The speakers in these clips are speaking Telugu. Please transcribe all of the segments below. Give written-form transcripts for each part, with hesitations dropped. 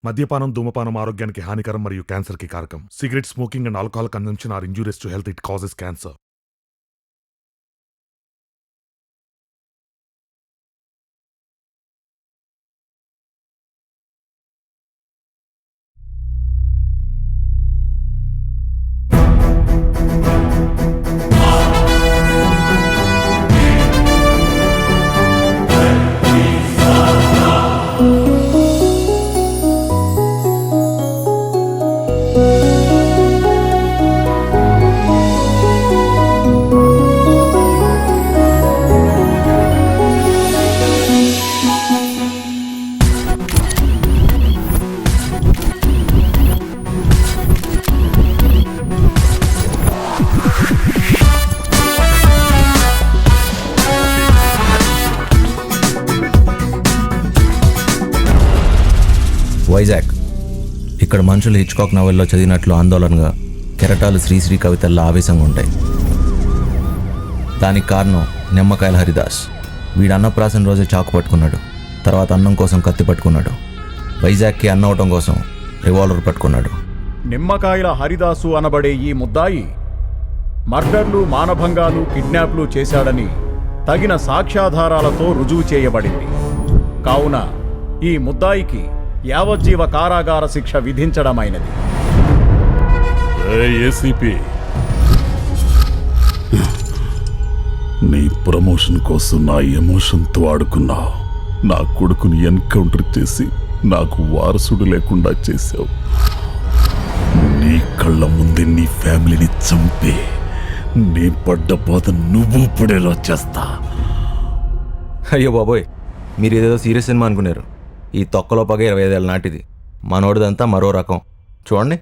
మద్యపానం, ధూమపానం ఆరోగ్యానికి హానికరం మరియు క్యాన్సర్కి కారకం. Cigarette smoking and alcohol consumption are injurious to health. It causes cancer. Vizag. ఇక్కడ మనుషులు హిచ్కాక్ నవల్లో చదివినట్లు ఆందోళనగా, కెరటాలు శ్రీశ్రీ కవితల్లో ఆవేశంగా ఉంటాయి. దానికి కారణం నిమ్మకాయల హరిదాస్. వీడు అన్నప్రాసన రోజే చాకు పట్టుకున్నాడు. తర్వాత అన్నం కోసం కత్తి పట్టుకున్నాడు. వైజాగ్కి అన్నం అవటం కోసం రివాల్వర్ పట్టుకున్నాడు. నిమ్మకాయల హరిదాసు అనబడే ఈ ముద్దాయి మర్డర్లు, మానభంగాలు, కిడ్నాప్లు చేశాడని తగిన సాక్ష్యాధారాలతో రుజువు చేయబడింది. కావున ఈ ముద్దాయికి యావజ్జీవ కారాగార శిక్ష విధించడమైనది. ఏసీపీ, నీ ప్రమోషన్ కోసం నా ఎమోషన్తో ఆడుకున్నావు. నా కొడుకుని ఎన్కౌంటర్ చేసి నాకు వారసుడు లేకుండా చేశావు. నీ కళ్ళ ముందే నీ ఫ్యామిలీని చంపి నీ పడ్డ బాధ నువ్వు పడేలా చేస్తా. అయ్యో బాబోయ్, మీరు ఏదేదో సీరియస్ సినిమా అనుకున్నారు. ఈ తొక్కలో పగ 25 ఏళ్ళ నాటిది. మనోడిదంతా మరో రకం. చూడండి.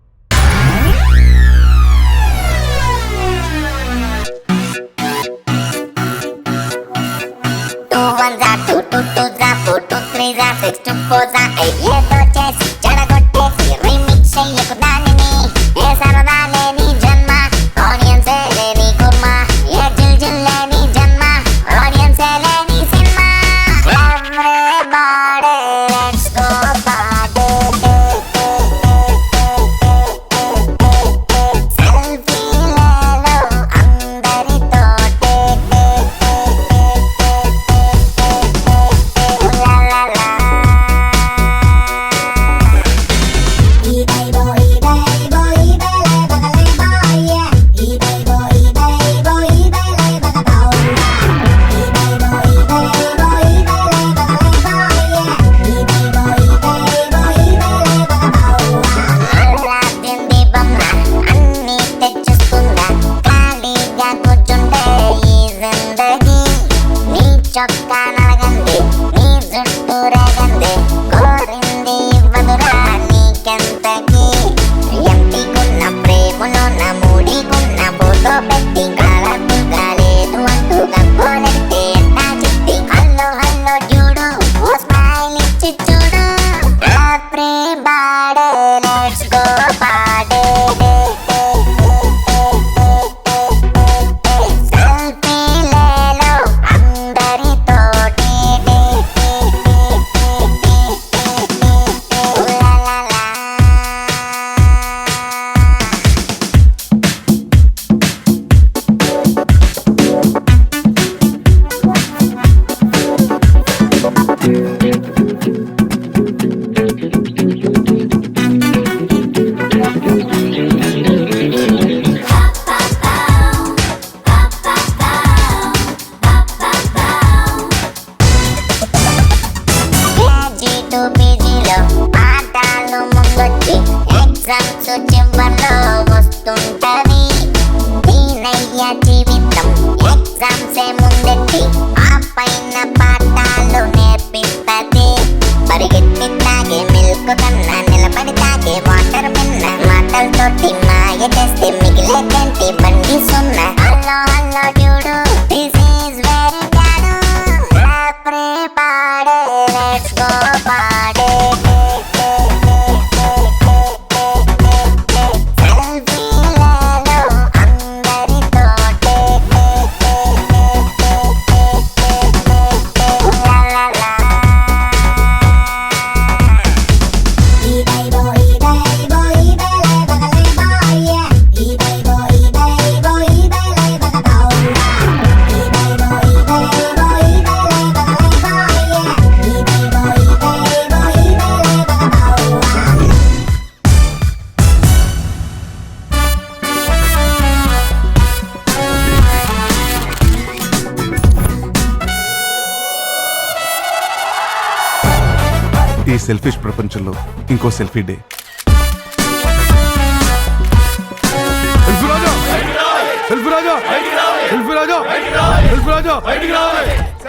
సెల్ఫిష్ ప్రపంచంలో ఇంకో సెల్ఫీ డే.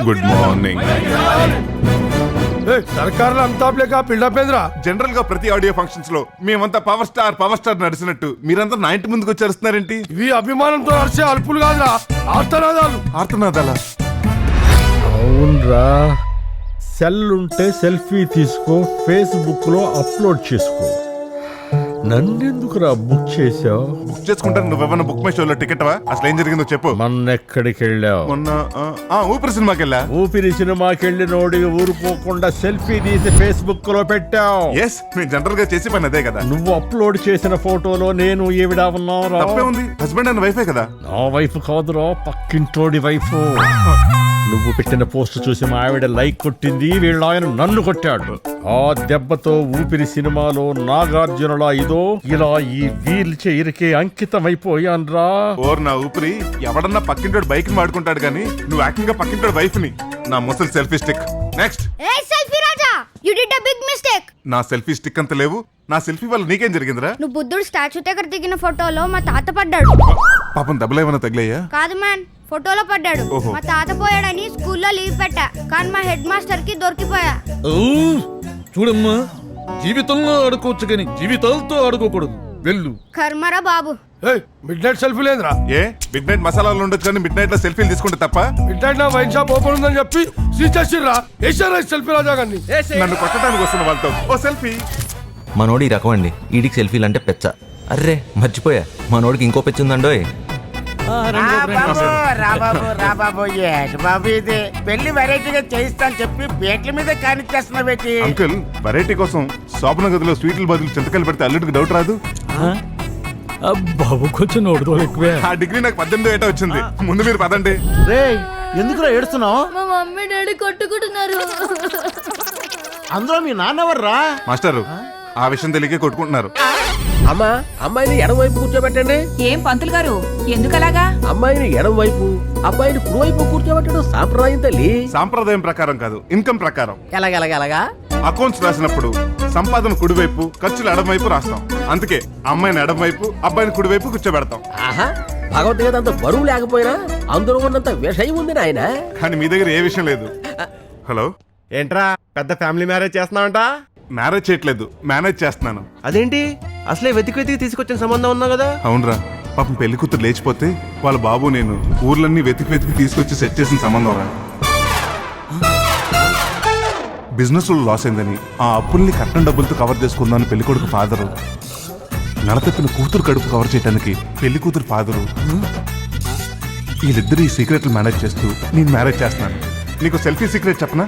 Good morning. సర్కార్ అంతా పిల్లపేంద్రా. జనరల్ గా ప్రతి ఆడియో ఫంక్షన్స్ లో మేమంతా పవర్ స్టార్ నడిచినట్టు మీరంతా నా ఇంటి ముందుకు వచ్చేస్తున్నారేంటి? ఇవి అభిమానంతో నడిచే అల్పులు కాదురా, ఆర్తనాదాలు. ఆర్తనాదాలా? అవునరా, సెల్ ఉంటే సెల్ఫీ తీసుకో, ఫేస్బుక్ లో అప్లోడ్ చేసుకో. నన్నెందుకురా బుక్ చేసావు? బుక్ చేసుకుంటాను. నువ్వెవన్నా బుక్ మై షోలో టికెట్వా? అసలు ఏం జరిగిందో చెప్పు. మొన్న ఎక్కడికి వెళ్ళావు? మొన్న ఊపిరి సినిమాకి వెళ్ళా. ఊపిరి సినిమాకి వెళ్ళి నోడి ఊరుకోకుండా సెల్ఫీ తీసి ఫేస్బుక్ లో పెట్టావు. ఎస్, నేను జనరల్ గా చేసి పని అదే కదా. నువ్వు అప్లోడ్ చేసిన ఫోటోలో నేను ఈవిడ ఉన్నారా? తప్పే ఉంది, హస్బెండ్ అండ్ వైఫే కదా. నా వైఫ్ కాదురా, పక్కింటోడి వైఫ్. నువ్వు పెట్టిన పోస్ట్ చూసి మా ఆవిడ లైక్ కొట్టింది, వీళ్ళ ఆయన నన్ను కొట్టాడు. ఆ దెబ్బతో ఊపిరి సినిమాలో నాగార్జునలా ఇదో ఇలా ఈ వీల్ చైర్కే అంకితమైపోయాన్రా. ఓర్ నా ఊపిరి, ఎవడన్నా పక్కింటోడు బైక్ ని వాడుకుంటాడు కానీ నువ్వు యాక్టింగ్ గా పక్కింటోడు వైఫ్ ని. నా ముసలి selfie stick. Next. Hey selfie raja, you did a big mistake. నా సెల్ఫీ స్టిక్ అంత లేవు. నా సెల్ఫీ వల్ల నీకేం జరిగిందిరా? నువ్వు బుద్ధుడు స్టాచ్యూ దగ్గర దిగిన ఫోటోలో మా తాత పడ్డాడు. పాపం దెబ్బలు ఏమైనా తగిలాయా? కాదు మ్యాన్, ఫోటోలో పడ్డాడు. ఓహో. మా తాత పోయాడని స్కూల్లో లీవ్ పెట్టా, కానీ మా హెడ్ మాస్టర్ కి దొరికిపోయా. చూడమ్మా, జీవితంలో ఆడుకోవచ్చు కానీ జీవితాలతో ఆడుకోకూడదు. వెళ్ళు. కర్మరా బాబు. మిడ్ నైట్ సెల్ఫీ లేదురా. ఏ మిడ్ నైట్ మసాలాలు ఉండొచ్చు కానీ మిడ్ నైట్ లో సెల్ఫీలు తీసుకుంటే తప్ప? మిడ్ నైట్ నా వైన్ షాప్ ఓపెన్ ఉందని చెప్పి సీచేసిర్రా. ఏసారా సెల్ఫీ రాజా గారిని. నన్ను కొట్టడానికి వస్తున్న వాళ్ళతో ఓ సెల్ఫీ. మనోడు ఈ రకం అండి. ఈడికి సెల్ఫీలు అంటే పెచ్చ. అర్రే మర్చిపోయా, మనోడికి ఇంకో పెచ్చ ఉందండోయ్. రాబాబు ఏటి బాబు ఇది? పెళ్లి వెరైటీగా చేయిస్తాను చెప్పి పేట్ల మీద కానిచ్చేస్తున్నావేటి? అంకుల్, వెరైటీ కోసం శోభన గదిలో స్వీట్ల బదులు చింతకాయలు పెడితే అల్లుడికి డౌట్ రాదు? బాబు కొంచెం నోడుదోలు ఎక్కువే. ఆ డిగ్రీ నాకు 18 ఏటా వచ్చింది. ముందు మీరు పదండి. రేయ్, ఎందుకురా ఏడుస్తున్నావు? మా మమ్మీ డాడీ కొట్టుకుంటున్నారు. అందులో మీ నాన్నవర్రా? మాస్టారు, ఆ విషయం తెలియకే కొట్టుకుంటున్నారు. అమ్మా, అమ్మాయిని ఎడం వైపు కూర్చోబెట్టండి. ఏం పంతులు గారు, ఎందుకలాగా? అమ్మాయిని ఎడం వైపు, అబ్బాయిని కుడి వైపు కూర్చోబెట్టడం సాంప్రదాయం తల్లి. సాంప్రదాయం ప్రకారం కాదు, ఇన్కమ్ ప్రకారం. ఎలాగెలాగెలాగా? అకౌంట్స్ రాసినప్పుడు సంపాదన కుడివైపు, ఖర్చులు ఎడమవైపు రాస్తాం. అందుకే అమ్మాయిని ఎడమవైపు, అబ్బాయిని కుడివైపు కూర్చోబెడతాం. ఆహా, భగవద్గీత అంత బరువు లేకపోయినా అందులో ఉన్నంత విషయం ఉంది నాయన. కానీ మీ దగ్గర ఏ విషయం లేదు. హలో, ఏంట్రా పెద్ద ఫ్యామిలీ మ్యారేజ్ చేస్తున్నావంట? మ్యారేజ్ చేయట్లేదు, మేనేజ్ చేస్తున్నాను. అదేంటి, అసలే వెతికి తీసుకొచ్చిన సంబంధం ఉన్నావు కదా. అవునరా, పాపం పెళ్లి కూతురు లేచిపోతే వాళ్ళ బాబు నేను ఊర్లన్నీ వెతికి తీసుకొచ్చి సెట్ చేసిన సంబంధం రా. బిజినెస్ లో లాస్ అయిందని ఆ అప్పుల్ని కట్నం డబ్బులతో కవర్ చేసుకుందామని పెళ్లి కొడుకు ఫాదరు, నడతప్పిన కూతురు కడుపు కవర్ చేయడానికి పెళ్లి కూతురు ఫాదరు, వీళ్ళిద్దరు ఈ సీక్రెట్లు మేనేజ్ చేస్తూ నేను మ్యారేజ్ చేస్తున్నాను. నీకు సెల్ఫీ సీక్రెట్ చెప్పనా?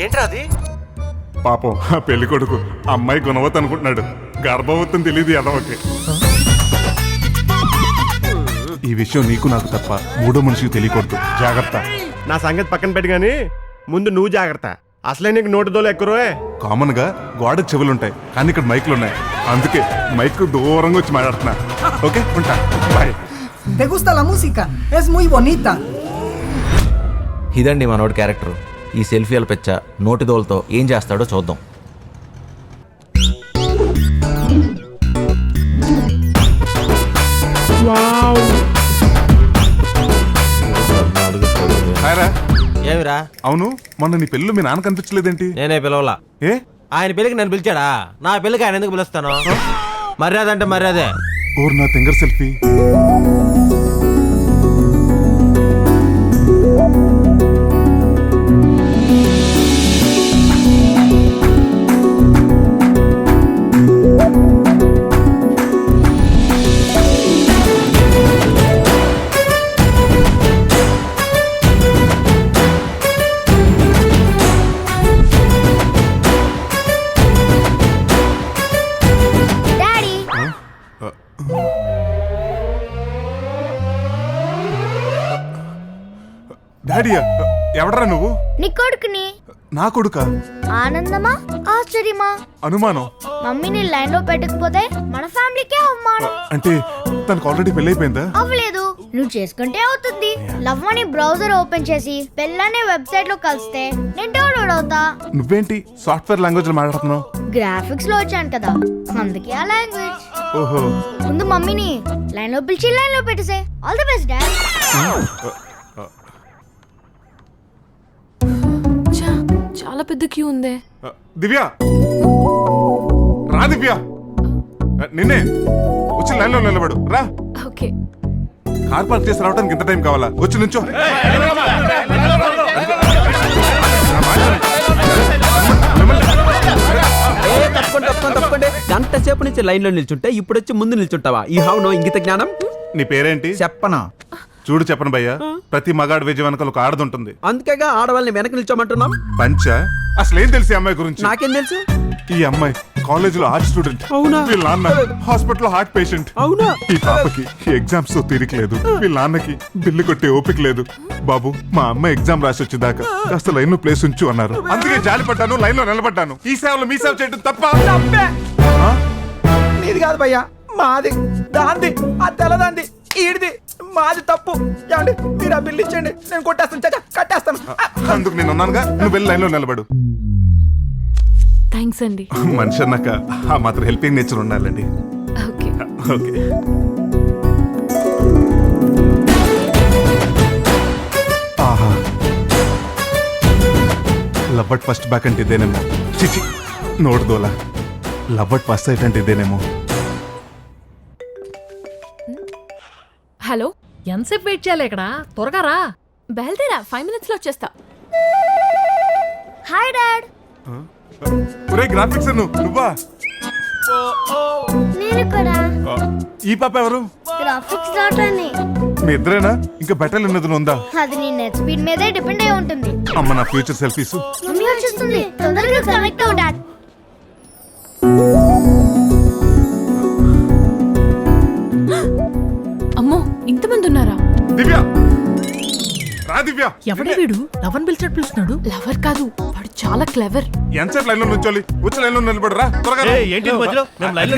ఏంట్రా అది? పాపం ఆ పెళ్లి కొడుకు అమ్మాయి గుణవతి అనుకుంటున్నాడు, గర్భవతిని తెలియదు ఎదవకి. ఈ విషయం నీకు నాకు తప్ప మూడో మనిషికి తెలియకూడదు. జాగ్రత్త. నా సంగతి పక్కన పెట్టి గానీ ముందు నువ్వు జాగ్రత్త. అసలే నీకు నోటిదోలు ఎక్కువే. కామన్ గా గోడ చెవులుంటాయి కానీ ఇక్కడ మైకులు ఉన్నాయి, అందుకే మైక్ దూరంగా వచ్చి మాట్లాడుతున్నా. ఓకే, ఉంటా, bye. ¿Te gusta la música? Es muy bonita. ఇదండి మనోడి క్యారెక్టర్. ఈ సెల్ఫీల పెచ్చ నోటి దోలతో ఏం చేస్తాడో చూద్దాం. హాయ్ రా. ఏమిరా? అవును, మొన్న నీ పెళ్ళి మీ నాన్న కనిపించలేదేంటి? నేనే పిలవలా. ఏ ఆయన పెళ్లికి నన్ను పిలిచాడా? నా పెళ్లికి ఆయన ఎందుకు పిలుస్తాను? మర్యాద అంటే మర్యాదే. ఓర్ నా తింగర్ సెల్ఫీ. డాడీ, డాడీ, ఎవడరా నువ్వు? నీ కొడుకుని. నా కొడుకా? ఆనందమా, ఆశ్చర్యమా? అనుమానం. మమ్మీని లైన్ లో పెట్టకపోతే మన ఫ్యామిలీకే అవమానం. అంటే తనకు ఆల్రెడీ పెళ్లి అయిపోయిందా? అవ్వలేదు, నువ్వు చేసుకుంటే అవుతుంది. లవ్ అని బ్రౌజర్ ఓపెన్ చేసి పెళ్ళనే వెబ్సైట్ లో కలిస్తే నేను డౌన్లోడ్ అవుతా. నువ్వేంటి సాఫ్ట్వేర్ లాంగ్వేజ్ లో మాట్లాడుతున్నావు? గ్రాఫిక్స్ లో వచ్చాను కదా, అందుకే ఆ లాంగ్వేజ్. ఓహో. ముందు మమ్మీని లైన్ లో పిలిచి లైన్ లో పెట్టేసే. All the best dad. చాలా పెద్ద క్యూ ఉందే. దివ్య రా, దివ్య నిన్నే. వచ్చి లైన్ లో నిలబడు రా. ఓకే. కార్ పార్క్ చేసి రావడానికి ఇంత టైం కావాలా? వచ్చి నుంచో. తప్పకుండా గంట సేపు నుంచి లైన్ లో నిల్చుంటే ఇప్పుడు వచ్చి ముందు నిల్చుంటావా? ఈ హావ్ నో ఇంగిత జ్ఞానం. నీ పేరేంటి? చెప్పనా? చూడు చెప్పను భయ్యా, ప్రతి మగాడు విజయ వెనకాల ఒక ఆడది ఉంటుంది. అందుకేగా ఆడవాళ్ళని వెనక నిల్చోమంటున్నాం. పంచ అసలు ఏం తెలిసి అమ్మాయి గురించి? నాకేం తెలుసు? ఈ అమ్మాయి కాలేజ్ లో ఆర్ట్ స్టూడెంట్. అవునా? వీళ్ళ నాన్న హాస్పిటల్ హార్ట్ పేషెంట్. అవునా? ఈ పాపకి ఎగ్జామ్స్ తో తీరిక లేదు, వీళ్ళ నాన్నకి బిల్లు కొట్టే ఓపిక లేదు. బాబు, మా అమ్మ ఎగ్జామ్ రాసి వచ్చేదాకా కాస్త లైన్ లో ప్లేస్ ఉంచు అన్నారు. అందుకే జాలి పడ్డాను, లైన్ లో నిలబడ్డాను. ఈ సేవలో మీ సేవ చేయడం తప్ప? నీది కాదు భయ్యా, మాది. దాంది, ఆ తెల్లదాంది, ఈడిది. మాది తప్పు. ఏమండి మీరు ఆ బిల్లు ఇచ్చండి, నేను కొట్టేస్తాను. చచ్చా కట్టేస్తాను. అందుకు నేను ఉన్నానుగా, నువ్వు వెళ్ళి లైన్ లో నిలబడు. థ్యాంక్స్ అండి. మనిషి అన్నాక ఆ మాత్రం హెల్పింగ్ నేచర్ ఉండాలండి. ఓకే. ఓకే. ఆహా, లవ్వట్ ఫస్ట్ బ్యాక్ అంటే ఇదేనేమో. చిచి నోడుదోలా, లవ్వట్ ఫస్ట్ సైట్ అంటే ఇదేనేమో. హలో, ఎంతసేపు వెయిట్ చేయాలి ఇక్కడ? త్వరగా రా. బయలుదేరా, 5 minutes లో వచ్చేస్తా. Hi dad. ఒరే గ్రాఫిక్స్ నువ్వా? నేను కూడా. ఈ పాప ఎవరు? గ్రాఫిక్స్ డాట్ అని. మీ ఇద్దరేనా? ఇంకా బెటర్ ఉన్నది ఉందా? అది నీ నెట్ స్పీడ్ మీదే డిపెండ్ అయి ఉంటుంది. అమ్మ నా ఫ్యూచర్ సెల్ఫీస్. మమ్మీ వచ్చేస్తుంది, తొందరగా కనెక్ట్ అవ్వు డాడ్. అమ్మో, ఇంతమంది ఉన్నారా? దివ్య రా. దివ్య ఎవడే వీడు? లవన్ పిలిచాడు పిలుస్తున్నాడు. లవర్ కాదు, వాడు చాలా క్లెవర్. ఎంతసేపు లైన్ లో నుంచోలి? వచ్చి లైన్ లో నిలబడు రా, త్వరగా రా. ఏంటి మధ్యలో మేము లైన్ లో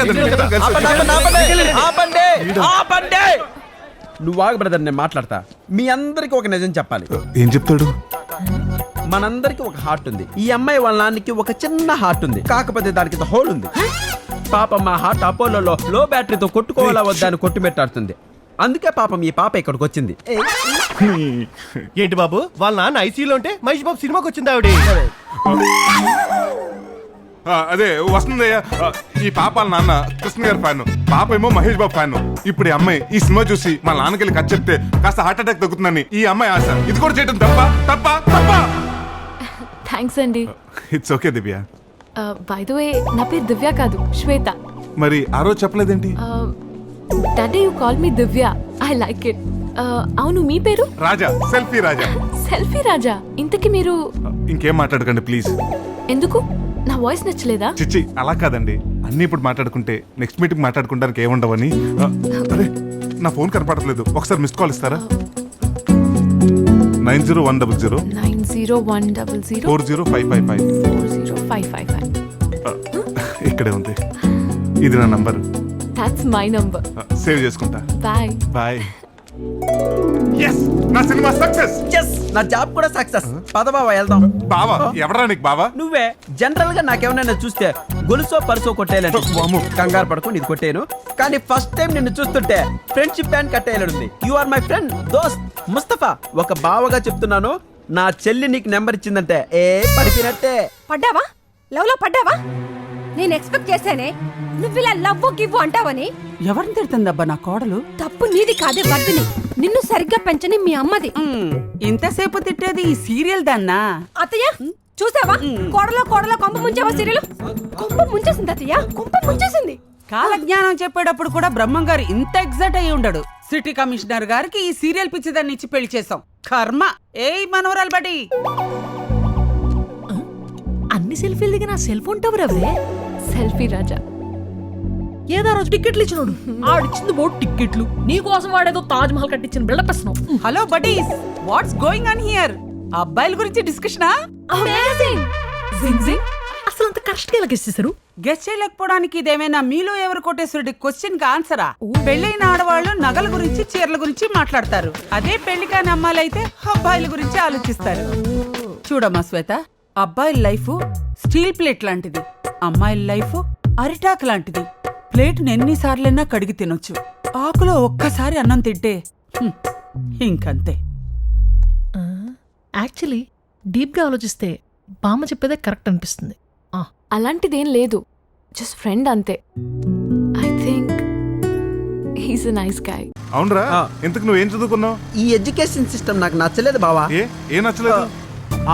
నువ్వు ఆగు బ్రదర్, నేను మాట్లాడతా. మీ అందరికి ఒక నిజం చెప్పాలి. ఏం చెప్తాడు? మనందరికి ఒక హార్ట్ ఉంది. ఈ అమ్మాయి వాళ్ళ నాన్నకి ఒక చిన్న హార్ట్ ఉంది, కాకపోతే దానికి హోల్ ఉంది. పాపం మా హార్ట్ అపోలోలో లో బ్యాటరీతో కొట్టుకోవాలా వద్దా అని కొట్టుమెట్టాడుతుంది. అందుకే పాపం ఈ పాప ఇక్కడికి వచ్చింది. ఏంటి బాబు, వాళ్ళ నాన్న ఐసీలో ఉంటే మహేష్ బాబు సినిమాకి వచ్చింది ఆవిడ. అదే వస్తుందయ్యా. ఈ పాప వాళ్ళ నాన్న కృష్ణ గారి ఫ్యాన్, పాప ఏమో మహేష్ బాబు ఫ్యాన్. ఇప్పుడు ఈ అమ్మాయి ఈ సినిమా చూసి మా నాన్నకెళ్ళి కథ చెప్తే కాస్త హార్ట్ అటాక్ తగ్గుతుందని ఈ అమ్మాయి ఆశ. ఇది కూడా చేయడం తప్ప తప్ప తప్ప? థ్యాంక్స్ అండి. It's okay Divya. By the way, నా పేరు దివ్య కాదు, శ్వేత. మరి ఆ రోజు చెప్పలేదేంటి? That day you call me Divya, I like it. అవును, మీ పేరు? రాజా, సెల్ఫీ రాజా. సెల్ఫీ రాజా. ఇంతకీ మీరు? ఇంకేం మాట్లాడకండి ప్లీజ్. ఎందుకు? నా వాయిస్ నచ్చలేదా? చిచ్చి అలా కాదండి, అన్ని ఇప్పుడు మాట్లాడుకుంటే నెక్స్ట్ మీటింగ్ మాట్లాడుకుంటానికి ఏముండవని. అరే నా ఫోన్ కనపడట్లేదు, ఒకసారి మిస్డ్ కాల్ ఇస్తారా? 90-100 90-100 40555. 40555. ఇక్కడే ఉంది, ఇది నా number. That's my number. Save చేసుకుంటా. Bye bye. yes నా సినిమా సక్సెస్. yes నా జాబ్ కూడా సక్సెస్. పద బావ వెళ్దాం. బావా ఎవరా నీకు బావా? నువ్వే. జనరల్ గా నాకేమైనా చూస్తే గొలుసో పర్సో కొట్టేయాలంటే కంగారు పడుకుని ఇది కొట్టేను. కానీ ఫస్ట్ టైం నిన్ను చూస్తుంటే ఫ్రెండ్షిప్ బ్యాండ్ కట్టేయాలండి. యు ఆర్ మై ఫ్రెండ్, దోస్త్ ముస్తఫా. ఒక బావగా చెప్తున్నాను, నా చెల్లి నీకు నెంబర్ ఇచ్చిందంటే పడిపోయినట్టే. పడ్డావా? లవ్ లో పడ్డావా? నేను ఎక్స్పెక్ట్ చేశానే నువ్వు ఇలా లవ్ గివ్వు అంటావని. ఎవరిని తిడుతుందబ్బా నా కోడలు? తప్పు నీది కాదే వర్దిని, నిన్ను సరిగ్గా పెంచని మీ అమ్మది. ఇంతసేపు తిట్టేది ఈ సీరియల్ దాన్నా? అత్తయ్య చూసావా, కోడలో కొంప ముంచావా? సీరియల్ కొంప ముంచేసింది అత్తయ్య, కొంప ముంచేసింది. కాలజ్ఞానం చెప్పేటప్పుడు కూడా బ్రహ్మం గారు ఇంత ఎగ్జైట్ అయి ఉండడు. సిటీ కమిషనర్ గారికి ఈ సీరియల్ పిచ్చిదాన్ని ఇచ్చి పెళ్లి చేసాం. కర్మ. ఏయ్ మనోరాలు బడి, అన్ని సెల్ఫీలు దిగిన సెల్ ఫోన్ టవర్ ఎవరే? సెల్ఫీ రాజా. ఏదో రోజు టికెట్లు ఇచ్చినోడు ఆడిచ్చింది బోర్డు టికెట్లు. నీ కోసం వాడేదో తాజ్ మహల్ కట్టించిన బిల్డప్ ఇస్తున్నావు. Hello buddies, what's going on here? అబ్బాయిల గురించి డిస్కషనా? అమేజింగ్. జింగ్ జింగ్. అసలు అంత కరెక్ట్ గా ఎలా గెస్ చేశారు? గెస్ట్ చేయలేకపోవడానికి ఇదేమైనా మీలో ఎవరు కోటేశ్వరుడి క్వశ్చన్ కి ఆన్సరా? పెళ్ళైన ఆడవాళ్ళు నగల గురించి చీరల గురించి మాట్లాడతారు. అదే పెళ్లి కాని అమ్మాయిలైతే అబ్బాయిల గురించి ఆలోచిస్తారు. చూడమ్మా శ్వేత, అబ్బాయిల లైఫ్ స్టీల్ ప్లేట్ లాంటిది, అమ్మాయిల లైఫ్ అరిటాక్ లాంటిది. ప్లేట్ని ఎన్నిసార్లైనా కడిగి తినొచ్చు, ఆకులో ఒక్కసారి అన్నం తింటే ఇంకంతే. యాక్చువల్లీ డీప్గా ఆలోచిస్తే బామ్మ చెప్పేదే కరెక్ట్ అనిపిస్తుంది. అలాంటిదేం లేదు, జస్ట్ ఫ్రెండ్ అంతే. I think he's a nice guy. అవునరా, ఇంతకు నువ్వేం చదువుకున్నావు? ఈ ఎడ్యుకేషన్ సిస్టమ్ నాకు నచ్చలేదు బావా. ఏ నచ్చలేదు?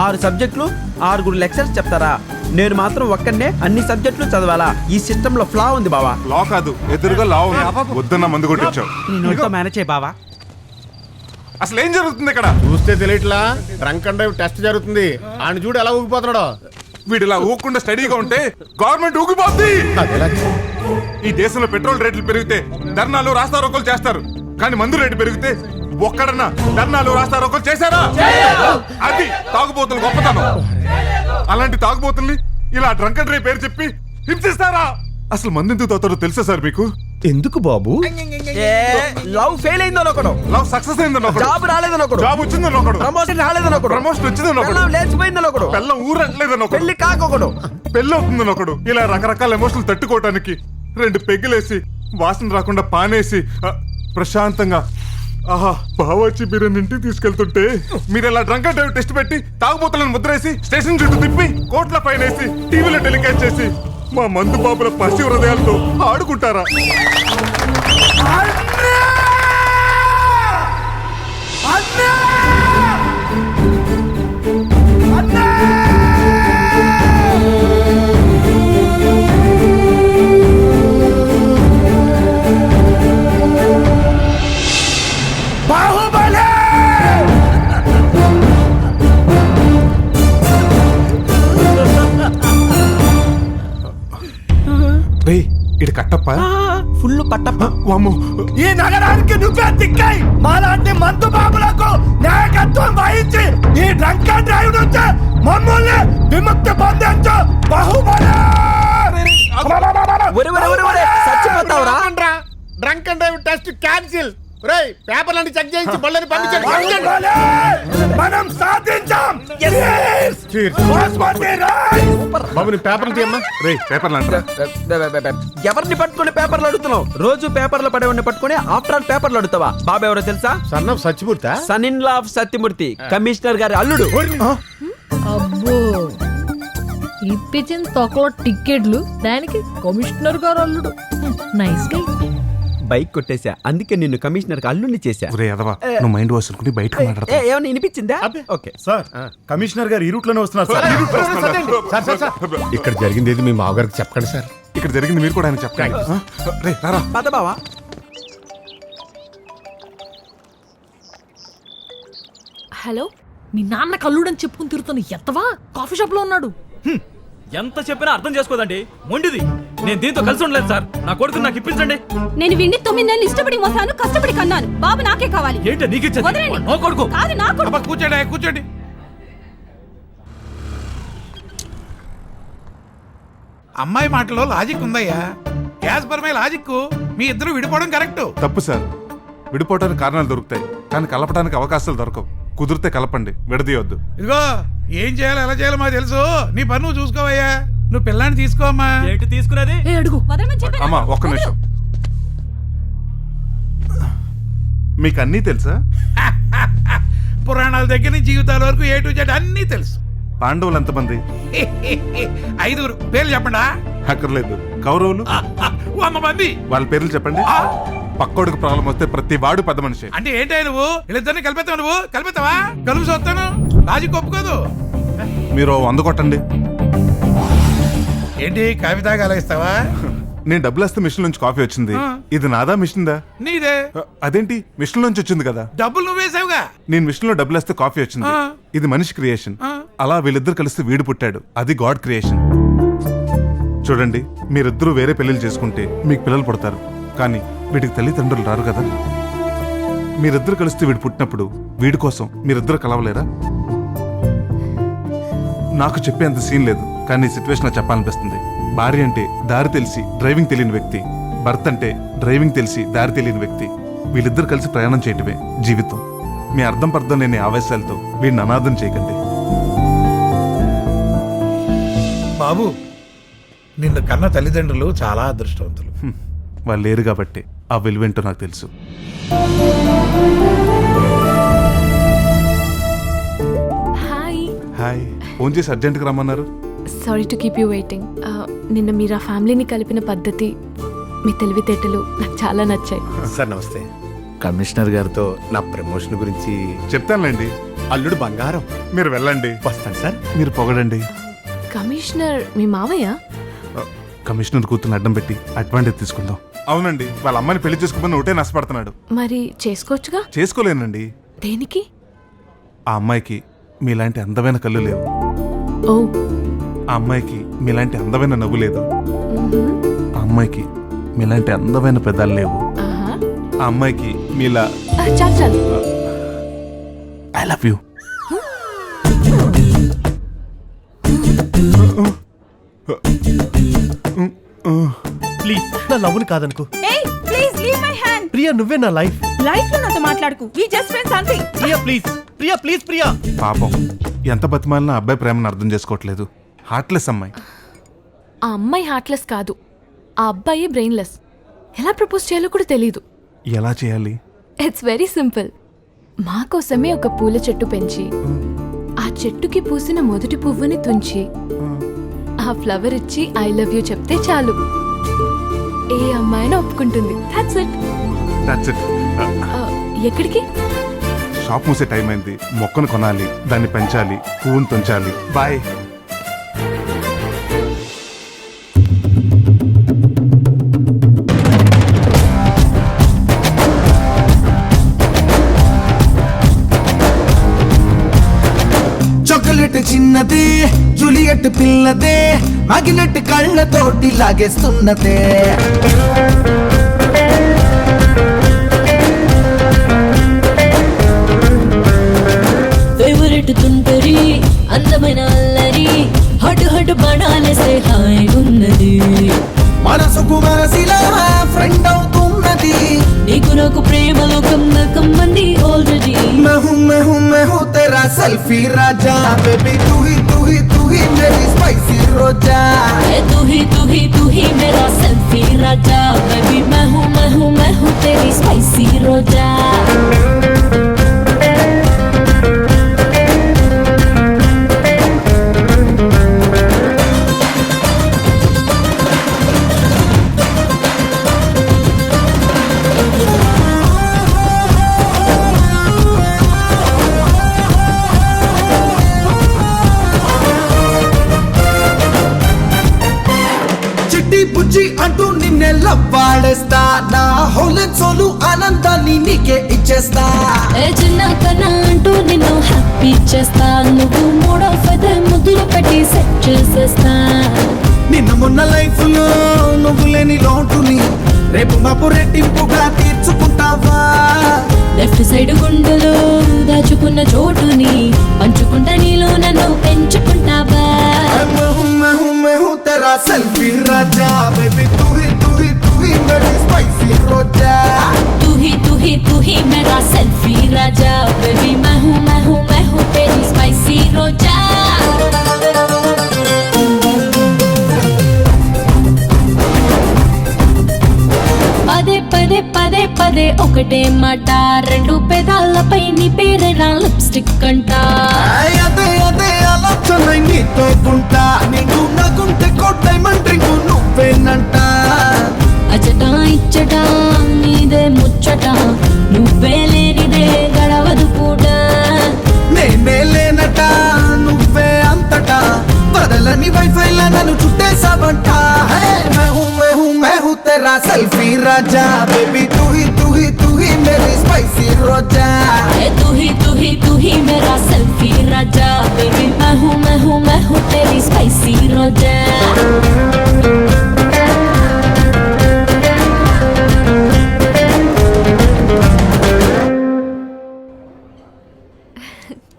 6 సబ్జెక్టులు 6 లెక్చర్స్ చెప్తారా? నేను మాత్రం ఒక్కనే అన్ని సబ్జెక్టులు చదవాలా? ఈ సిస్టమ్ లో ఫ్లా ఉంది బావా. లా కాదు, ఎదురుగా లా ఉంది. వద్దన్న మందు కొట్టించావు. మేనేజ్ చేయి బావా. అసలు ఏం జరుగుతుంది ఇక్కడ? చూస్తే తెలియట్లా, డ్రంక్ అండ్ డ్రైవ్ టెస్ట్ జరుగుతుంది. ఆయన చూడు ఎలా ఊగిపోతున్నాడో. వీడు ఇలా ఊగకుండా స్టడీగా ఉంటే గవర్నమెంట్ ఊగిపోద్ది. ఈ దేశంలో పెట్రోల్ రేట్లు పెరిగితే ధర్నాలు రాస్తారోకోలు చేస్తారు, కానీ మందు రేటు పెరిగితే ఒక్కడన్నా ధర్నాలు రాస్తారోకోలు చేశారా? అది తాగుబోతులు గొప్పతనం. అలాంటి తాగుబోతుల్ని ఇలా డ్రంక్ అండ్ డ్రైవ్ పేరు చెప్పి హింసిస్తారా? అసలు మందు ఎందుకు తాగుతారో తెలుసా సార్ మీకు? ఎందుకు బాబు? లవ్ ఫెయిల్ అయిందని ఒకడు, లవ్ సక్సెస్ అయిందని ఒకడు, జాబ్ రాలేదని ఒకడు, జాబ్ వచ్చిందని ఒకడు, ప్రమోషన్ రాలేదని ఒకడు, ప్రమోషన్ వచ్చిందని ఒకడు, లేచిపోయిందని ఒకడు, పెళ్ళం ఊరట్లేదని ఒకడు, పెళ్లి కాకొకడు, పెళ్ళి అవుతుందని ఒకడు. ఇలా రకరకాల ఎమోషన్లు తట్టుకోవటానికి 2 పెగ్గులేసి వాసన రాకుండా పానేసి ప్రశాంతంగా ఆహా బావచ్చి బిర్యానీ ఇంటికి తీసుకెళ్తుంటే మీరు ఇలా డ్రంక్ అండ్ డ్రైవ్ టెస్ట్ పెట్టి తాగుబోతులను ముద్రేసి స్టేషన్ చుట్టూ తిప్పి కోట్ల ఫైన్ వేసి టీవీలో టెలికాస్ట్ చేసి మా మందు బాబుల పసి హృదయాలతో ఆడుకుంటారా? ఇటు కట్టప్ప ఫుల్ పట్టప్ప. వామ్మో, ఈ నగరానికి నువ్వే దిక్కై మాలాంటి మందు బాబులకు నాయకత్వం వహించి ఈ డ్రంక్ అండ్ డ్రైవ్ నుంచి మమ్మల్ని విముక్తి పొందించు బాహుబలి. చచ్చిపోతావురా? Drunk and drive test cancel. రేయ్ పేపర్లన్నీ చెక్ చేయించి బళ్ళని పంపించండి. మనం సాధించాం. బాబు నీ పేపర్లు తీయమ్మా. రే పేపర్లు అంటారా? ఎవరిని పట్టుకుని పేపర్లు అడుగుతున్నావు? రోజు పేపర్లు పడేవాడిని పట్టుకుని ఆఫ్టర్ ఆల్ పేపర్లు అడుగుతావా? బాబు ఎవరో తెలుసా? Son of Satyamurthy. Son in law of Satyamurthy, commissioner గారి అల్లుడు. అబ్బో, ఇప్పించిన తొక్కలో టికెట్లు, దానికి కమిషనర్ గారు అల్లుడు. నైస్ గా. బైక్ కొట్టేశా, అందుకే నిన్ను కమిషనర్ అల్లుడిని చేశా. నువ్వు మైండ్ వాష్ అనుకుని బయటకు మాట్లాడతా. ఏమన్నా వినిపించిందా? ఓకే సార్, కమిషనర్ గారు ఈ రూట్ లోనే వస్తున్నారు సార్. ఇక్కడ జరిగింది ఏది మీ మామగారికి చెప్పండి సార్. ఇక్కడ జరిగింది మీరు కూడా ఆయన చెప్పండి. రే రారా. పద బావా. హలో, మీ నాన్న కల్లుడని చెప్పుకుని తిరుగుతున్న ఎత్తవా కాఫీ షాప్ లో ఉన్నాడు. ఎంత చెప్పినా అర్థం చేసుకోదండి, మొండిది. నేను దీంతో కలిసి ఉండలేదు సార్. నా కొడుకు నాకు ఇప్పించండి. నేను విండి 9 నెలలు ఇష్టపడి మోసాను, కష్టపడి కన్నాను. బాబు నాకే కావాలి. ఏంటో నీకు ఇచ్చేది? నా కొడుకు కాదు నా కొడుకు. కూర్చోండి కూర్చోండి. అమ్మాయి మాటలో లాజిక్ ఉందయ్యా. యాజ్ పర్ మై లాజిక్ మీ ఇద్దరు విడిపోవడం కరెక్ట్. తప్పు సార్. విడిపోవడానికి కారణాలు దొరుకుతాయి, కానీ కలపడానికి అవకాశాలు దొరకవు. కుదిరితే కలపండి, విడదీయొద్దు. ఇదిగో ఏం చేయాలో ఎలా చేయాలో మాకు తెలుసు. నీ పని నువ్వు చూసుకోవయ్యా. నువ్వు పిల్లాన్ని తీసుకోమ్మా. ఏంటి తీసుకునేది? అడుగు. అమ్మా ఒక్క నిమిషం. మీకు అన్నీ తెలుసా? పురాణాల దగ్గర నుంచి జీవితాల వరకు ఏ టు జెడ్ అన్నీ తెలుసు. పాండవులు ఎంతమంది? 5 పేర్లు చెప్పండా? అక్కర్లేదు. కౌరవులు 100 మంది. వాళ్ళ పేర్లు చెప్పండి. పక్కోడికి ప్రాబ్లం వస్తే ప్రతి వాడు పెద్ద మనిషి. అంటే ఏంటి నువ్వు వీళ్ళిద్దరిని కలిపేస్తావు? నువ్వు కలిపేస్తావా? కలుపు చూస్తాను, లాజిక్ ఒప్పుకోదు. మీరు 100 కొట్టండి. ఏంటి కాఫీ తాగాల ఇస్తావా? నేను డబ్బులు వస్తే మిషన్ నుంచి కాఫీ వచ్చింది. ఇది నాదా మిషన్దా? నీదే. అదేంటి మిషన్ నుంచి వచ్చింది కదా? డబ్బులు నువ్వేసావుగా. నేను మిషన్ లో డబ్బులు వస్తే కాఫీ వచ్చింది. ఇది మనిషి క్రియేషన్. అలా వీళ్ళిద్దరు కలిసి వీడు పుట్టాడు. అది గాడ్ క్రియేషన్. చూడండి, మీరిద్దరూ వేరే పెళ్లిళ్ళు చేసుకుంటే మీకు పిల్లలు పుడతారు, కానీ వీడికి తల్లిదండ్రులు రారు కదా. మీరిద్దరు కలిస్తే వీడు పుట్టినప్పుడు వీడి కోసం మీరిద్దరు కలవలేరా? నాకు చెప్పేంత సీన్ లేదు, కానీ ఈ సిచ్యువేషన్ చెప్పాలనిపిస్తుంది. భార్య అంటే దారి తెలిసి డ్రైవింగ్ తెలియని వ్యక్తి, భర్త అంటే డ్రైవింగ్ తెలిసి దారి తెలియని వ్యక్తి. వీళ్ళిద్దరు కలిసి ప్రయాణం చేయటమే జీవితం. మీ అర్థం పర్థం లేని ఆవేశాలతో వీడిని అనాథం చేయకండి. బాబు, నిన్ను కన్న తల్లిదండ్రులు చాలా అదృష్టవంతులు. వాళ్ళు లేరు కాబట్టి ఆ విలువేంటో నాకు తెలుసు. హాయ్. హాయ్. ఫోన్ చేసి అర్జెంట్గా రమ్మన్నారు. Sorry to keep you waiting. నిన్న మీరు ఆ ఫ్యామిలీని కలిపిన పద్ధతి, మీ తెలివితేటలు నాకు చాలా నచ్చాయి. సార్ నమస్తే. కమిషనర్ గారితో నా ప్రమోషన్ గురించి చెప్తానులేండి. అల్లుడు బంగారం. మీరు వెళ్ళండి. వస్తాను సార్. మీరు పొగడండి. కమిషనర్ మీ మావయ్య? కమిషనర్ కూతురు అడ్డం పెట్టి అడ్వాంటేజ్ తీసుకుందాం. అవునండి, వాళ్ళ అమ్మాయిని పెళ్లి చేసుకోమని ఒకటే నష్టపడుతున్నాడు. మరి చేసుకోవచ్చుగా. చేసుకోలేనండి. దేనికి? ఆ అమ్మాయికి మీలాంటి అందమైన కళ్ళు లేవు. ఓ. ఆ అమ్మాయికి మీలాంటి అందమైన నవ్వు లేదు. ఆ అమ్మాయికి మీలాంటి అందమైన పెదాలు లేవు. ఆ అమ్మాయికి మీలా. చాలు చాలు. I love you. ప్లీజ్ నా లవ్ని కాదనుకో. Please leave my hand. Priya, నువ్వే నా లైఫ్. లైఫ్ లో నాతో మాట్లాడుకు. వి జస్ట్ ఫ్రెండ్స్ అంతే. ప్రియా ప్లీజ్. ప్రియా ప్లీజ్. ప్రియా. పాపం, ఎంత బతిమాలినా అబ్బాయి ప్రేమను అర్థం చేసుకోవట్లేదు. హార్ట్లెస్ అమ్మాయి. ఆ అమ్మాయి హార్ట్లెస్ కాదు, ఆ అబ్బాయి బ్రెయిన్లెస్. ఎలా ప్రపోజ్ చేయాలో కూడా తెలీదు. ఎలా చేయాలి? It's very simple. మా కోసమే ఒక పూల చెట్టు పెంచి, ఆ చెట్టుకి పూసిన మొదటి పువ్వుని తుంచి, ఆ ఫ్లవర్ ఇచ్చి ఐ లవ్ యూ చెప్తే చాలు. ఏ అమ్మాయినా ఒప్పుకుంటుంది. That's it. ఎక్కడికి? షాప్ మూసే టైం అయింది. మొక్కను కొనాలి, దాన్ని పెంచాలి, పువ్వును తుంచాలి. బాయ్. చాక్లెట్ చిన్నదే, జూలియట్ పిల్లదే, మ్యాగ్నెట్ కళ్ళతోటి లాగేస్తున్నదే. ఫేవరెట్ తుంటరి, అందమైన అల్లరి, హటు హటు బాణాలేసే హాయ్ ఉన్నది. మనసుకు మనసిలా ఫ్రెండ్ అవుతున్నది. నీకు నాకు ప్రేమలో కమ్మంది ఆల్రెడీ. మెహు తెరా సెల్ఫీ రాజా, బేబీ తూ హీ మేరీ స్పైసీ రోజా. తూ he Mera selfie Raja, baby मैं हूँ तेरी स्पाइसी रोजा. బుజ్జి అంటూ నిన్నే లవ్వాడేస్తా, నా హోల్ సోలు ఆనందాన్ని నీకే ఇచ్చేస్తా. చిన్న కన్నా అంటూ నిన్ను హ్యాపీ చేస్తా, నువ్వు మూడో ఫెదే ముద్దులు పెట్టి సెట్ చేసేస్తా. నిన్న మొన్న లైఫ్ లో నువ్వు లేని లోటుని రేపు మాపు రెట్టింపుగా తీర్చుకుంటావా. లెఫ్ట్ సైడ్ గుండెలో దాచుకున్న చోటుని పంచుకుంటా, నీలో నన్ను పెంచుకుంటావా. तेरा सेल्फी राजा, बेबी तू ही मेरी स्पाइसी रोजा. तू ही मेरा सेल्फी राजा, बेबी मैं हूँ तेरी स्पाइसी रोजा. పదే ఒకటే మాట, రెండు పెదాలపై నీ పేరేనా లిప్స్టిక్ అంట. అదే ఆలోచన నీతో ఉంటా, నీకు నాకుంటే కోట్ డైమండ్ రింగు నువ్వేనంట. అచట ఇచ్చట నీదే ముచ్చట, నువ్వే లేనిదే గడవదు పూట. నేనే లేనట నువ్వే అంతటా, బదలని వైఫైలా నన్ను చుట్టేసావంట. मैं हूँ तेरा सेल्फी राजा, बेबी तू ही मेरी स्पाइसी रोजा. तू ही मेरा सेल्फी राजा, बेबी मैं हूँ तेरी स्पाइसी रोजा.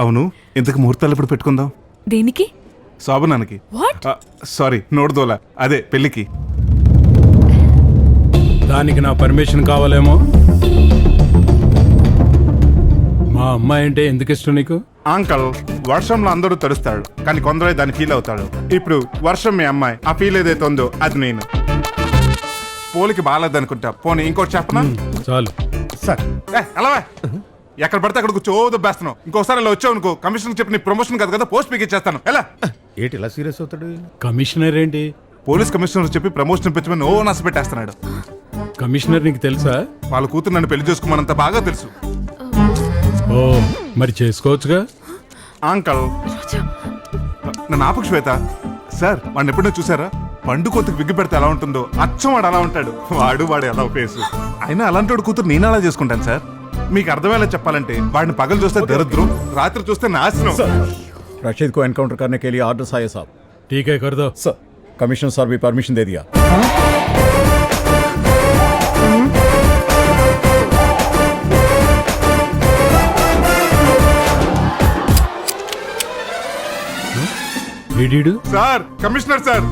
అవును, ఇంతకు ముహూర్తాలు ఎప్పుడు పెట్టుకుందాం? దేనికి? శోభనానికి. సారీ, నోడుదోల, అదే పెళ్లికి. దానికి నా పర్మిషన్ కావాలేమో. మా అమ్మాయి అంటే ఎందుకు ఇష్టం నీకు? అంకల్, వర్షంలో అందరూ తడుస్తాడు, కానీ కొందరే దాన్ని ఫీల్ అవుతాడు. ఇప్పుడు వర్షం మీ అమ్మాయి, ఆ ఫీల్ ఏదైతే ఉందో అది నేను. పోలికి బాగాలేదనుకుంటా. పోనీ ఇంకోటి చెప్పనా? చాలు సార్. అలా ఎక్కడ పడితే అక్కడ కూర్చో దొబ్బేస్తున్నావు. ఇంకోసారి ఇలా వచ్చావు అనుకో, కమిషన్ చెప్పి నీ ప్రమోషన్ కాదు కదా, పోస్ట్ పీక్ ఇచ్చేస్తాను. ఎలా ఏంటి ఇలా సీరియస్ అవుతాడు? కమిషనర్ ఏంటి? పోలీస్ కమిషనర్ చెప్పి ప్రమోషన్ పెంచమని ఓ నచ్చ పెట్టేస్తున్నాడు. కమిషనర్ నీకు తెలుసా? వాళ్ళ కూతురు నన్ను పెళ్లి చేసుకోమనంత బాగా తెలుసు. ఓ, మరి చేసుకోవచ్చుగా. అంకల్, నన్ను ఆపకు శ్వేత. సార్, వాడిని ఎప్పుడో చూసారా? పండు కోతికి విగ్గి పెడితే ఎలా ఉంటుందో అచ్చం వాడు అలా ఉంటాడు. వాడు ఎలా ఫేసు. అయినా అలాంటి వాడు కూతురు నేను అలా చేసుకుంటాను సార్. మీకు అర్థమయ్యేలా చెప్పాలంటే వాడిని పగలు చూస్తే దరిద్రం, రాత్రి చూస్తే నాశనం. रशीद को एनकाउंटर करने के लिए ऑर्डर्स आए साहब. ठीक है, कर दो सर. कमिश्नर सर भी परमिशन दे दिया. సార్, కమిషనర్ సార్,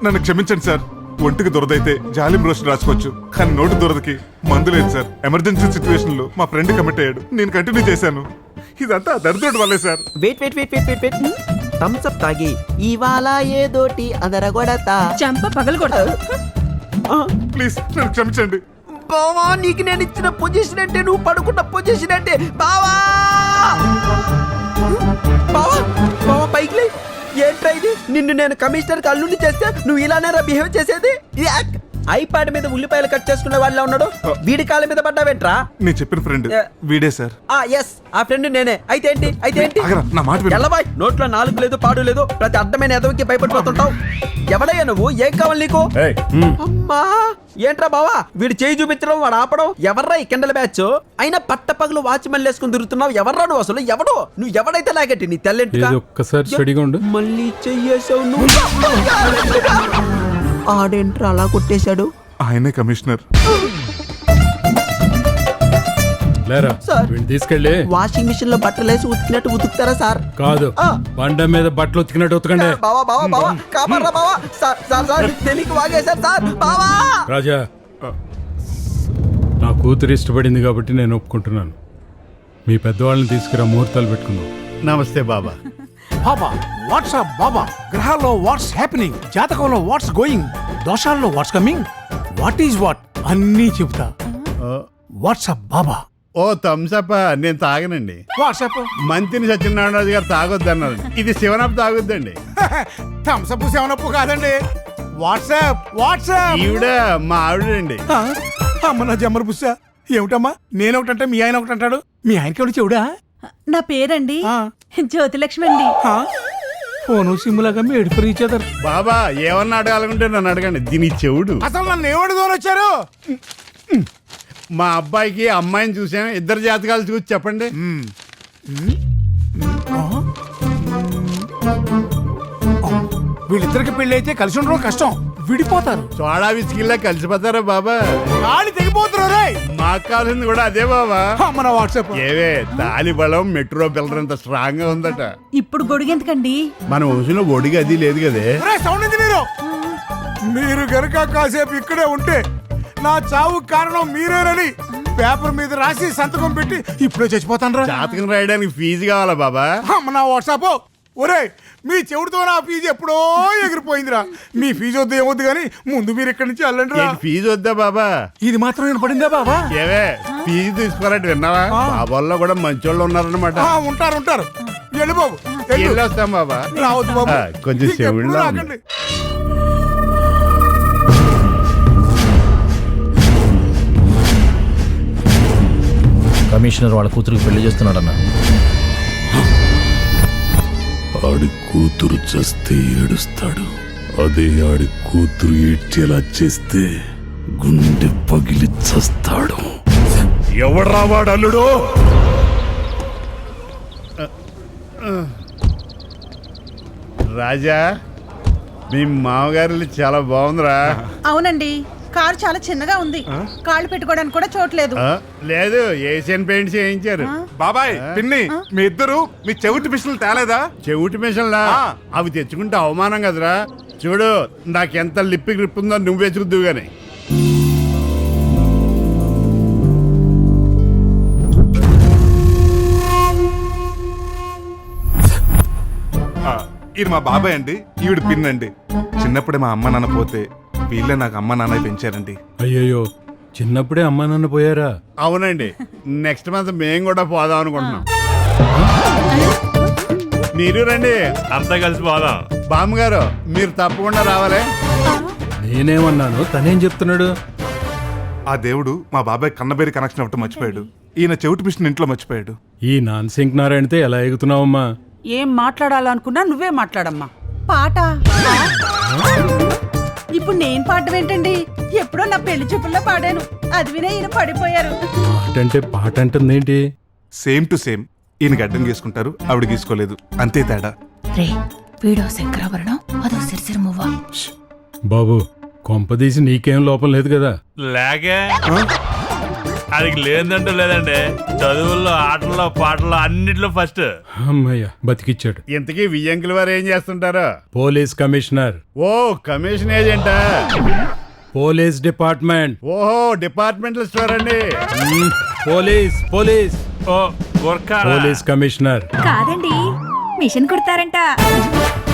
నన్ను క్షమించండి సార్. ఒంటికి దురదైతే జాలిం రోషన్ రాసుకోవచ్చు, కానీ నోటి దురదకి మందు లేదు సార్. ఎమర్జెన్సీ సిచ్యువేషన్ లో మా ఫ్రెండ్ కమిట్ అయ్యాడు, నేను కంటిన్యూ చేశాను. ఇదంతా దరిద్రుడి వల్లే సార్. వెయిట్ థమ్స్ అప్ తాగి ఇవాళ ఏదోటి అదరగొడతా చంప పగలు కొడతా. ప్లీజ్ నన్ను క్షమించండి. బావా, నీకు నేను ఇచ్చిన పొజిషన్ అంటే, నువ్వు పడుకున్న పొజిషన్ అంటే. బావా బావా బావా, పైకి లే. ఏంట్రా ఇది? నిన్ను నేను కమిషనర్ అల్లుండి చేస్తే నువ్వు ఇలానేరా బిహేవ్ చేసేది? ఐపాడ్ మీద ఉల్లిపాయలు కట్ చేసుకునే వాళ్ళ ఉన్నాడు, వీడి కాళ్ళ మీద పడ్డావేంట్రా? నేను చెప్పిన ఫ్రెండ్ వీడే సార్. ఎస్, ఆ ఫ్రెండ్ నేనే. అయితే ఏంటి? నా మాట విను. ఎల్లబాయ్, నోట్లో నాలుగు లేదు, పాడు లేదు, ప్రతి అర్థమైన ఎదవికి భయపడిపోతుంటావు. ఎవడయ్యా నువ్వు? ఏం కావాలి నీకు? అమ్మా, ఏంట్రా బావా, వీడు చేయి చూపించడం, వాడు ఆపడం. ఎవర్రా ఈ కిండల బ్యాచ్? అయినా పట్ట పగలు వాచ్మెన్ వేసుకుని తిరుగుతున్నావు. ఎవర్రా నువ్వు అసలు? నువ్వు ఎవడైతే లాగట్టి నీ తెల్లంటి. మళ్ళీ చెయ్యేసావు నువ్వు. ఆడేంట్రా అలా కొట్టేశాడు? ఆయనే కమిషనర్. తీసుకెళ్ళి వాషింగ్ మిషన్ లో బట్టలు వేసి ఉతికినట్టు ఉతుకుతారా సార్? కాదు, బండ మీద బట్టలు ఉతికినట్టు ఉతకండి. బావా కాపాడరా బావా. సార్ తెలియక వాగేశారు సార్. బావా. రాజా, నా కూతురు ఇష్టపడింది కాబట్టి నేను ఒప్పుకుంటున్నాను. మీ పెద్దవాళ్ళని తీసుకురా, ముహూర్తాలు పెట్టుకుందాం. నమస్తే బాబా. బాబా, వాట్సాప్ బాబా, గ్రహాల్లో వాట్స్ హ్యాపెనింగ్, జాతకంలో వాట్స్ గోయింగ్, దోషాల్లో what's coming, what is what అన్నీ చెప్తా. వాట్సాప్ బాబా. ఓ థమ్సప్ నేను తాగనండి. వాట్సాప్ మంత్రి సత్యనారాయణ గారు తాగొద్దన్నారు, ఇది శివనప్పు తాగొద్దండి. థమ్సప్ సెవెనప్పు కాదండి, వాట్సాప్. ఈవిడ మా ఆవిడండి. అమ్మ నా జమ్మరు పుస్స. ఏమిటమ్మా, నేను ఒకటంటే మీ ఆయన ఒకటి అంటాడు. మీ ఆయనకి ఎవడు చెవుడా? నా పేరండి జ్యోతిలక్ష్మి అండి. ఫోను సిమ్లాగా మేడుపు రీచదర్. బాబా, ఏమన్నా అడగాలనుకుంటే నన్ను అడగండి, దీని చెవుడు. అసలు నన్ను ఏమడు వచ్చారు? మా అబ్బాయికి అమ్మాయిని చూసాం, ఇద్దరు జాతకాలు చూసి చెప్పండి. వీళ్ళిద్దరికి పెళ్లి అయితే కలిసి ఉండడం కష్టం, విడిపోతారు. సోడా విసికిల్లా కలిసిపోతారా బాబా? గాలి తెగిపోతున్నారు. మాకు కావాల్సింది కూడా అదే బాబా. మన వాట్సాప్ ఏవే, తాలి బలం మెట్రో పిల్లర్ అంత స్ట్రాంగ్ గా ఉందట. ఇప్పుడు గొడుగెందుకండి? మన వంశంలో ఒడిగి అది లేదు కదే. సౌండ్ ఇంజనీరు, మీరు గనక కాసేపు ఇక్కడే ఉంటే నా చావు కారణం మీరేనని పేపర్ మీద రాసి సంతకం పెట్టి ఇప్పుడే చచ్చిపోతాను. జాతకం రాయడానికి ఫీజు కావాలా బాబా? నా వాట్సాప్. ఒరే, మీ చెవుడితో నా ఫీజు ఎప్పుడో ఎగిరిపోయిందిరా. మీ ఫీజు వద్దు ఏమొద్దు కానీ ముందు మీరు ఇక్కడి నుంచి వెళ్ళండి. ఫీజు వద్దా బాబా? ఇది మాత్రం వినపడిందా బాబా? ఏవే, ఫీజు తీసుకోవాలంటే విన్నావా? బాబాల్లో కూడా మంచోళ్ళు ఉన్నారనమాట. ఉంటారు. వెళ్ళి బాబు, వెళ్ళొస్తాం బాబా. రావద్దు బాబు, కొంచెం చెవుడు. కమిషనర్ వాళ్ళ కూతురికి పెళ్లి చేస్తున్నాడన్న. ఆడి కూతురు చస్తే ఏడుస్తాడు, అదే ఆడి కూతురు ఏడ్చేలా చేస్తే గుండె పగిలి చస్తాడు. ఎవడ్రా వాడు అల్లుడు? రాజా, మీ మామగారు చాలా బాగుందిరా. అవునండి, కారు చాలా చిన్నగా ఉంది కాళ్ళు పెట్టుకోవడానికి కూడా చోట్లేదు లేదు ఏషియన్ పెయింట్స్ చేయించారు. బాబాయ్ పిన్ని మీ ఇద్దరు మీ చెవిటి మిషన్లు తేలేదా? చెవిటి మిషన్లా అవి తెచ్చుకుంటే అవమానం కదరా. చూడు నాకెంత లిప్పి గ్రిప్ ఉందో నువ్వే చూద్దువు గాని. ఇది మా బాబాయ్ అండి, ఈవిడ పిన్ అండి. చిన్నప్పుడే మా అమ్మ నాన్న పోతే వీళ్ళే నాకు అమ్మ నాన్న పెంచారండి. అయ్యయ్యో, చిన్నప్పుడే అమ్మా నాన్న పోయారా? అవునండి, నెక్స్ట్ మంత్ మేము కూడా పోదాం అనుకుంటున్నాం. మీరు రండి, అంతా కలిసి పోదాం. బామ్మగారు మీరు తప్పకుండా రావాలి. నేనేమన్నాను, తనేం చెప్తున్నాడు? ఆ దేవుడు మా బాబాయ్ కన్నబేరి కనెక్షన్ అవ్వటం మర్చిపోయాడు. ఈయన చెవిటి మిషన్ ఇంట్లో మర్చిపోయాడు. ఈ నాన్ సింక్ నారాయణతో ఎలా ఎగుతున్నావమ్మా? ఏం మాట్లాడాలనుకున్నా నువ్వే మాట్లాడమ్మా. పాట ఇప్పుడు నేను పాడడం ఏంటండి? ఎప్పుడో నా పెళ్లి చూపుల్లో పాడాను, అది వినే ఈయన పడిపోయారు. పాట అంటుందేంటి? Same to same. ఈయన గడ్డం గీసుకుంటారు, ఆవిడ గీసుకోలేదు, అంతే తేడా. రే వీడో శంకరాభరణం, అదో సిరిసిరి మువ్వ. బాబు కొంపదీసి నీకేం లోపం లేదు కదా? లేకే అది లేదంటూ లేదండి. చదువుల్లో, ఆటల్లో, పాటల్లో అన్నిట్లో ఫస్ట్. అమ్మయ్య, బతికిచ్చాడు. ఇంతకీ వియ్యంకుల వారు ఏం చేస్తుంటారు? Police commissioner. ఓ కమిషన్ ఏజెంటా? Police department. ఓహో డిపార్ట్మెంటల్ స్టోర్ అండి. పోలీస్ పోలీస్ ఓ గోర్ఖా పోలీస్ కమిషనర్ కాదండి, మిషన్ కుడతారంట.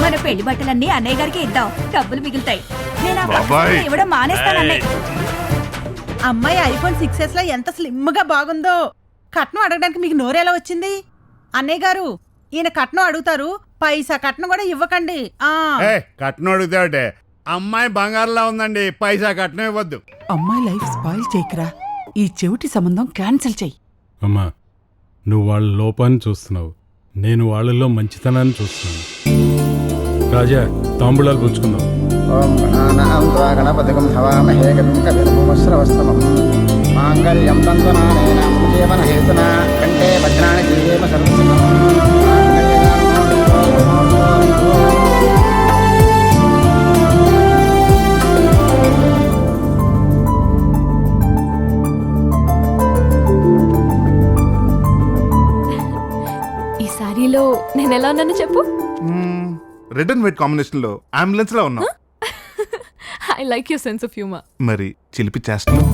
మన పెళ్లి బట్టలన్నీ అన్నయ్య గారికి ఇద్దాం, డబ్బులు మిగులుతాయి. నేను ఆ బట్టలు ఇవ్వడం మానేస్తానన్నయ్య. అమ్మాయి ఐఫోన్ 6s లో ఎంత స్లిమ్ గా బాగుందో. కట్నం అడగడానికి మీకు నోరెలా వచ్చింది? అన్నయ్య గారు ఈయన కట్నం అడుగుతారు, పైసా కట్నం కూడా ఇవ్వకండి. కట్నం అడుగుతావుటే, అమ్మాయి బంగారులా ఉందండి, పైసా కట్నం ఇవ్వద్దు. అమ్మాయి లైఫ్ స్పాయిల్ చేయకరా, ఈ చెవిటి సంబంధం క్యాన్సిల్ చెయ్యి. అమ్మా, నువ్వు వాళ్ళ లోపాన్ని చూస్తున్నావు, నేను వాళ్ళలో మంచితనాన్ని చూస్తున్నాను. రాజా, తాంబూలాలు పుచ్చుకుందాం. ఓం గణానాం త్వా గణపతికం హవామహే కవిం కవిర్భూమశ్రవస్తమం మాంగళ్యం తంతునానేన జీవన హేతునా కంఠే వజ్రాణి జీవేమ సర్వసమం. ఈ సారీలో నేను ఎలా ఉన్నాను చెప్పు? రెడ్ అండ్ వైట్ కాంబినేషన్ లో అంబులెన్స్ లో ఉన్నాం. I like your sense of humour. మరి చిలిపి చేస్తున్నాం.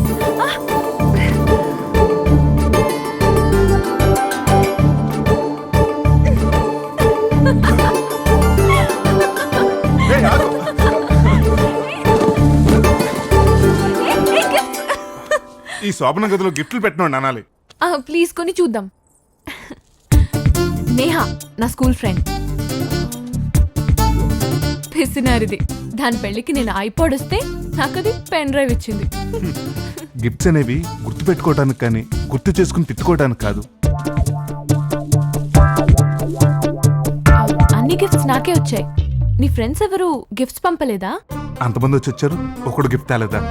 ఈ శోభన గదిలో గిఫ్ట్లు పెట్టినోండి అనాలి. ప్లీజ్ కొని చూద్దాం. నేహా నా స్కూల్ ఫ్రెండ్, పిసినారిది. దాని పెళ్లికి నేను ఐపాడ్ వస్తే నాకు అది పెన్ డ్రైవ్ ఇచ్చింది. గిఫ్ట్స్ అనేవి గుర్తు పెట్టుకోవడానికి కానీ గుర్తు చేసుకుని తిట్టుకోవడానికి కాదు. అన్ని గిఫ్ట్స్ నాకే వచ్చాయి. నీ ఫ్రెండ్స్ ఎవరు గిఫ్ట్స్ పంపలేదా? అంతమంది వచ్చి వచ్చారు, ఒకడు గిఫ్ట్ తేలేదా?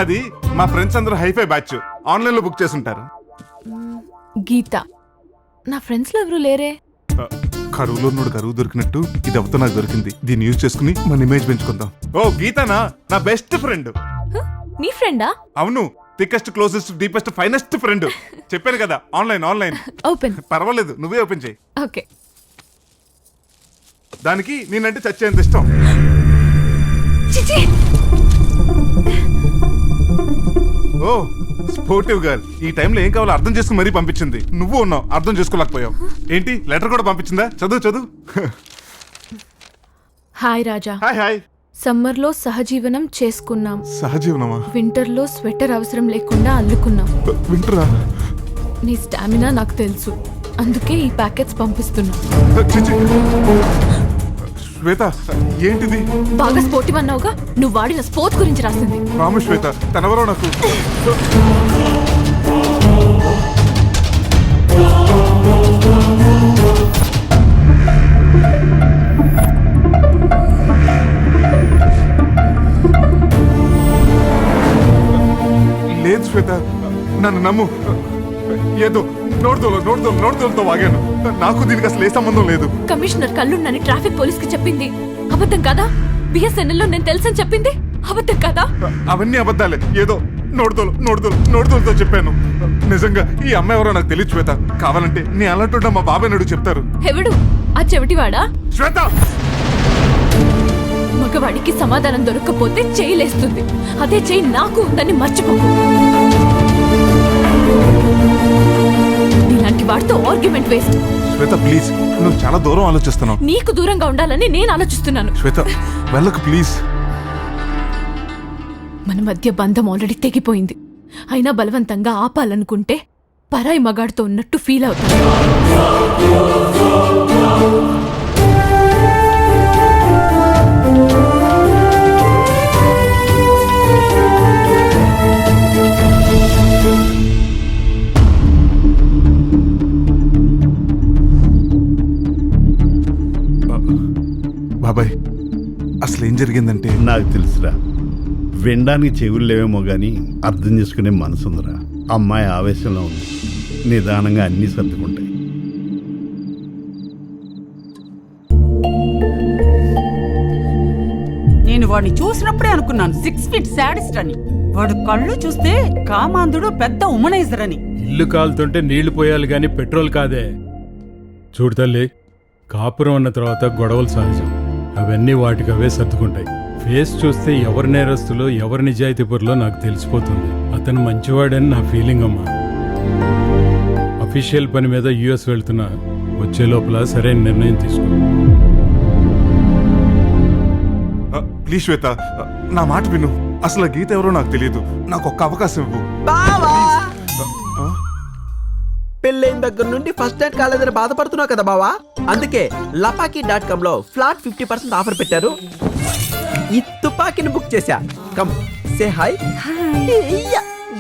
అది మా ఫ్రెండ్స్ అందరూ హైఫై బ్యాచ్, ఆన్లైన్ లో బుక్ చేసుంటారు. గీత నా ఫ్రెండ్స్ లో ఎవరు లేరే. కరువులో నుండి కరువు దొరికినట్టు ఇది అవుతా నాకు దొరికింది. దీన్ని యూజ్ చేసుకుని మన ఇమేజ్ పెంచుకుందాం. ఓ గీతనా, నా బెస్ట్ ఫ్రెండ్. నీ ఫ్రెండా? అవును, thickest closest deepest finest friend. చెప్పాను కదా, ఆన్లైన్ ఆన్లైన్. ఓపెన్. పర్వాలేదు, నువ్వే ఓపెన్ చేయి. ఓకే. దానికి నేనంటే చచ్చేంత ఇష్టం. ఓ స్పోర్టివ్ గర్ల్. ఈ టైంలో ఏం కావాలో అర్థం చేసుకుని మరీ పంపించింది. నువ్వు ఉన్నావు, అర్థం చేసుకోలేకపోయావు. ఏంటి లెటర్ కూడా పంపించిందా? చదువు చదువు. Hi Raja. Hi hi. Summer లో సహజీవనం చేసుకున్నాం. సహజీవనమా? వింటర్ లో స్వెటర్ అవసరం లేకుండా అల్లుకున్నాం. వింటరా? నీ స్టామినా నాకు తెలుసు, అందుకే ఈ ప్యాకెట్స్ పంపిస్తున్నా. శ్వేత, ఏంటిది? బాగా స్పోర్టివ్ అన్నావుగా, నువ్వు వాడిన స్పోర్ట్స్ గురించి రాసింది. రాము శ్వేత, తనవరో నాకు. లేదు శ్వేత, నన్ను నమ్ము. ఏదో నోడుదోలతో వాగాను. నాకు దీనికి అసలు ఏ సంబంధం లేదు. కమిషనర్ కళ్ళున్నని ట్రాఫిక్ పోలీస్ కి చెప్పింది అబద్ధం కదా? బిఎస్ఎన్ఎల్ లో నేను తెలుసని చెప్పింది అబద్ధం కదా? అవన్నీ అబద్ధాలే. ఏదో నోడుదోలతో చెప్పాను. నిజంగా ఈ అమ్మాయి ఎవరో నాకు తెలియదు శ్వేత. కావాలంటే నీ అలాంటి మా బాబాయ్ నడు చెప్తారు. ఎవడు ఆ చెవిటివాడా? శ్వేత, మగవాడికి సమాధానం దొరకకపోతే చేయలేస్తుంది. అదే చేయి నాకు ఉందని మర్చిపోకు. నీలాంటి వాడితో ఆర్గ్యుమెంట్ వేస్ట్. శ్వేత ప్లీజ్, నువ్వు చాలా దూరం ఆలోచిస్తున్నావు. నీకు దూరంగా ఉండాలని నేను ఆలోచిస్తున్నాను. శ్వేత వెళ్ళకు ప్లీజ్. మన మధ్య బంధం ఆల్రెడీ తెగిపోయింది. అయినా బలవంతంగా ఆపాలనుకుంటే పరాయి మగాడితో ఉన్నట్టు ఫీల్ అవుతుంది. బాబాయ్, అసలు ఏం జరిగిందంటే నాకు తెలుసురా, వినడానికి చెవులు లేవేమో కానీ అర్థం చేసుకునే మనసుందిరా. అమ్మాయి ఆవేశంలో ఉంది, నిదానంగా అన్నీ సర్దుకుంటాయి. నేను వాడిని చూసినప్పుడే అనుకున్నాను 6 feet సాడిస్ట్ అని. వాడు కళ్ళు చూస్తే కామాంధుడు, పెద్ద ఉమనైజర్ అని. ఇల్లు కాలుతుంటే నీళ్లు పోయాలి గాని పెట్రోల్ కాదే. చూడు తల్లి, కాపురం అన్న తర్వాత గొడవలు సహజం. అవన్నీ వాటికవే సర్దుకుంటాయి. ఫేస్ చూస్తే ఎవరి నేరస్తులో ఎవరి నిజాయితీపరులో నాకు తెలిసిపోతుంది. అతను మంచివాడని నా ఫీలింగ్ అమ్మా. అఫీషియల్ పని మీద యుఎస్ వెళ్తున్నా. వచ్చే లోపల సరైన నిర్ణయం తీసుకో. ప్లీజ్ శ్వేత, నా మాట విను. అసలు గీత ఎవరో నాకు తెలియదు. నాకు ఒక్క అవకాశం ఇవ్వు. పెళ్ళైన దగ్గర నుండి ఫస్ట్ నైట్ కాలేదని బాధపడుతున్నావు కదా బావా. అందుకే లపాకి.com లో ఫ్లాట్ 50% ఆఫర్ పెట్టారు. ఈ తుపాకీని బుక్ చేశా. Come say hi.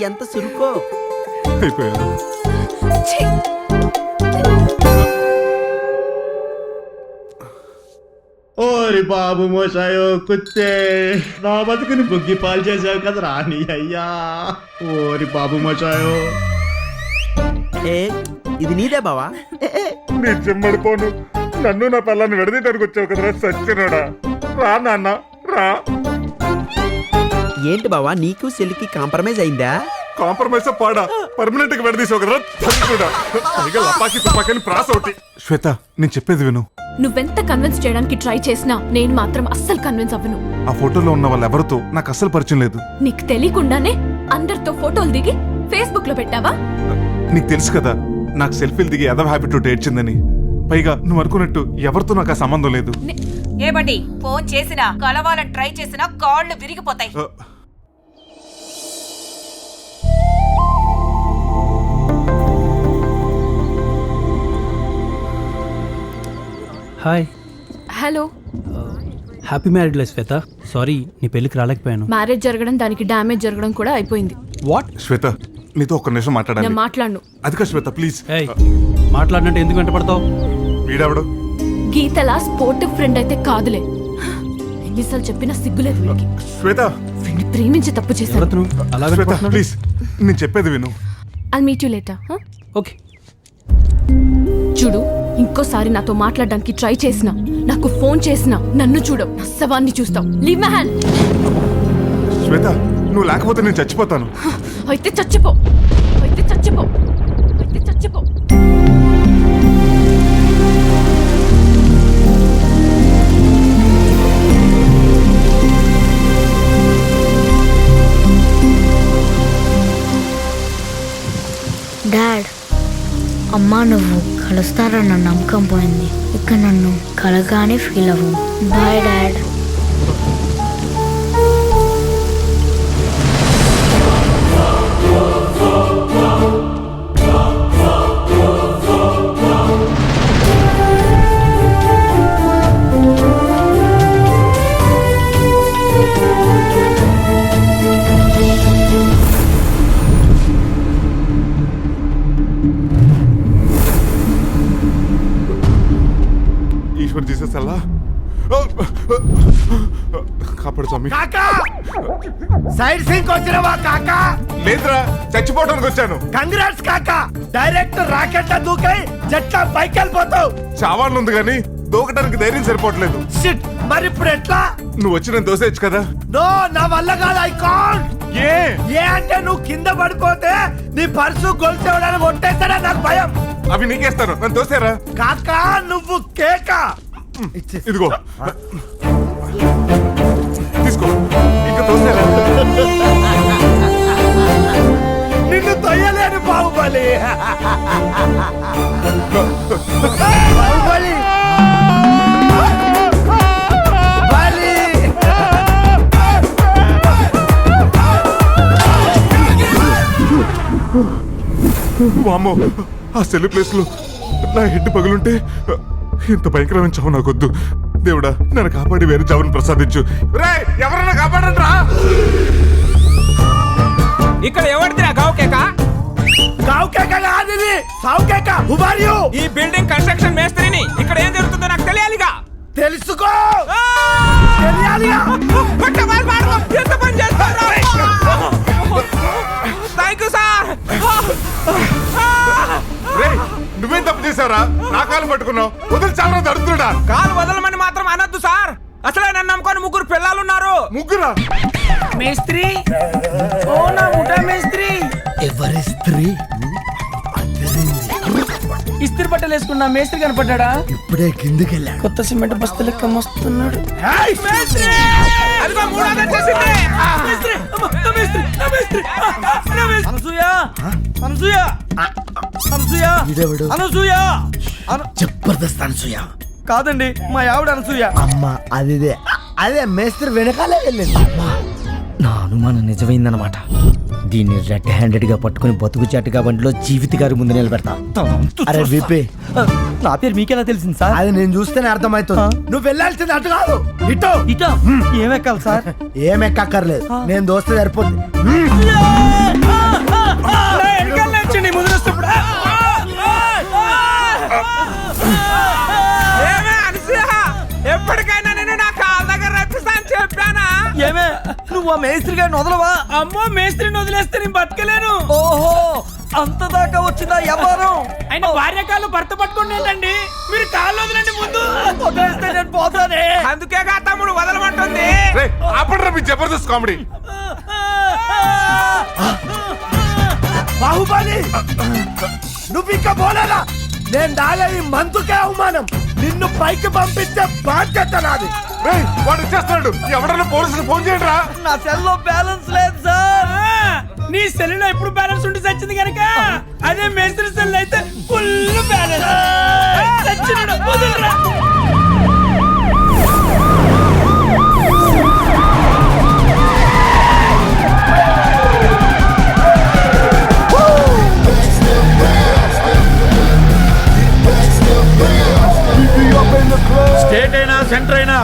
ఎంత సురుకో. అయిపోయాను. ఓరి బాబు మోసాయో కుత్తే, నా బతుకుని బుగ్గి పాలు చేసావు కదా రాని అయ్యా. ఓరి బాబు మోసాయో. ఇది నీదే బావా. నీ చెమ్మడిపోను. నన్ను నా పిల్లని విడదీయడానికి వచ్చావు కదరా సచ్చినోడా. రా నాన్న రా. ఏంటి బావా, నీకు సెల్కి కాంప్రమైజ్ అయిందా? కాంప్రమైజ్ పాడా పర్మనెంట్ గా విడదీసావు కదరా సచ్చినోడా. పైగా లపాకి తుపాకీని ప్రాస్ అవుతాయి. శ్వేత, నేను చెప్పేది విను. నువ్వెంత కన్విన్స్ చేయడానికి ట్రై చేసినా నేను మాత్రం అస్సలు కన్విన్స్ అవ్వను. ఆ ఫోటోలో ఉన్న వాళ్ళు ఎవరితో నాకు అస్సలు పరిచయం లేదు. నీకు తెలియకుండానే అందరితో ఫోటోలు దిగి ఫేస్బుక్ లో పెట్టావా? నీకు తెలుసు కదా, నాకు సెల్ఫీలు దిగి ఎదవ హ్యాబిట్ ఏడ్చిందని. పైగా నువ్వు అనుకున్నట్టు ఎవరితో నాకు ఆ సంబంధం లేదు. ఏమండి, ఫోన్ చేసినా కలవాలని ట్రై చేసినా కాళ్ళు విరిగిపోతాయి. Hi. Hello. Happy married life Shweta. Sorry నీ పెళ్లికి రాలేకపోయాను. మ్యారేజ్ జరగడం, దానికి డ్యామేజ్ జరగడం కూడా అయిపోయింది. వాట్? శ్వేత, నీతో ఒక్క నిమిషం మాట్లాడాలి. నేను మాట్లాడను. అది కా శ్వేత ప్లీజ్. మాట్లాడినట్టు ఎందుకు వెంటపడతావు? వీడెవడు? గీతలా స్పోర్టివ్ ఫ్రెండ్ అయితే కాదులే. ఎన్నిసార్లు చెప్పినా సిగ్గులేదు వీడికి. శ్వేత, ఫ్రెండ్ ప్రేమించి తప్పు చేశాడు. శ్వేత ప్లీజ్, నేను చెప్పేది విను. I'll meet you later. Okay. చూడు, ఇంకోసారి నాతో మాట్లాడడానికి ట్రై చేసినా, నాకు ఫోన్ చేసినా నన్ను చూడవు, నా శవాన్ని చూస్తావు. Leave my hand. శ్వేత, నువ్వు లేకపోతే నేను చచ్చిపోతాను. అయితే చచ్చిపో. అయితే చచ్చిపో. అయితే చచ్చిపో. డాడ్, అమ్మా నువ్వు కలుస్తారన్న నమ్మకం పోయింది. ఇక నన్ను కలగానే ఫీల్ అవ్వు. Bye dad. Eshwar Jesus Allah కాపాడు స్వామి. సైడ్ సీన్ వచ్చినవా కాకా? లేదురా, చచ్చిపోవడానికి వచ్చాను. కంగ్రాట్స్ కాకా, డైరెక్ట్ రాకెట్ దూకై జట్లా పైకి వెళ్ళిపోతావు. చావాలనుంది కానీ దూకడానికి ధైర్యం సరిపోవట్లేదు. షిట్, మరి ఇప్పుడు ఎట్లా? నువ్వు వచ్చి నేను దోసేయచ్చు కదా. నో, నా వల్ల కాదు. I can't. ఏ అంటే నువ్వు కింద పడిపోతే నీ పర్సు గొలుసు ఇవ్వడానికి కొట్టేస్తాడా? నాకు భయం. అవి నీకేస్తాను, నన్ను దోసేరా. కాకా నువ్వు కేక. ఇదిగో తీసుకో, ఇంకా దోసేరా. నిన్ను తొయ్యలేను బాహుబలి. బాహుబలి బలి. వామ్మో, ఆ సెల్ ప్లేస్ లో నా హెడ్ పగులుంటే ఇంత భయంకరమైన చావు నాకొద్దు. దేవుడా, నన్ను కాపాడి వేరే చావును ప్రసాదించు. రేయ్, ఎవరైనా కాపాడండి రా. ఇక్కడ ఎవరిదిరా గావ్ కేక? గావ్ కేక కాదు ఇది, సావ్ కేక. Who are you? ఈ బిల్డింగ్ కన్స్ట్రక్షన్ మేస్త్రిని. ఇక్కడ ఏం జరుగుతుందో నాకు తెలియాలిగా. తెలుసుకో, తెలియాలిగా. ఎంత పని చేస్తారా? Thank you sir. రేయ్, నువ్వేం తప్పు చేసావురా? నా కాలు పట్టుకున్నావు. వదిలి చాలా తడుతున్నాడా? కాలు వదలమని మాత్రం అనొద్దు సార్. అసలే నన్ను నమ్ముకొని 3 పిల్లలున్నారు. ముగ్గురా? మేస్త్రి, ఓ నా ముఠా మేస్త్రి. ఎవరి స్త్రీ? ఇస్త్రీ బట్టలు వేసుకున్న మేస్త్రి కనపడ్డా? ఇప్పుడే కిందికి వెళ్ళాడు. కొత్త సిమెంట్ బస్తా లెక్క మస్తున్నాడు. జబర్దస్త్ అనసూయ కాదండి, మా ఆవిడ అనసూయ. అమ్మా అదిదే, అదే మేస్త్రి వెనకాలే వెళ్ళింది. నా అనుమానం నిజమైందనమాట. దీన్ని రెడ్ హ్యాండెడ్ గా పట్టుకుని బతుకు చాటుగా బండిలో జీవిత గారి ముందు నిలబెడతా. అరే విపి, నా పేరు మీకెలా తెలిసింది సార్? అది నేను చూస్తేనే అర్థమవుతుంది. నువ్వు వెళ్ళాల్సింది అటు కాదు, ఇటో. ఇటో ఏమెక్కాలి సార్? ఏమెక్కర్లేదు, నేను దోస్తే సరిపోతుంది. ఎప్పటికైనా నేను నా కాళ్ళ దగ్గర రప్పిస్తాను చెప్పానా? ఏమే, నువ్వు ఆ మేస్త్రి గారిని వదలవా? అమ్మో, మేస్త్రిని వదిలేస్తే నేను బతకలేను. ఓహో, అంత దాకా వచ్చిందా వ్యాపారం? ఆయన భార్య కాళ్ళు భర్త పట్టుకుంటేంటండి, మీరు కాళ్ళు వదిలేండి ముందు. వదిలేస్తే నేను పోతానే. అందుకే కా తమ్ముడు వదలమంటుంది. అప్పుడు మీ జబర్దస్త్ కామెడీ. బాహుబలి, నువ్వు ఇంకా పోలేదా? నేను దాలే ఈ మందుకే అవమానం. నిన్ను పైకి పంపించే బాధ్యత నాది. వాడు వచ్చేస్తాడు. ఎవడన్నా పోలీసులు ఫోన్ చేయండి రా. నా సెల్లో బ్యాలెన్స్ లేదు సార్. నీ సెల్ లో ఎప్పుడు బ్యాలెన్స్ ఉండి చచ్చింది కనుక, అదే మేస్త్రి సెల్ అయితే ఫుల్ బ్యాలెన్స్. చచ్చినాడు, వదలరా. స్టేట్ అయినా సెంటర్ అయినా,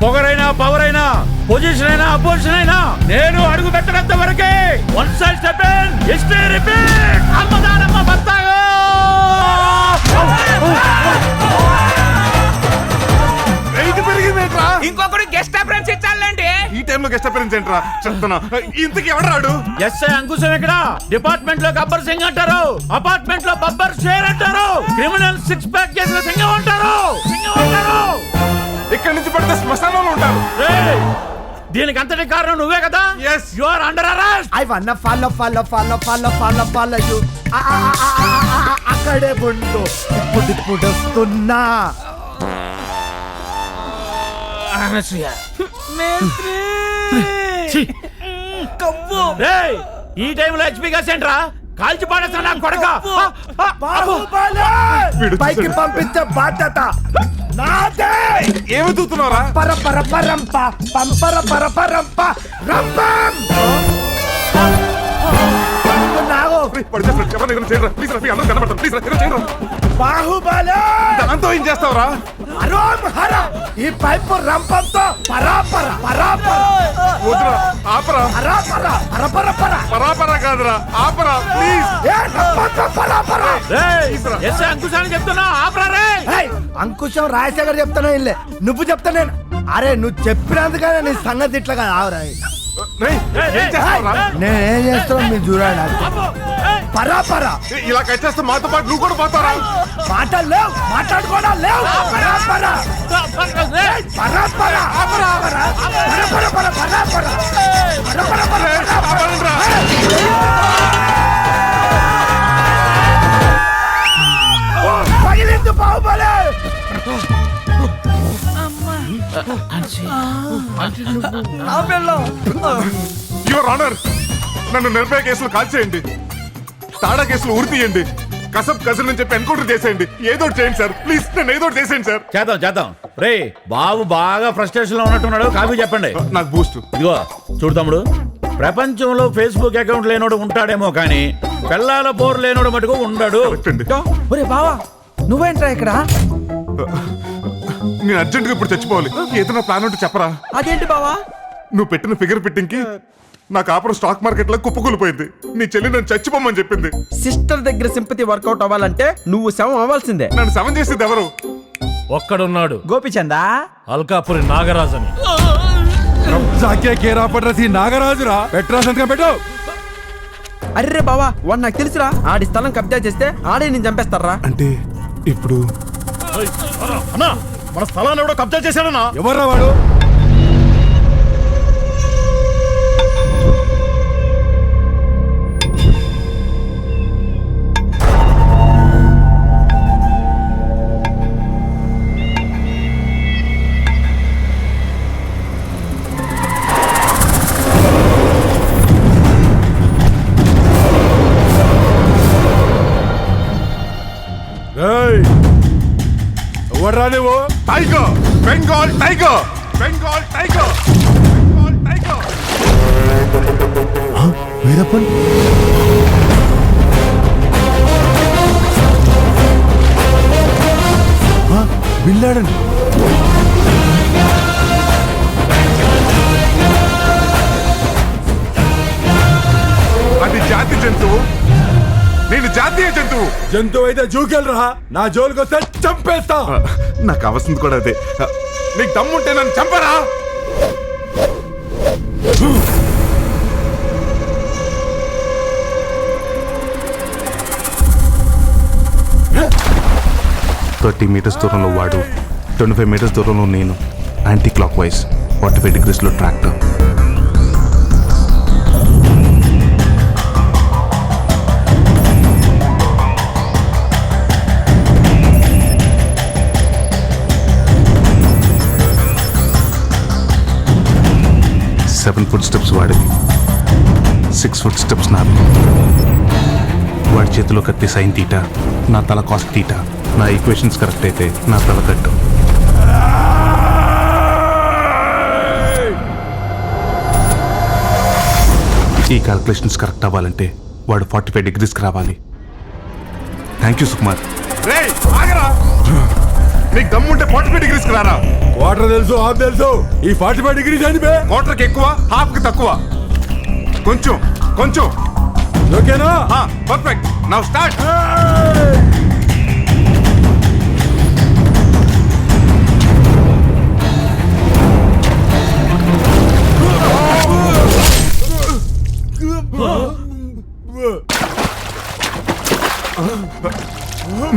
పొగరైనా పవర్ అయినా, పొజిషన్ అయినా అపోజిషన్ అయినా, నేను అడుగు పెట్టనంత వరకే. One side step in, history repeat. అమ్మదానమ్మ బత్తాగో. ఇంకొకటి గెస్ట్ అపరెన్స్ ఇచ్చాలండి. ఈ టైంలో గెస్ట్ అపరెన్స్ ఏంట్రా? చెప్తున్నా, ఇంతకి ఎవడాడు? ఎస్ఐ అంకుశం ఎక్కడ? డిపార్ట్మెంట్ లో గబ్బర్ సింగ్ అంటారు, అపార్ట్మెంట్ లో బబ్బర్ షేర్ అంటారు, క్రిమినల్ 6 ప్యాక్ కేసులో సింగం అంటారు. ఇక్కడి నుంచి పడితే శ్మశానంలో ఉంటారు. దీనికి అంతటి కారణం నువ్వే కదా? yes, you are under arrest. I wanna follow you. అక్కడే ఉండు, ఇప్పుడు వస్తున్నా. ఈ టైంలో హెచ్పీ గా సెంటరా కాల్చి పాడేస్తా కొడక. పైకి పంపించే బాధ్యత నాదే. ఏమి దూతున్నారా? పరంప పంపర పరపరంప రంపం. బాహుబలి, దాంతో ఏం చేస్తావురా? హర ఈ పైపు రంపంతో పరాపర పరాపర. వద్దురా, ఆపరా. పరాపర పరపరపర. పరాపరా కాదురా, ఆపరా ప్లీజ్. పరాపర. ఎస్ఐ అంకుశాన్ని చెప్తున్నా, ఆపరా రే. అంకుశం రాజశేఖర్ చెప్తానే ఇల్లే, నువ్వు చెప్తా నేను. అరే నువ్వు చెప్పినందుకనే నీ సంగతి ఇట్లా కాదు. ఆవురా, నేనేం చేస్తాను మీరు చూడండి. పరా పరా. ఇలా కట్టేస్తే మాతో పాటు నువ్వు కూడా పోతారా? మాటలు లేవు, మాట్లాడుకోవడా లేవు. పరా పరా పరా పరా పరా పరా పరా పరా పరా పరా పరా పరా. పగిలింది బాహుబలి. యువర్ ఆనర్, నన్ను నిర్భయ కేసులు కాల్చేయండి, తాడా కేసులు ఉరి తీయండి, కసబ్ కజిన్ అని చెప్పి ఎన్కౌంటర్ చేసేయండి. ఏదో చేయండి సార్, ప్లీజ్ నన్ను ఏదో చేసేయండి సార్. చేద్దాం రే బాబు బాగా ఫ్రస్ట్రేషన్ లో ఉన్నట్టున్నాడు. కాఫీ చెప్పండి. నాకు బూస్ట్. ఇదిగో చూడు తమ్ముడు, ప్రపంచంలో ఫేస్బుక్ అకౌంట్ లేనోడు ఉంటాడేమో కానీ పిల్లల పోరు లేనోడు మటుకు ఉండడు. ఒరే బావా, నువ్వేంట్రా ఇక్కడ? నేను అర్జెంట్ గా ఇప్పుడు చచ్చిపోవాలి. ఏదైనా ప్లాన్ ఉంటే చెప్పరా? అదేంటి బావా? నువ్వు పెట్టిన ఫిగర్ ఫిట్టింగ్ కి నా కాపురం స్టాక్ మార్కెట్ లో కుప్పకూలిపోయింది. నీ చెల్లి నన్ను చచ్చిపోమని చెప్పింది. సిస్టర్ దగ్గర సింపతి వర్కౌట్ అవ్వాలంటే నువ్వు శవం అవ్వాల్సిందే. నన్ను శవం చేసేది ఎవరు? ఒక్కడున్నాడు, గోపిచందా, అల్కాపురి నాగరాజని. నాగరాజురా, పెట్రా సంతకం పెట్టు. అర్రే బావా, వాడు నాకు తెలుసురా. ఆడి స్థలం కబ్జా చేస్తే ఆడే నేను చంపేస్తారా. అంటే ఇప్పుడు అన్నా, మన స్థలాన్ని ఎవడో కబ్జా చేశాడన్నా. ఎవర్రా వాడు? ఎవర్రా నువ్వు? Tiger, Bengal tiger, Bengal tiger, Bengal tiger. Veerappan, bin Laden. అది జాతి జంతువు, నేను జాతీయ జంతువు. జంతువు అయితే జూకెళ్ళరా, నా జోలికి వస్తే చంపేస్తా. నాకు కావాల్సింది కూడా అదే. నీకు దమ్ముంటే నన్ను చంపరా. 30 meters దూరంలో వాడు, 25 meters దూరంలో నేను. యాంటీ క్లాక్ వైజ్ 45 degreesలో ట్రాక్టర్. సెవెన్ ఫుట్ స్టెప్స్ వాడివి, 6 foot స్టెప్స్ నావి. వాడి చేతిలో కత్తి సైన్ తీటా, నా తల కాస్ట్ తీటా. నా ఈక్వేషన్స్ కరెక్ట్ అయితే నా తల కట్టు. ఈ క్యాల్కులేషన్స్ కరెక్ట్ అవ్వాలంటే వాడు 45 degreesకి రావాలి. Thank you Sukumar. నీకు దమ్ముంటే 45 degreesకి రారా. వాటర్ తెలుసు, హాఫ్ తెలుసు, ఈ 45 degrees అనిపే. క్వార్టర్కి ఎక్కువ, హాఫ్కి తక్కువ. కొంచెం కొంచెం ఓకేనా? పర్ఫెక్ట్. Now start.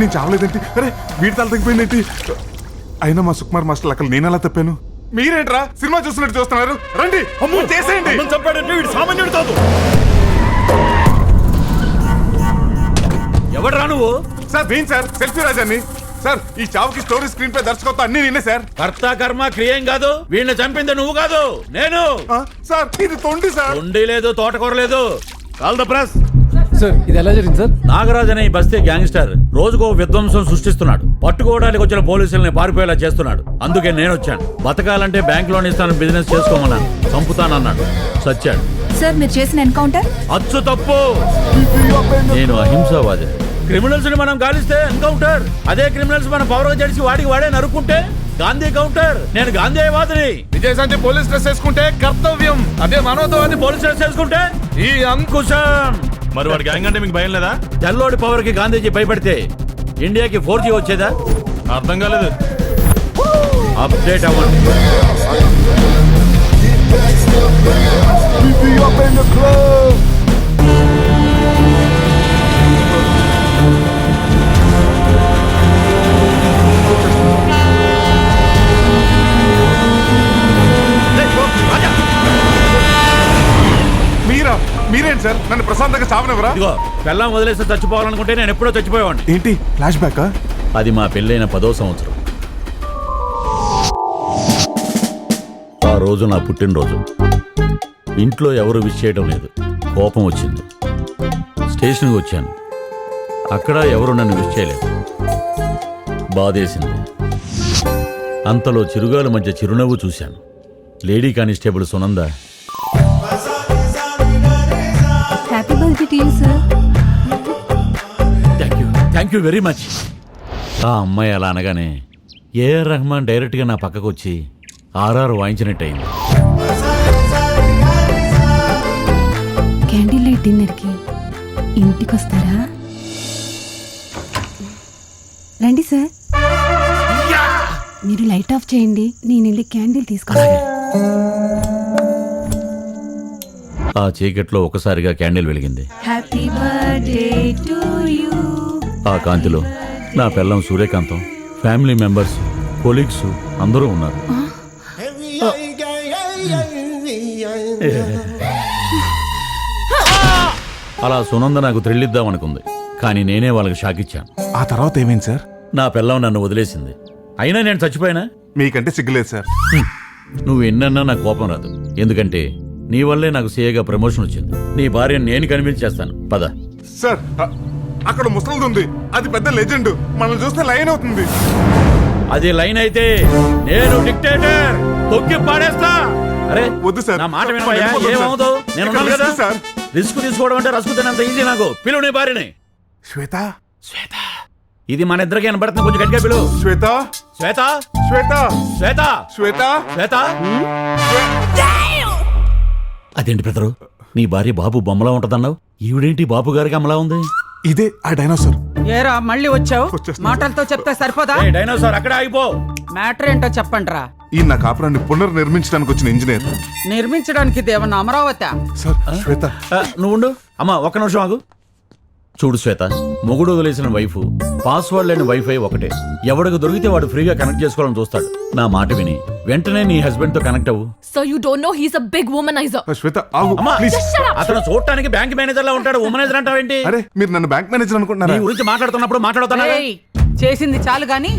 నేను చావలేదేంటి? అరే వీడి తల తగ్గిపోయిందేంటి? అయినా మా సుకుమార్ మాస్టర్ అక్కడ నేను ఎలా తప్పాను? మీరేంట్రా సినిమా చూస్తున్నట్టు చూస్తున్నారు? రండి చేసేయండి. సామాన్యుడు కాదు. ఎవడ్రా నువ్వు? సార్ వీన్ సార్, సెల్ఫీ రాజాన్ని. సార్ ఈ చావుకి స్టోరీ స్క్రీన్ పై దర్శకత్వం అన్ని నేనే సార్. కర్త కర్మ క్రియేం కాదు, వీళ్ళని చంపింది నువ్వు కాదు, నేను. సార్ ఇది తొండి సార్. తొండి లేదు, తోటకూర లేదు. Call the press. సార్ ఇది ఎలా జరిగింది సార్? నాగరాజ్ అనే ఈ బస్తీ గ్యాంగ్స్టర్ రోజుకో విధ్వంసం సృష్టిస్తున్నాడు. పట్టుకోవడానికి వచ్చిన పోలీసుల్ని పారిపోయేలా చేస్తున్నాడు. అందుకే నేను వచ్చాను. బతకాలంటే బ్యాంక్ లోన్ ఇస్తాను, బిజినెస్ చేసుకోమన్నాను. చంపుతానన్నాడు, చచ్చాడు. సార్ మీరు చేసిన ఎన్కౌంటర్ అచ్చు తప్పు. నేను అహింసావాది. క్రిమినల్స్ ని మనం గాలిస్తే ఎన్కౌంటర్, అదే క్రిమినల్స్ మన పవర్ జడిసి వాడికి వాడే నరుక్కుంటే గాంధీ కౌంటర్. నేను గాంధీవాదిని. విజయశాంతి పోలీస్ డ్రెస్ వేసుకుంటే కర్తవ్యం, అదే మానవతావాది పోలీస్ డ్రెస్ వేసుకుంటే ఈ అంకుశం. మరి వాడి గ్యాంగ్ అంటే మీకు భయం లేదా? తెల్లోడి పవర్ కి గాంధీజీ భయపడితే ఇండియాకి 4G వచ్చేదా? అర్థం కాలేదు. అప్డేట్ అవ్వండి. మీరేంటి సార్ నన్ను ప్రశాంతంగా చావనివ్వరా? ఇదిగో పెళ్ళాం వదిలేస్తే చచ్చిపోవాలనుకుంటే నేను ఎప్పుడో చచ్చిపోయేవాడిని. ఏంటి ఫ్లాష్ బ్యాక్? అది మా పెళ్ళైన 10వ సంవత్సరం. ఆ రోజు నా పుట్టినరోజు. ఇంట్లో ఎవరు విష్ చేయడం లేదు. కోపం వచ్చింది. స్టేషన్కి వచ్చాను. అక్కడ ఎవరు నన్ను విష్ చేయలేదు. బాధేసింది. అంతలో చిరుగాల మధ్య చిరునవ్వు చూశాను. Lady constable Sunanda. Happy birthday to you sir. Thank you very much. ఆ అమ్మాయి అలా అనగానే ఏఆర్ రెహమాన్ డైరెక్ట్గా నా పక్కకు వచ్చి ఆర్ఆర్ వాయించినట్టు అయింది. క్యాండిల్ లైట్ డిన్నర్కి ఇంటికి వస్తారా? రండి సార్. మీరు లైట్ ఆఫ్ చేయండి, నేను వెళ్ళి క్యాండిల్ తీసుకొస్తాను. ఆ చీకట్లో ఒకసారిగా క్యాండిల్ వెలిగింది. Happy birthday to you. ఆ కాంతిలో నా పిల్లం సూర్యకాంతం, ఫ్యామిలీ మెంబర్స్, కొలీగ్స్ అందరూ ఉన్నారు. అలా సునంద నాకు థ్రిల్ ఇద్దామనుకుంది, కానీ నేనే వాళ్ళకి షాక్ ఇచ్చాను. ఆ తర్వాత ఏమైంది సార్? నా పిల్లం నన్ను వదిలేసింది. అయినా నేను చచ్చిపోయినా? మీకంటే సిగ్గులేదు సార్. నువ్వు ఎన్నన్నా నాకు కోపం రాదు. ఎందుకంటే నీ వల్లే నాకు సీఏగా ప్రమోషన్ వచ్చింది. నీ భార్యను నేను కన్విన్స్ చేస్తాను. పద. సార్ అక్కడ ముసలిది ఉంది, అది పెద్ద లెజెండ్. మనల్ని చూస్తే లైన్ అవుతుంది. అది లైన్ అయితే నేను డిక్టేటర్ తొక్కి పాడేస్తా. అరే వద్దు సార్, నా మాట వినవయ్యా. ఏమవుతావు? నేను ఉన్నాను కదా సార్. రిస్క్ తీసుకోవడం అంటే రస్కు తినంత ఈజీ నాకు. పిలువు నీ భార్యని. శ్వేత. శ్వేత ఇది మన ఇద్దరికి కనబడుతుంది. కొంచెం గట్టిగా పిలువు. శ్వేత. శ్వేత. శ్వేత. శ్వేత. శ్వేత. శ్వేత. అదేంటి బ్రదరు, నీ భార్య బాబు బొమ్మలా ఉంటదన్నావు, ఈవిడేంటి బాబు గారికి అమ్మలా ఉంది? ఇదే ఆ డైనోసార్. ఏరా మళ్ళీ వచ్చావు? మాటలతో చెప్తే సరిపోదా? డైనోసార్ అక్కడ ఆగిపో. మ్యాటర్ ఏంటో చెప్పండి రా. ఈ నా కాపురాన్ని పునర్నిర్మించడానికి వచ్చిన ఇంజనీర్. నిర్మించడానికి దేవన్న అమరావతి. సార్ శ్వేత నువ్వు ఉండు. అమ్మా ఒక్క నిమిషం ఆగు. చూడు శ్వేత, మొగుడు వదిలేసిన వైఫ్, పాస్వర్డ్ లేని వైఫై ఒకటే. ఎవడికి దొరికితే వాడు ఫ్రీగా కనెక్ట్ చేసుకోవాలని చూస్తాడు. నా మాట విని వెంటనే నీ హస్బెండ్ తో కనెక్ట్ అవ్వు. So you don't know he's a big womanizer. శ్వేత ఆగు ప్లీజ్. అతను చూడటానికి బ్యాంక్ మేనేజర్ లా ఉంటాడు. ఉమనేజర్ అంటావేంటి? అరే మీరు నన్ను బ్యాంక్ మేనేజర్ అనుకుంటున్నారా? నీ గురించి మాట్లాడుతున్నప్పుడు మాట్లాడుతున్నా. ఏయ్, చేసింది చాలు గాని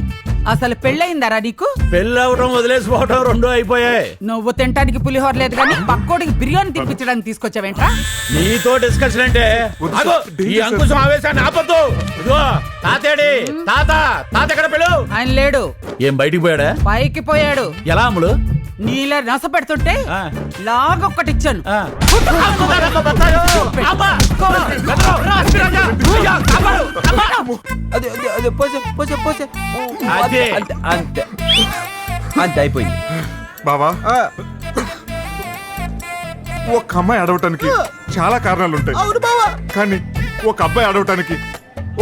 అసలు పెళ్ళయిందరా నీకు? పెళ్ళి అవడం వదిలేసిపోవడం రెండు అయిపోయాయి. నువ్వు తినడానికి పులిహోర లేదు గాని పక్కోడికి బిర్యానీ తినిపించడానికి తీసుకొచ్చావేంట్రా? నీతో డిస్కషన్ అంటే ఆగు. ఈ అంకుశం ఆవేశాన్ని ఆపొద్దు. ఇదిగో తాతేడి. తాత ఎక్కడ పెళ్ళు? ఆయన లేడు. ఏం బయటికి పోయాడా? పైకి పోయాడు. ఎలా అమ్ములు? నీలా నస పెడుతుంటే లాగొక్కటిచ్చాను. అంతే అయిపోయింది బావా. ఒక అమ్మాయి అడవటానికి చాలా కారణాలు ఉంటాయి, కానీ ఒక అబ్బాయి అడవటానికి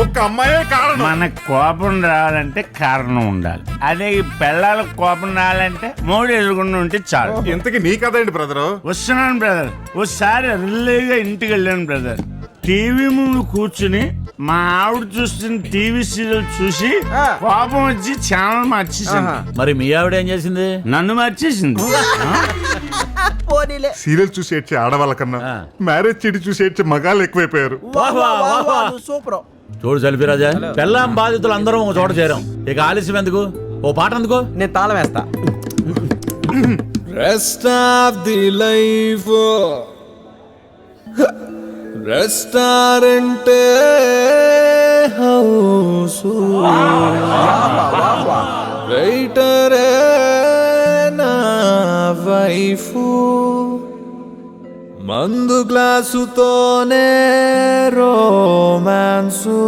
ఒక్క అమ్మాయే కారణం. మనకు కోపం రావాలంటే కారణం ఉండాలి. అదే ఈ పిల్లలకు కోపం రావాలంటే మూడు ఎదుగుండా ఉంటే చాలు. ఇంతకీ నీ కథ ఏంటి బ్రదరు? వస్తున్నాను బ్రదర్. ఒకసారి రిలేగా ఇంటికి వెళ్ళాను బ్రదర్. టీవీ ముందు కూర్చుని మా ఆవిడ చూస్తున్న టీవీ సీరియల్ చూసి కోపం వచ్చి ఛానల్ మార్చేసింది. మరి మీ ఆవిడ ఏం చేసింది? నన్ను మార్చేసింది. సీరియల్ చూసి ఏడ్చే ఆడవాళ్ళ కన్నా మ్యారేజ్ చెడి చూసి ఏడ్చే మగాళ్ళు ఎక్కువైపోయారు. సూపర్. చూడు చలిపిరాజా, పెళ్ళాం బాధితులు అందరం ఒక చోట చేరాం. ఇక ఆలస్యం ఎందుకు? ఓ పాట అందుకో. నేను తాళం వేస్తా. Rest of the life restaurant house writer na wife మందు గ్లాసుతోనే రోమాన్సు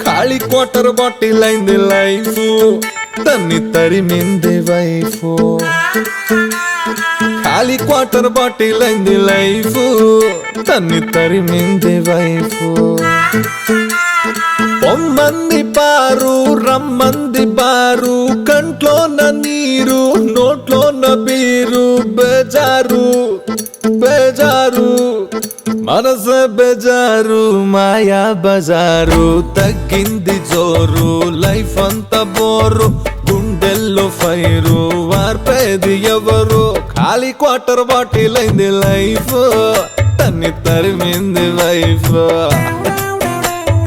ఖాళీ క్వార్టర్ బాటిల్ అయింది లైఫ్ తన్ని తరిమింది వైఫ్ ఖాళీ క్వార్టర్ బాటిల్ అయింది లైఫ్ తన్ని తరిమింది వైఫ్ పొమ్మంది పారు రమ్మంది బారు కంట్లోన నీరు నోట్లోన బీరు బేజారు బేజారు మనస బేజారు మాయా బజారు తగ్గింది జోరు లైఫ్ అంత బోరు గుండెల్లో ఫైరు వార్పేది ఎవరు ఖాళీ క్వార్టర్ బాటిల్ అయింది లైఫ్ తన్ని తరిమింది వైఫ్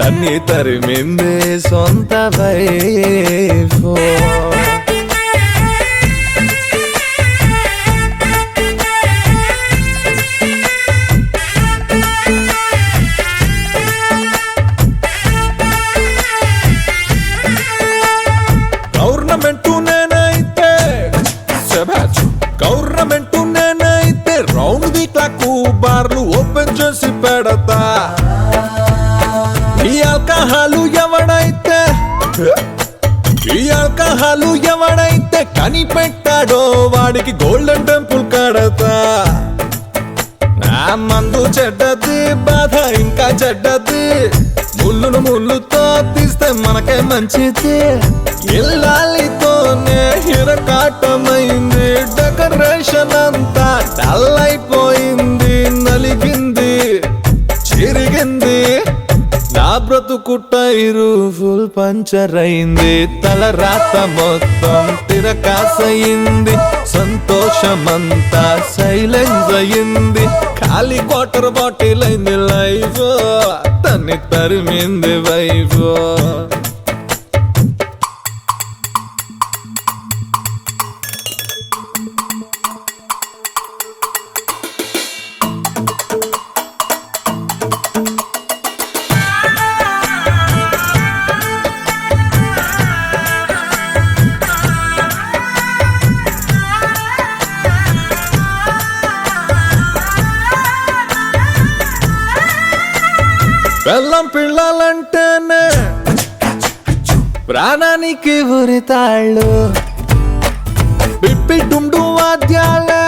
తన్ని తరిమింది సొంత వైఫ్ గవర్నమెంట్ నేనైతే రౌండ్ ది క్లాక్ బార్లు ఓపెన్ చేసి పెడతా ఈ ఆల్కహాలు ఎవడైతే కనిపెట్టాడో వాడికి గోల్డెన్ టెంపుల్ కడతా నా మందు చెడ్డది బాధ ఇంకా చెడ్డది ముళ్ళుతో తీస్తే మనకే మంచిది ఇల్లాలితోనే హిరకాటమైంది డెకరేషన్ అంతా డల్ అయిపోయింది నలిగింది చిరిగింది నా బ్రతుకు టైరు ఫుల్ పంచర్ అయింది తల రాత మొత్తం తిరకాసయింది సంతోషమంతా సైలెన్స్ అయింది ఖాళీ క్వార్టర్ బాటిల్ అయింది లైఫ్ తన్ని తరిమింది వైఫ్ బెల్లం పిల్లలంటేనే ప్రాణానికి ఉరితాళ్ళు పిప్పి డుండు వాద్యాలే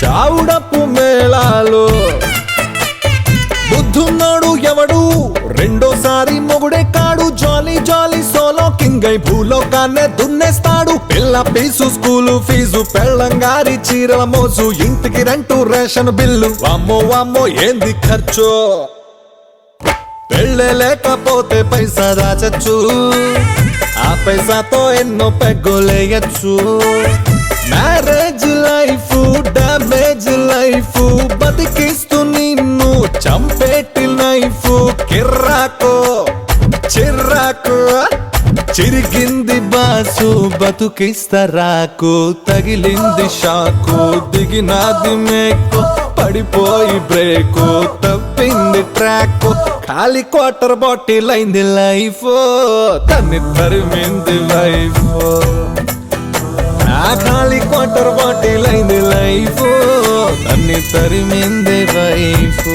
చావుడప్పు మేళాలు బుద్ధున్నాడు ఎవడు రెండోసారి మొగుడే కాడు జాలీ జాలీ సోలో కింగ్ అయి భూలోకాన్నే దున్నేస్తాడు పిల్ల పీసు స్కూలు ఫీజు పెళ్ళంగారి చీరల మోసు ఇంటికి రెంటు రేషన్ బిల్లు వామ్మో వామ్మో ఏంది ఖర్చు పెళ్ళే లేకపోతే పైసా దాచచ్చు ఆ పైసాతో ఎన్నో పెగ్గులేయచ్చు మ్యారేజ్ లైఫ్ డ్యామేజ్ లైఫ్ బతికిస్తూ నిన్ను చంపేటి నైఫ్ కిర్రాకో చిర్రాకు చిరిగింది బాసు బతుకిస్తరాకు తగిలింది షాకు దిగినాది మేకు పడిపోయి బ్రేకు తప్పింది ట్రాక్ ఖాళీ క్వార్టర్ బాటిల్ అయింది లైఫ్ తన్ని తరిమింది వైఫ్ నా ఖాళీ క్వార్టర్ బాటిల్ అయింది లైఫ్ తన్ని తరిమింది వైఫ్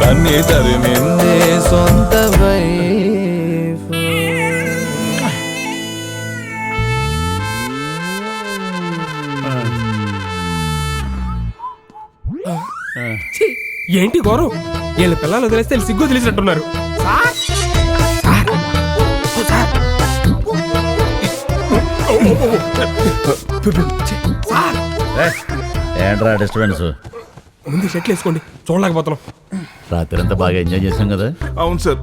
తన్ని తరిమింది సొంత వైఫ్ ఏంటి ఘోరం వీళ్ళ పిల్లలు వదిలేస్తే వీళ్ళు సిగ్గు తెలిసినట్టున్నారు ఏంట్రా డిస్టర్బెన్స్ ముందు షెట్లు వేసుకోండి చూడలేకపోతున్నాం రాత్రి అంతా బాగా ఎంజాయ్ చేశాం కదా. అవును సార్.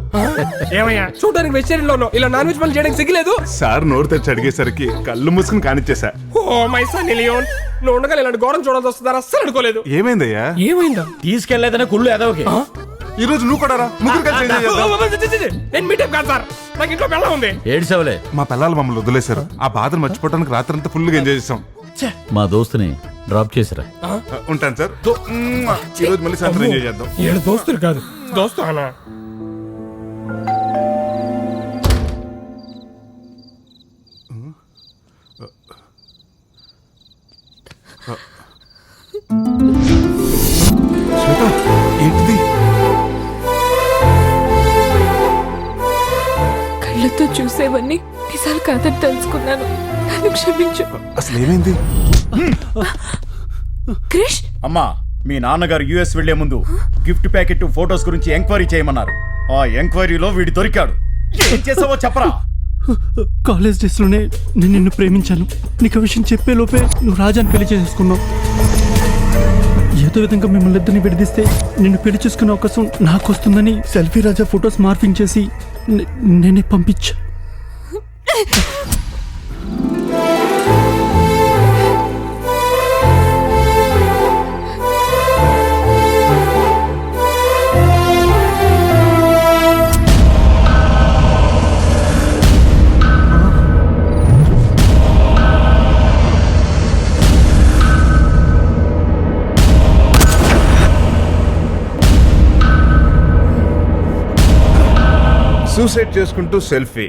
ఏమయ్యా చూడడానికి వెజిటేరియన్ లో ఇలా నాన్ వెజ్ పనులు చేయడానికి సిగ్గులేదు సార్ నోరు తెచ్చి అడిగేసరికి కళ్ళు మూసుకుని కానిచ్చేసా. ఓ మై సన్ లియోన్ నువ్వు ఉండగా ఇలాంటి ఘోరం చూడాల్సి వస్తుందని అస్సలు అనుకోలేదు. ఏమైందయ్యా? ఏమైందా? తీసుకెళ్లేదనే కుళ్ళు ఎదవకి. ఈ రోజు నువ్వు కూడా రా, ముగ్గురు కలిసి ఎంజాయ్ చేద్దాం. నేను మీటప్ కాదు సార్, నాకు ఇంట్లో పిల్ల ఉంది. ఏడ్చావులే. మా పిల్లలు మమ్మల్ని వదిలేశారు. ఆ బాధను మర్చిపోవడానికి రాత్రంతా ఫుల్గా ఎంజాయ్ చేసాం. మా దోస్తుని డ్రాప్ చేసిరా. ఉంటాను సార్. ఈ రోజు మళ్ళీ సాయంత్రం ఎంజాయ్ చేద్దాం. ఏడు దోస్తులు కాదు దోస్తు అనా. ఏంటిది? కళ్ళతో చూసేవన్నీ నిజాలు కాదని తెలుసుకున్నాను. నన్ను క్షమించు. అసలు ఏమైంది? క్రిష్ అమ్మా, మీ నాన్నగారు యుఎస్ వెళ్లే ముందు గిఫ్ట్ ప్యాకెట్ ఫోటోస్ గురించి ఎంక్వైరీ చేయమన్నారు. ఆ ఎంక్వైరీలో వీడి దొరికాడు. ఏం చేసావో చెప్పరా. కాలేజ్ డేస్లోనే నేను నిన్ను ప్రేమించాను. నీకు ఆ విషయం చెప్పే లోపే నువ్వు రాజాని పెళ్లి చేసుకున్నావు. ఏదో విధంగా మిమ్మల్ని ఇద్దరిని విడదీస్తే నిన్ను పెళ్లి చేసుకునే అవకాశం నాకు వస్తుందని సెల్ఫీ రాజా ఫొటోస్ మార్పింగ్ చేసి నేనే పంపించా. సూసైడ్ చేసుకుంటూ సెల్ఫీ.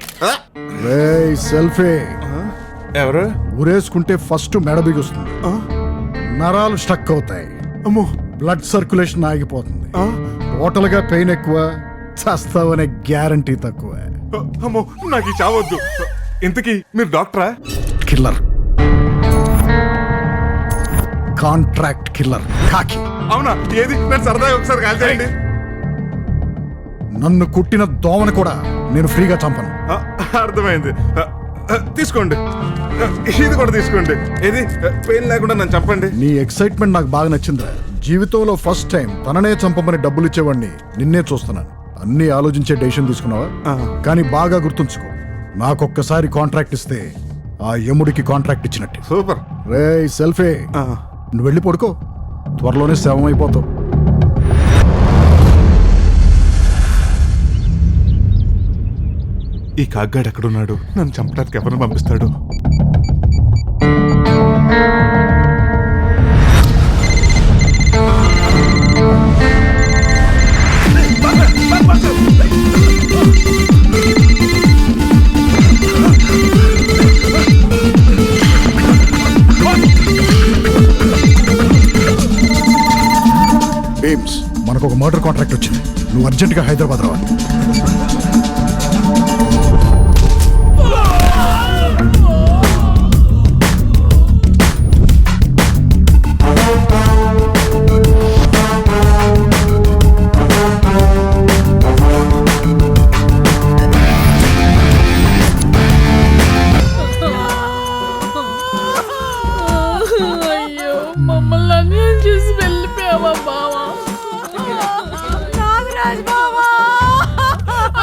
సెల్ఫీ ఎవరు? ఊరేసుకుంటే ఫస్ట్ మెడ బిగుస్తుంది, నరాలు స్టక్ అవుతాయి, అమ్మో బ్లడ్ సర్క్యులేషన్ ఆగిపోతుంది, టోటల్ గా పెయిన్ ఎక్కువ, చస్తావనే గ్యారంటీ తక్కువ. అమ్మో నాకు ఈ చావద్దు. ఇంతకీ మీరు డాక్టరా? కిల్లర్, కాంట్రాక్ట్ కిల్లర్, కాకి. అవునా? ఏది నేను సరదాగా ఒకసారి కాల్ చేయండి. నన్ను కుట్టిన దోమను కూడా నేను ఫ్రీగా చంపను. అర్థమైంది. తీసుకోండి, ఇది కూడా తీసుకోండి. ఏది పెయిన్ లేకుండా నన్ను చంపండి. నీ ఎక్సైట్మెంట్ నాకు బాగా నచ్చిందిరా. జీవితంలో ఫస్ట్ టైం తననే చంపమని డబ్బులు ఇచ్చేవాడిని నిన్నే చూస్తున్నాను. అన్ని ఆలోచించే డెసిషన్ తీసుకున్నావా? కానీ బాగా గుర్తుంచుకో, నాకొక్కసారి కాంట్రాక్ట్ ఇస్తే ఆ యముడికి కాంట్రాక్ట్ ఇచ్చినట్టు. సూపర్. రే సెల్ఫీ, నువ్వు వెళ్ళి పడుకో, త్వరలోనే శవం అయిపోతావు. ఈ కాగ్గాడు ఎక్కడున్నాడు? నన్ను చంపడానికి ఎవరిని పంపిస్తాడు? బేమ్స్, మనకు ఒక మర్డర్ కాంట్రాక్ట్ వచ్చింది. నువ్వు అర్జెంటుగా హైదరాబాద్ రావాలి. అయ్యో, మమ్మల్ని అన్యాయం చేసి వెళ్ళిపోయావా బావా?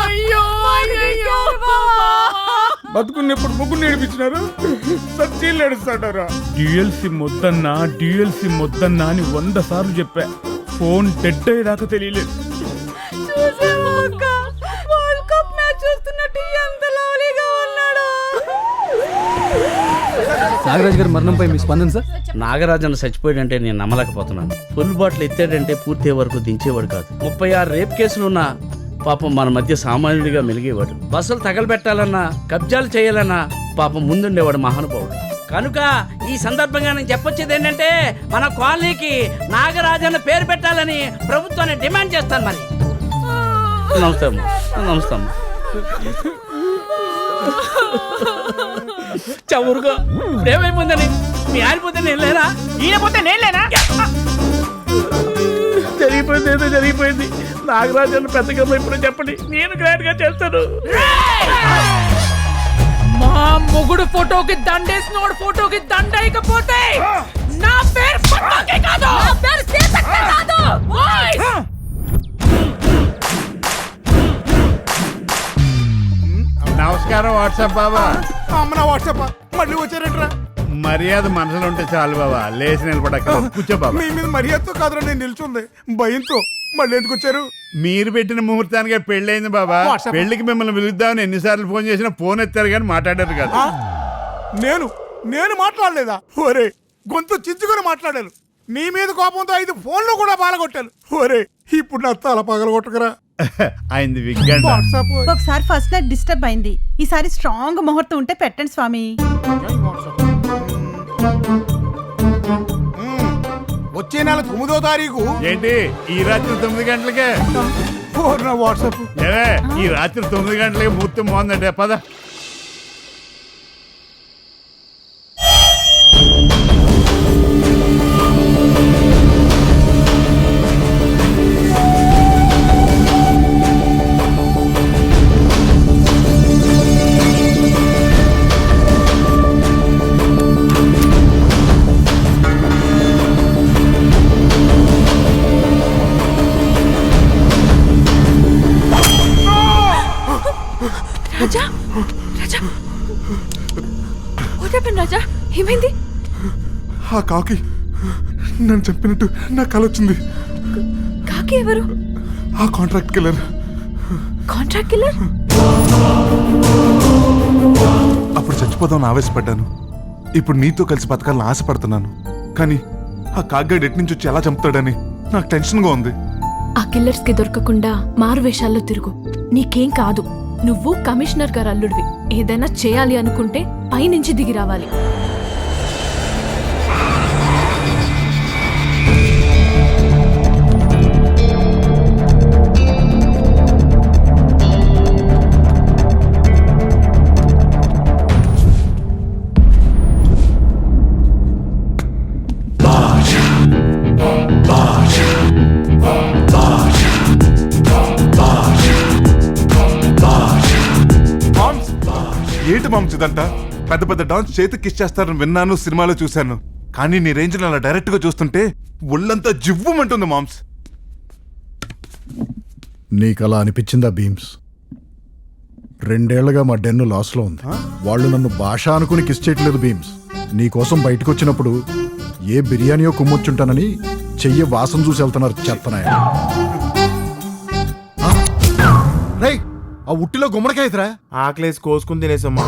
అయ్యో అయ్యో బతుకున్నప్పుడు ముగ్గురు నేర్పించినారు, సత్యం నడుస్తాడారా? డ్యూయల్ సిమ్ వద్దన్నా, డ్యూయల్ సిమ్ వద్దన్నా అని 100 సార్లు చెప్పా. ఫోన్ డెడ్ అయ్యేదాకా తెలియలేదు. నాగరాజు గారి మరణంపై మీ స్పందన సార్? నాగరాజన్న చచ్చిపోయాడంటే నేను నమ్మలేకపోతున్నాను. ఫుల్ బాటిల్ ఎత్తాడంటే పూర్తి వరకు దించేవాడు కాదు. 36 రేప్ కేసులున్నా పాపం మన మధ్య సామాన్యుడిగా మెలిగేవాడు. బస్సులు తగలబెట్టాలన్నా, కబ్జాలు చేయాలన్నా పాపం ముందుండేవాడు మహానుభావుడు. కనుక ఈ సందర్భంగా నేను చెప్పొచ్చేది ఏంటంటే, మన కాలనీకి నాగరాజన్న పేరు పెట్టాలని ప్రభుత్వాన్ని డిమాండ్ చేస్తాను. మరి నమస్తే అమ్మా. నమస్తే అమ్మా. చవురుగా ఏమైపోయిందని మీ ఆరిపోతే నేను లేనా? ఈయనపోతే నేను లేనా? జరిగిపోయింది ఏదో జరిగిపోయింది. నాగరాజన్న పెద్దగా ఇప్పుడు చెప్పండి, నేను గ్రాండ్ గా చేస్తాను. మా మొగుడు ఫోటోకి దండేసినోడు ఫోటోకి దండైకపోతే నా పేరు పట్టాకే కాదు, నా పేరు సీతక్కే కాదు. నమస్కారం వాట్సాప్ బాబా. అమ్మ వాట్సాప్ మళ్ళీ వచ్చారంటరా? మర్యాద మనసులో ఉంటే చాలు బాబా. లేచి నిలబడక కూర్చో బాబా. మీ మీద మర్యాదతో కాదురా నేను నిల్చుంది, భయంతో. మళ్ళీ ఎందుకు వచ్చారు? మీరు పెట్టిన ముహూర్తానికి పెళ్ళయింది బాబా. వాట్సాప్. పెళ్లికి మిమ్మల్ని పిలుద్దామని ఎన్నిసార్లు ఫోన్ చేసినా ఫోన్ ఎత్తారు కానీ మాట్లాడారు కదా. నేను మాట్లాడలేదా? ఒరే, గొంతు చించుకొని మాట్లాడాను. నీ మీద కోపంతో 5 ఫోన్లు కూడా పాలగొట్టాను. ఒరే, ఇప్పుడు నా తల పగలగొట్టకరా. అయింది విగ్గండి. ఒకసారి ఫస్ట్ నైట్ డిస్టర్బ్ అయింది. ఈసారి స్ట్రాంగ్ ముహూర్తం ఉంటే పెట్టండి స్వామి. వచ్చే నెల 9వ తారీఖు. ఏంటి ఈ రాత్రి 9 గంటలకే? వాట్సాప్ ఈ రాత్రి 9 గంటలకే ముహూర్తం బాగుందంటే పద. రాజా, రాజా, what happened, రాజా? ఏమైంది? ఆ కాకి నన్ను చంపినట్టు నా కల వచ్చింది. కాకి ఎవరు? ఆ కాంట్రాక్ట్ కిల్లర్. Contract killer? అప్పుడు చచ్చిపోదామని ఆవేశపడ్డాను. ఇప్పుడు నీతో కలిసి బతకాలని ఆశపడుతున్నాను. కానీ ఆ కాగ్గాడు ఎటు నుంచి వచ్చి ఎలా చంపుతాడని నాకు టెన్షన్గా ఉంది. ఆ కిల్లర్స్ కి దొరకకుండా మారు వేషాల్లో తిరుగు, నీకేం కాదు. నువ్వు కమిషనర్ గారు అల్లుడివి. ఏదైనా చేయాలి అనుకుంటే పైనుంచి దిగి రావాలి. ఏంటి మామ్స్ ఇదంతా? పెద్ద పెద్ద డాన్స్ చేతికి కిస్ చేస్తారని విన్నాను, సినిమాలో చూశాను. కానీ నీ రేంజ్ అలా డైరెక్ట్ గా చూస్తుంటే ఒళ్ళంతా జివ్వమంటుంది మామ్స్. నీకు అలా అనిపించిందా బీమ్స్? 2 ఏళ్లుగా మా డెన్ను లాస్లో ఉంది. వాళ్ళు నన్ను భాష అనుకుని కిస్ చేయట్లేదు బీమ్స్. నీకోసం బయటకు వచ్చినప్పుడు ఏ బిర్యానీయో కుమ్మొచ్చుంటానని చెయ్యి వాసన చూసి వెళ్తున్నారు చెత్తనాయ. రేయ్, ఆ ఉట్టిలో గుమ్మడికాయరా ఆకలేసి కోసుకుని తినేసమ్మా.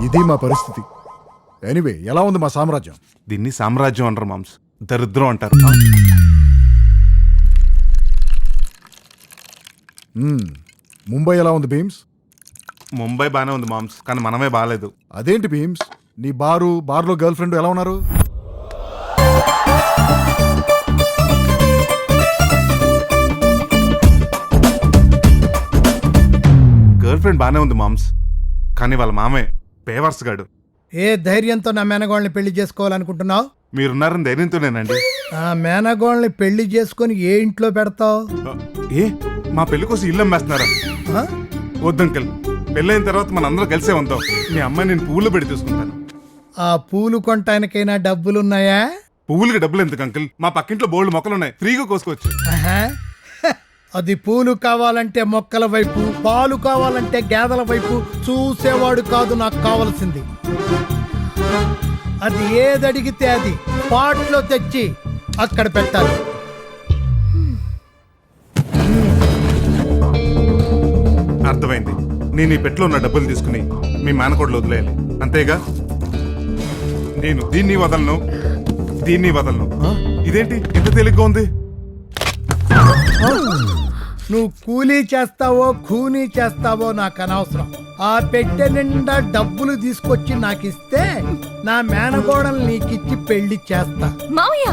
ఇది మా పరిస్థితి. ఎనీవే, ఎలా ఉంది మా సామ్రాజ్యం? దీన్ని సామ్రాజ్యం అంటారు మామ్స్, దరిద్రం అంటారు. ముంబై ఎలా ఉంది బీమ్స్? ముంబై బానే ఉంది మామ్స్, కానీ మనమే బాగాలేదు. అదేంటి బీమ్స్, నీ బార్లో గర్ల్ ఫ్రెండ్ ఎలా ఉన్నారు? గర్ల్ ఫ్రెండ్ బానే ఉంది మామ్స్, కానీ వాళ్ళ మామే పేవర్స్ గాడు. ఏ ధైర్యంతో నా మేనగోళ్ళని పెళ్లి చేసుకోవాలనుకుంటున్నావు? మీరున్నారని ధైర్యంతోనేనండి. ఆ మేనగోళ్ళని పెళ్లి చేసుకొని ఏ ఇంట్లో పెడతావు? ఏ మా పెళ్లి కోసం ఇల్లు అమ్మేస్తున్నారా? వద్దంకల్, పెళ్ళైన తర్వాత మన అందరూ కలిసే ఉందాం. మీ అమ్మాయి నేను పువ్వులు పెట్టి తీసుకుంటాను. ఆ పూలు కొనటానికైనా డబ్బులున్నాయా? పువ్వులకి డబ్బులు ఎందుకు అంకుల్? మా పక్కింట్లో బోల్డ్ మొక్కలు ఉన్నాయి, ఫ్రీగా కోసుకోవచ్చు. అది పూలు కావాలంటే మొక్కల వైపు, పాలు కావాలంటే గేదెల వైపు చూసేవాడు కాదు నాకు కావలసింది. అది ఏదడిగితే అది పాట్లో తెచ్చి అక్కడ పెట్టాలి. అర్థమైంది. నేను ఈ పెట్లో ఉన్న డబ్బులు తీసుకుని మీ మేనకోడలు వదిలేయాలి, అంతేగా? నేను దీన్ని వదలను, దీన్ని వదలను. ఇదేంటి ఇంత తేలిగ్గా ఉంది? నువ్వు కూలీ చేస్తావో ఖూనీ చేస్తావో నాకు అనవసరం. ఆ పెట్టె నిండా డబ్బులు తీసుకొచ్చి నాకు ఇస్తే నా మేనగోడలు నీకిచ్చి పెళ్లి చేస్తా. మావయ్య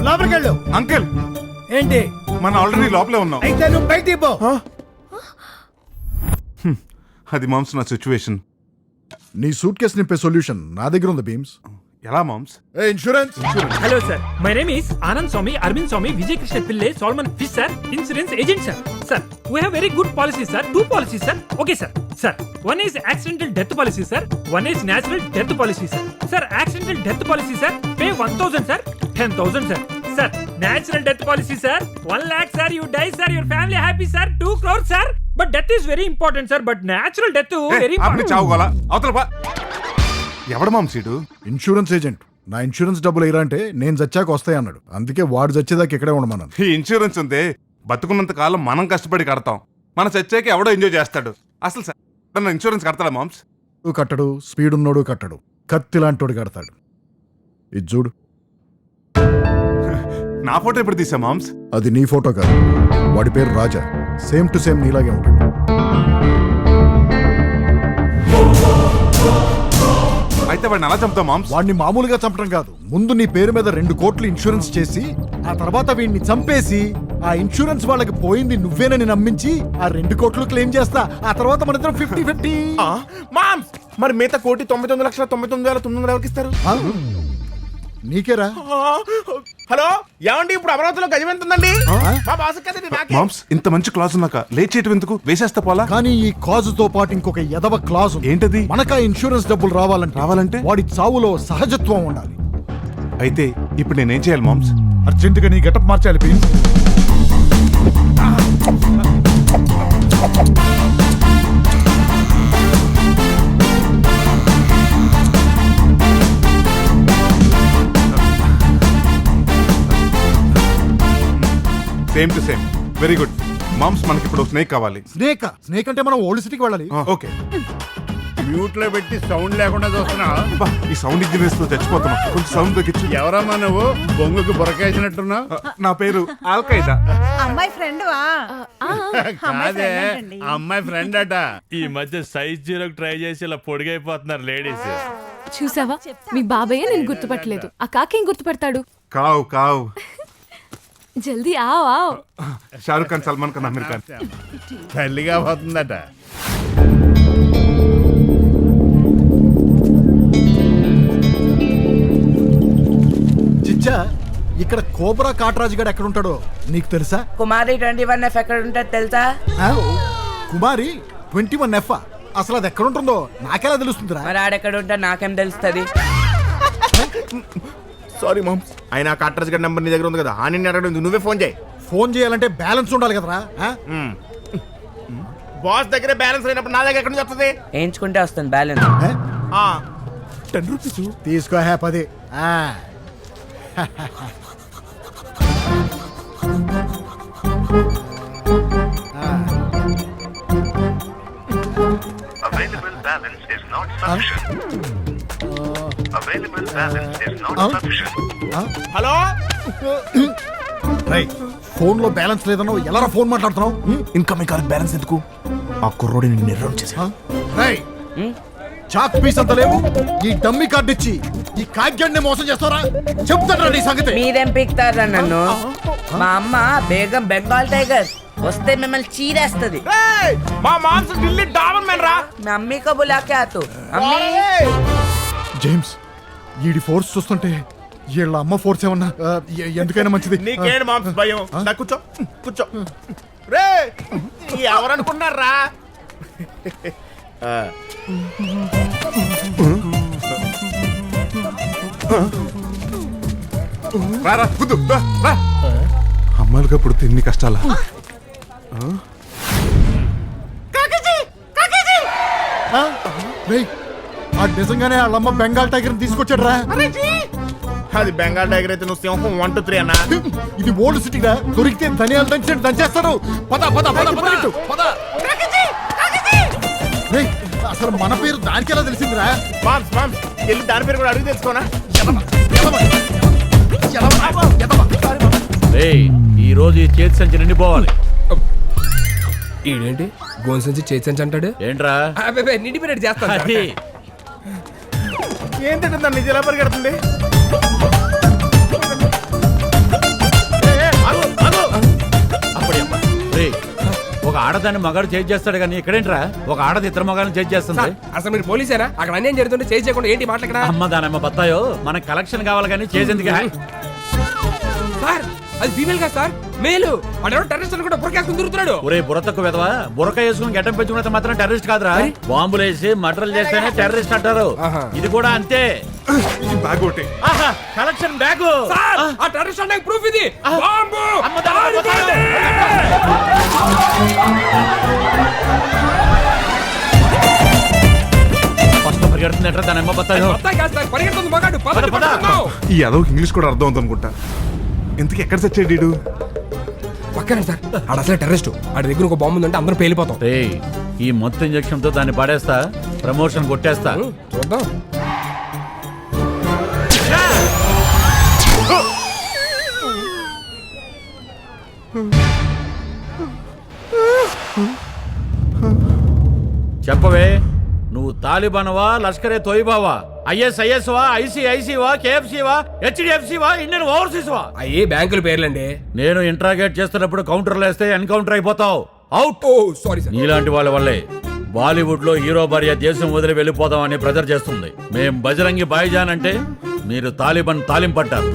లోపలికెళ్ళు. అంకుల్ ఏంటి? మనం ఆల్రెడీ లోపలే ఉన్నాం. అయితే నువ్వు బయటికి పో. అది మామ్స్ నా సిచ్యువేషన్. నీ సూట్ కేసు నింపే సొల్యూషన్ నా దగ్గర ఉంది బీమ్స్. ఎలా మామ్స్? Insurance. Hello sir, my name is Anand Swamy, Arvind Swamy, Vijay Krishna Pillai, salmon fish sir, insurance agent sir. Sir, we have very good policies sir, 2 policies sir. Okay sir. Sir, one is accidental death policy sir, one is natural death policy sir. Sir, accidental death policy sir, pay 1000 sir, 10,000 sir. Sir, natural death policy sir, 1 lakh sir, you die sir, your family happy sir, 2 crores sir. But death is very important sir, but natural death very important. చావుకోవాలా అవతల బా. ఎవడు మాంసీడు? Insurance agent. నా ఇన్సూరెన్స్ డబ్బులు ఎయిరా అంటే నేను చచ్చాక వస్తాయి అన్నాడు. అందుకే వాడు చచ్చేదాకా ఇక్కడే ఉండమన్నాను. ఈ ఇన్సూరెన్స్ ఉందే, బతుకున్నంత కాలం మనం కష్టపడి కడతాం, మన చచ్చాక ఎవడో ఎంజాయ్ చేస్తాడు. అసలు సార్ ఇన్సూరెన్స్ కడతాడా మామ్స్? కట్టడు, స్పీడ్ ఉన్నోడు కట్టడు, కత్తి లాంటోడు కడతాడు. ఇది చూడు. నా ఫోటో ఎప్పుడు తీసా మామ్స్? అది నీ ఫోటో కాదు, వాడి పేరు రాజా. సేమ్ టు సేమ్ నీలాగే ఉంటాడు. అయితే వాడిని అలా చంపుతాం మామ్స్? వాడిని మామూలుగా చంపడం కాదు, ముందు నీ పేరు మీద 2 కోట్లు ఇన్సూరెన్స్ చేసి ఆ తర్వాత వీడిని చంపేసి ఆ ఇన్సూరెన్స్ వాళ్ళకి పోయింది నువ్వేనని నమ్మించి ఆ 2 కోట్లు క్లెయిమ్ చేస్తా. ఆ తర్వాత మన ఇద్దరం 50-50. మామ్స్, మరి మిగతా 1,99,99,900 ఎవరికి ఇస్తారు? నీకేరా. హలో, ఏమండి ఇప్పుడు అమరావతిలో గజం ఎంత ఉందండి? మా బాస్ కదండి నాకే. మామ్స్, ఇంత మంచి క్లాజ్ ఉన్నాక లేట్ చేయటం ఎందుకు? వేసేస్తా పోలా. కానీ ఈ కాజుతో పాటు ఇంకొక ఎదవ క్లాజ్. ఏంటది? మనకా ఇన్సూరెన్స్ డబ్బులు రావాలంటే వాడి చావులో సహజత్వం ఉండాలి. అయితే ఇప్పుడు నేనేం చేయాలి మామ్స్? అర్జెంటుగా నీ గెటప్ మార్చాలి please. Same to same. Very good moms, మనకి ఇప్పుడు స్నేక్ కావాలి. స్నేక్ అంటే మనం ఓల్డ్ సిటీకి వెళ్ళాలి. ఓకే. మ్యూట్ లో పెట్టి సౌండ్ లేకుండా చూస్తున్నా. ఈ సౌండ్ ఇంజనీర్స్ తో చచ్చిపోతున్నా, కొంచెం సౌండ్ తగ్గించు. ఎవరమ్మా నువ్వు? బొంగుకు బొరకేసినట్టున్నా. నా పేరు ఆల్ఖైదా. అమ్మాయి ఫ్రెండ్ కాదే అమ్మాయి ఫ్రెండ్ అట. ఈ మధ్య సైజ్ జీరోకి ట్రై చేసి ఇలా పొడిగైపోతున్నారు లేడీస్. చూసావా మీ బాబాయ్ నేను గుర్తుపట్టలేదు ఆ కాకేం గుర్తుపడతాడు. కావు కావు. జల్దీ ఆవ్ ఆవ్. షారుఖ్ ఖాన్, సల్మాన్ ఖాన్, అమీర్ ఖాన్. తల్లిగా పోతుందట. చిచ్చా, ఇక్కడ కోబ్రా కాటరాజు గారు ఎక్కడ ఉంటాడో నీకు తెలుసా? కుమారి 21F ఎక్కడ ఉంటుంది తెలుసా? కుమారి 21F అసలు అది ఎక్కడ ఉంటుందో నాకెలా తెలుస్తుందిరా? మరి ఆడెక్కడ ఉంటా నాకేం తెలుస్తుంది? సారీ మామ్, ఆయన కాటరాజు గారి నెంబర్ నీ దగ్గర ఉంది కదా, ఆ నిన్ను అడగడం నువ్వే ఫోన్ చేయి. ఫోన్ చేయాలంటే బ్యాలెన్స్ ఉండాలి కదరా? బాస్ దగ్గర బ్యాలెన్స్ లేనప్పుడు నా దగ్గర ఎక్కడ నుంచి వస్తుంది? వేయించుకుంటే వస్తుంది బ్యాలెన్స్. 10 రూపీస్ తీసుకో. 10. Available balance is not sufficient. Available balance is not sufficient. Hello, phone లో బ్యాలెన్స్ లేదన్నావు, ఎలా ఫోన్ మాట్లాడుతున్నావు? ఇంకా మీ కార్ బ్యాలెన్స్ ఎందుకు? ఆ కుర్రోడిని నిర్ణయం చేసా. చాక్ పీస్ అంత లేవు, ఈ డమ్మీ కార్డు ఇచ్చి ఈ కాగ్యాన్ని మోసం చేస్తారా? చెప్తారా నీ సంగతి? మీరేం పీక్తారా నన్ను? మా అమ్మ బేగం బెంగాల్ టైగర్ వస్తే మిమ్మల్ని చీరేస్తుంది. మా మాంసం ఢిల్లీ డాబర్ మ్యాన్ రా. మమ్మీ కో బులా కే ఆతు అమ్మీ. జేమ్స్, ఈడి ఫోర్స్ చూస్తుంటే వీళ్ళ అమ్మ ఫోర్స్ ఏమన్నా ఎందుకైనా మంచిది. నీకేంటి మాంసం భయం? దా, కూర్చో కూర్చో. రే ఎవరనుకున్నారా? రారా కుదు రా. అమ్మాయిలుగా పుడితే ఎన్ని కష్టాలా? నిజంగానే వాళ్ళమ్మ బెంగాల్ టైగర్ తీసుకొచ్చాడు రా. అది బెంగాల్ టైగర్ అయితే నువ్వు సింహం 1 2 3 అన్నా. ఇది ఓల్డ్ సిటీ రా, దొరికితే ధనియాలు దంచేట్టు దంచేస్తాడు. పద పద పద పద పద. అసలు మన పేరు దానికి ఎలా తెలిసిందిరా? మామ్స్ మామ్స్ వెళ్ళి దాని పేరు కూడా అడిగి తెలుసుకోనా? ఈ రోజు ఈ చేతి సంచి నిండిపోవాలి. ఏంటి గోన్ సంచి చేతి సంచి అంటాడు? ఏంట్రా నిండిపోయినట్టు చేస్తాను. ఏంటంటే దాన్ని నిజ ఎలా పరిగెడుతుంది? ఒక ఆడదాన్ని మగాడు చేజ్ చేస్తాడు కానీ ఇక్కడేంట్రా ఒక ఆడది ఇతర మగాడిని చేజ్ చేస్తుంది? అసలు మీరు పోలీసేనా? అక్కడ అన్యాయం జరుగుతుంటే చేసి చేయకుండా ఏంటి మాట్లాడరా? అమ్మ దానమ్మ బత్తాయో, మనకు కలెక్షన్ కావాలి కానీ చేసేందుకు? సార్ అది ఫీమేల్ గా సార్, మేలు. అడెవడో టెర్రరిస్ట్ కూడా బురకేసుకుని తిరుగుతున్నాడు. ఒరే బుర్రతకు వెదవా, బురక వేసుకుని గడ్డం పెంచుకున్నంత మాత్రం టెర్రరిస్ట్ కాదురా. బాంబులు వేసి మర్డర్లు చేస్తేనే టెర్రరిస్ట్ అంటారు. ఇది కూడా అంతే. బ్యాగ్ ఒకటి కలెక్షన్ బ్యాగ్. ఆ టెర్రరిస్ట్ అంటే ప్రూఫ్ ఇది. బాంబు పరిగెడుతుందంటే దాని అమ్మ బత్తాయో. పరిగెడుతుంది మగాడు. ఈ అదొక ఇంగ్లీష్ కూడా అర్థం అవుతుంది అనుకుంటా. ఇంతకీ ఎక్కడ చచ్చాడు వీడు? పక్కనే సార్ ఆడ అసలే టెర్రరిస్ట్. ఆడి దగ్గర ఒక బాంబు ఉందంటే అందరూ పేలిపోతాం. ఈ మొత్తం ఇంజక్షన్ తో దాన్ని పడేస్తా, ప్రమోషన్ కొట్టేస్తా. చూద్దాం. చెప్పవే, నువ్వు తాలిబాన్వా, లష్కరే తోయిబావా, ISIS వా, ICIC వా, KFC వా, HDFC వా, ఇండియన్ ఓవర్సీస్ వా? అయ్యే బ్యాంకుల పేర్లండి. నేను ఇంట్రాగేట్ చేస్తున్నప్పుడు కౌంటర్లు వేస్తే ఎన్కౌంటర్ అయిపోతావు. అవుట్. Sorry sir. నీలాంటి వాళ్ళ వల్లే బాలీవుడ్ లో హీరో భార్య దేశం వదిలి వెళ్ళిపోదాం అని ప్రెజర్ చేస్తుంది. మేం బజరంగి భాయిజాన్ అంటే మీరు తాలిబాన్ తాలింపట్టారు.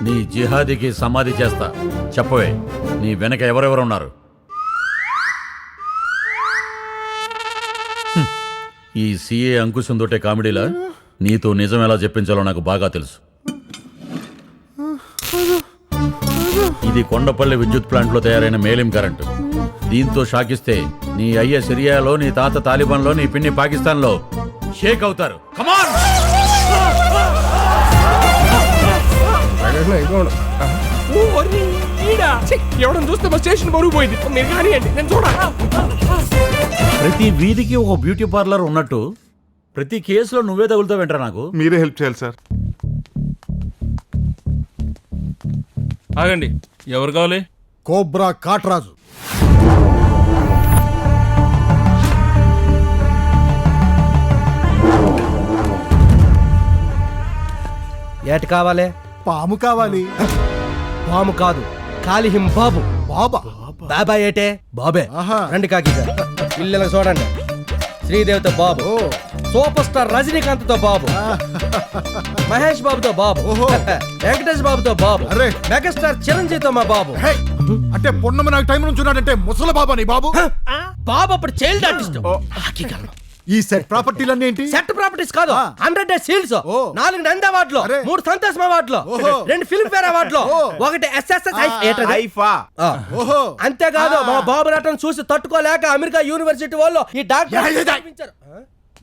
నీ జిహాదీకి సమాధి చేస్తా. చెప్పవే, నీ వెనక ఎవరెవరున్నారు? ఈ CA అంకుశం తోటే కామెడీలా? నీతో నిజం ఎలా చెప్పించాలో నాకు బాగా తెలుసు. ఇది కొండపల్లి విద్యుత్ ప్లాంట్ లో తయారైన మేలిం కరెంటు. దీంతో షాకిస్తే నీ అయ్య సిరియాలో, నీ తాత తాలిబాన్ లో, నీ పిన్ని పాకిస్తాన్ లో షేక్ అవుతారు. కమాన్! ఎవడని చూస్తే మా స్టేషన్ బరువు పోయింది. మీరు కానివ్వండి, నేను చూడాలి. ప్రతి వీధికి ఒక బ్యూటీ పార్లర్ ఉన్నట్టు ప్రతి కేసులో నువ్వే తగులుతావు వెంట్రా నాకు? మీరే హెల్ప్ చేయాలి సార్. ఆగండి, ఎవరు కావాలి? కోబ్రా కాట్రాజు. ఏటి కావాలి? పాము కావాలి. పాము కాదు, కాలిహిం బాబు. బాబా? బాబా ఏటే? బాబే. రండి కాకి పిల్లలకు చూడండి. శ్రీదేవితో బాబు, సూపర్ స్టార్ రజనీకాంత్ తో బాబు, మహేష్ బాబుతో బాబు, వెంకటేష్ బాబుతో బాబు, మెగాస్టార్ చిరంజీవితో మా బాబు. అంటే పొన్నమ నాకు టైం నుంచి ఉన్నాడంటే ముసలి బాబా నీ బాబు? బాబు అప్పుడు చైల్డ్ ఆర్టిస్ట్. ఈ సెట్ ప్రాపర్టీలన్నీ ఏంటి? సెట్ ప్రాపర్టీస్ కాదు, 100 డేస్ సీల్స్, 4 నంది అవార్డులు, 3 సంతోష్ అవార్డులు, 2 ఫిల్మ్ ఫేర్ అవార్డులు, 1 SSS. అంతేకాదు మా బాబు నటన చూసి తట్టుకోలేక అమెరికా యూనివర్సిటీ వాళ్ళు ఈ డాక్టర్.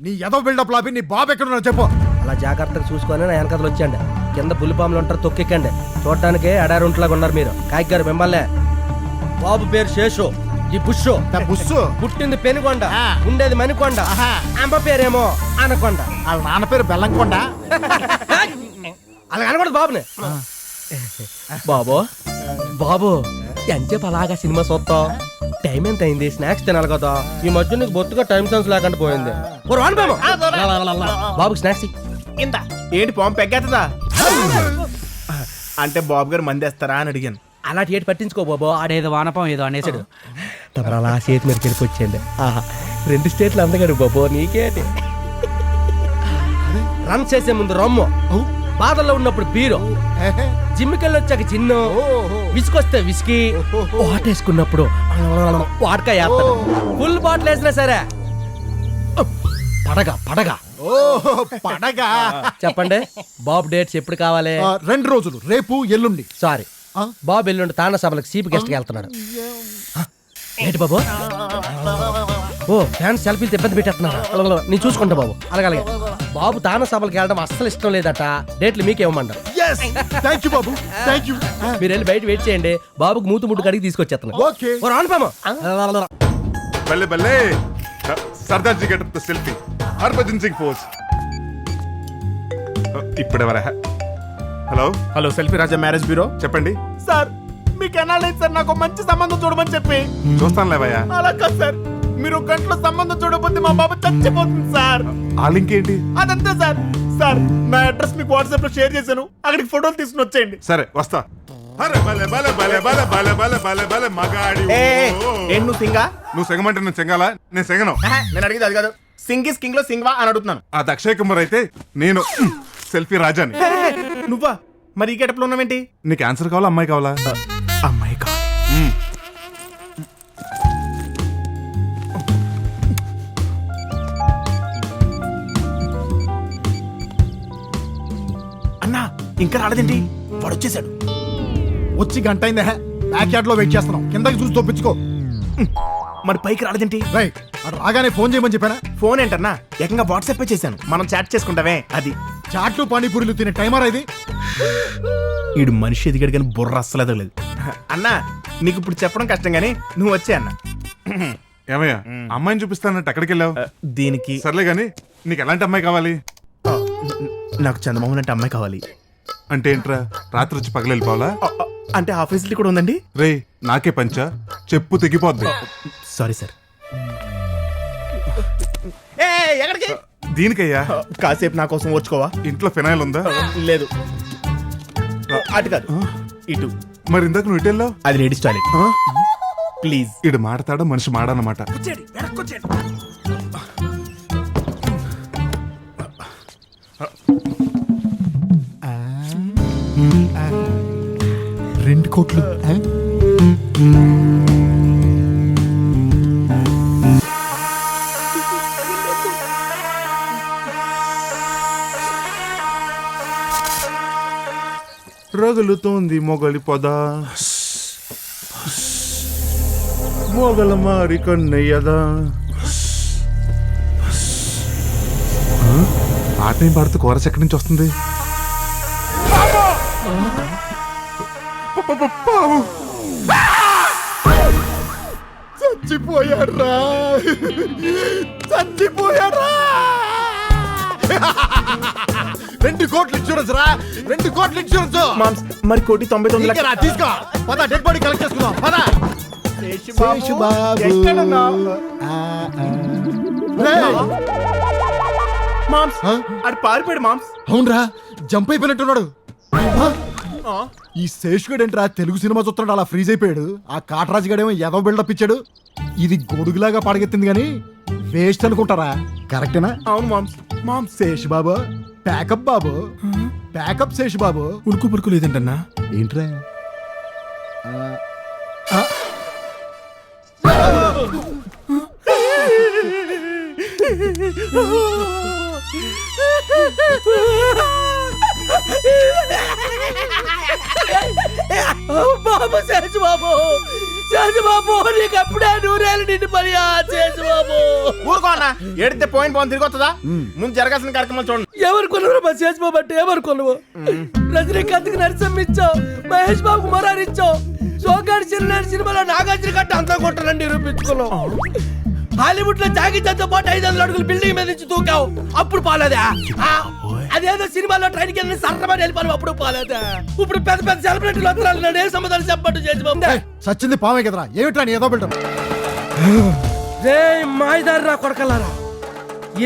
నీ ఎదో బిల్డప్ లాపి నీ బాబు ఎక్కడున్నా చెప్పు. అలా జాగ్రత్తగా చూసుకొని నా వెనకలు వచ్చాండి. కింద పులిపాములు ఉంటారు, తొక్కెక్కండి. చూడటానికి అడారుంట్లాగా ఉన్నారు మీరు. కాకి గారు మిమ్మల్నే. బాబు పేరు శేషు, ఈ బుష్ పుట్టింది పెనుకొండ, ఉండేది మణికొండ, అమ్మ పేరేమో అనకొండ, వాళ్ళ నాన్న పేరు బెల్లంకొండ. అలా అనకూడదు బాబుని. బాబు బాబు ఎంతసేపు అలాగా సినిమా చూస్తావు? టైం ఎంత అయింది? స్నాక్స్ తినాలి కదా. ఈ మధ్య నీకు బొత్తుగా టైం సెన్స్ లేకుండా పోయింది. బాబుకి స్నాక్స్ ఇంత ఏంటి పాము పెగ్గేస్తుందా? అంటే బాబు గారు మందేస్తారా అని అడిగాను. అలాంటి ఏటి పట్టించుకో బాబు, ఆడేదో వానపం ఏదో అనేసాడు. తమరు అలా చేతి మీద వెళ్ళిపోయింది. 2 స్టేట్లు అందగాడు బాబు, నీకేటి. రన్ చేసే ముందు రమ్ము, బాధల్లో ఉన్నప్పుడు బీరు, జిమ్మికెళ్ళి వచ్చాక చిన్ను, విసుకొస్తే విసికి, వాటేసుకున్నప్పుడు వాడకాయ ఫుల్ బాటిల్ వేసినా సరే పడగా పడగా. పడగా చెప్పండి బాబు డేట్స్ ఎప్పుడు కావాలి? 2 రోజులు, రేపు ఎల్లుండి. సారీ, బాబు ఎల్లుండి తానా సభలకు సీపు గెస్ట్ కి వెళ్తున్నాడు. ఏంటి బాబు? ఓ ఫ్యాన్స్ సెల్ఫీలు ఇబ్బంది పెట్టేస్తున్నాడు. నేను చూసుకుంటా బాబు. అలాగే బాబు తానా సభలకు వెళ్ళడం అస్సలు ఇష్టం లేదట. డేట్లు మీకేమన్నారు? మీరు వెళ్ళి బయట వెయిట్ చేయండి. బాబుకి మూతు ముట్టు కడిగి తీసుకొచ్చేస్తున్నాను. బల్లే బల్లే సర్దార్ జీ గెటప్ తో సెల్ఫీ, హర్భజన్ సింగ్ పోజ్. ఇప్పుడెవరా? Hello selfie Raja marriage bureau. చెప్పండి సార్ మీకు ఎన్నాళ్ళైంది సార్ నాకు మంచి సంబంధం చూడమని చెప్పి? చూస్తాను లేవయ్యా. అలా కాదు సార్, మీరు గంటలో సంబంధం చూడకపోతే మా బాబు చచ్చిపోతుంది సార్. ఆ లింక్ ఏంటి? అదంతే సార్. సార్ నా అడ్రస్ మీకు వాట్సాప్ లో షేర్ చేశాను, అక్కడికి ఫోటోలు తీసుకుని వచ్చేయండి. సరే వస్తా. నువ్వు సింగా? నువ్వు సెగమంటే నేను సెంగాలా? నేను సెగను. నేను అడిగేది అది కాదు. సింగ్ ఇస్ కింగ్ లో సింగ్వా అని అడుగుతున్నాను. ఆ అక్షయ్ కుమార్ అయితే నేను సెల్ఫీ రాజాని. నువ్వా? మరి ఈ గెటప్ లో ఉన్నావేంటి? నీకు ఆన్సర్ కావాలా అమ్మాయి కావాలా? అమ్మాయి కావాలి. అన్నా ఇంకా రాలేదేంటి? వాడు వచ్చేసాడు. వచ్చి గంట అయిందే. బ్యాక్ యార్డ్ లో వెయిట్ చేస్తున్నాం, కిందకి చూసి తప్పించుకో. మరి పైకి రాలేదేంటి? రైట్, అటు రాగానే ఫోన్ చేయమని చెప్పానా? ఫోన్ ఏంటన్నా, ఏకంగా వాట్సాప్ చేశాను. మనం చాట్ చేసుకుంటావే అది. చాట్లు పానీపూరీలు తినే టైమర్ ఇది. ఈడు మనిషి ఎదిగాడు కానీ బుర్ర అస్సలు ఎదగలేదు. అన్నా నీకు ఇప్పుడు చెప్పడం కష్టం గానీ నువ్వు వచ్చే అన్న. ఏమయ్యా అమ్మాయిని చూపిస్తానంటే ఎక్కడికి వెళ్ళావు? దీనికి సర్లే గానీ నీకు ఎలాంటి అమ్మాయి కావాలి? నాకు చందమామ అంటే అమ్మాయి కావాలి. అంటే ఏంట్రా, రాత్రి వచ్చి పగలు వెళ్ళిపోవాలా? అంటే ఆ ఫెసిలిటీ కూడా ఉందండి? రే నాకే పంచా, చెప్పు తెగిపోద్ది. Sorry sir. ఎక్కడికి? దీనికయ్యా. కాసేపు నా కోసం ఓర్చుకోవా? ఇంట్లో ఫినాయిల్ ఉందా? లేదు. అటు కాదు, ఇటు. మరి ఇందాక నువ్వు ఇటు వెళ్ళావు? అది లేడీస్ టాయిలెట్. ప్లీజ్. ఇడు మాడతాడా మనిషి మాడనమాట. రెండు కోట్లు. రగులుతోంది మొగలి పొద, మొగల మారి కన్నయ్యదా. పాట ఏం పాడుతూ కోరస్ ఎక్కడి నుంచి వస్తుంది? చచ్చిపోయాడ్రా, చచ్చిపోయాడ్రా. 2 కోట్ల ఇన్సూరెన్స్ రా, 2 కోట్ల ఇన్సూరెన్స్. మామ్స్ మరి 1,99,00,000 ఇక్కరా, తీసుకో. పద, డెడ్ బాడీ కలెక్ట్ చేసుకుందాం. పద. శేషు బాబు. రేయ్. మామ్స్ ఆడు పారిపోయాడు మామ్స్. అవునరా, జంప్ అయిపోయినట్టున్నాడు. ఈ శేషుగడు ఏంట్రా తెలుగు సినిమా చూస్తున్నాడు అలా ఫ్రీజ్ అయిపోయాడు. ఆ కాటరాజు గడేమో ఏదో బిల్డప్ ఇచ్చాడు. ఇది గొడుగులాగా పడగెత్తింది కానీ వేస్ట్ అనుకుంటారా? కరెక్టేనా? అవును మామ్స్. మామ్స్ శేషు బాబు ప్యాకప్ బాబు, ప్యాకప్ శేషు బాబు. ఉరుకు పురుకు లేదంటన్నా. ఏంట్రా? బాబు శేషు బాబు, శేషు బాబు, నీకు అప్పుడే 100 ఏళ్ళు నిండి పని. శేషు బాబు ఊరుకోనా, ఏడితే పోయిన పోయిన తిరిగి వస్తుందా? ముందు జరగాల్సిన కార్యక్రమాలు చూడండి. ఎవరు కొనరు మా శేషు బాబు అంటే ఎవరు కొనవు? రజనీకాంత్కి నరసింహ ఇచ్చావు, మహేష్ బాబుకు మొరారి ఇచ్చావు, సోగాడి చిన్న సినిమాలో నాగార్జున కట్ట అంతా కొట్టాలని నిరూపించుకున్నావు. హాలీవుడ్ లో జాకీ చాన్తో పాటు 500 అడుగులు బిల్డింగ్ మీద నుంచి తూకావు, అప్పుడు పాలేదా? అదేదో సినిమాలో ట్రైన్ కింద సర్రమని వెళ్ళిపోను, అప్పుడు పాలేదా? ఇప్పుడు పెద్ద పెద్ద సెలబ్రిటీలు వస్తున్నారు, ఏ సమాధానం చెప్పట్టు చేసి సచ్చింది పామే కదరా, ఏమిట్రా నీ ఏదో బిల్డప్? రే మాయదారిరా కొడకలారా,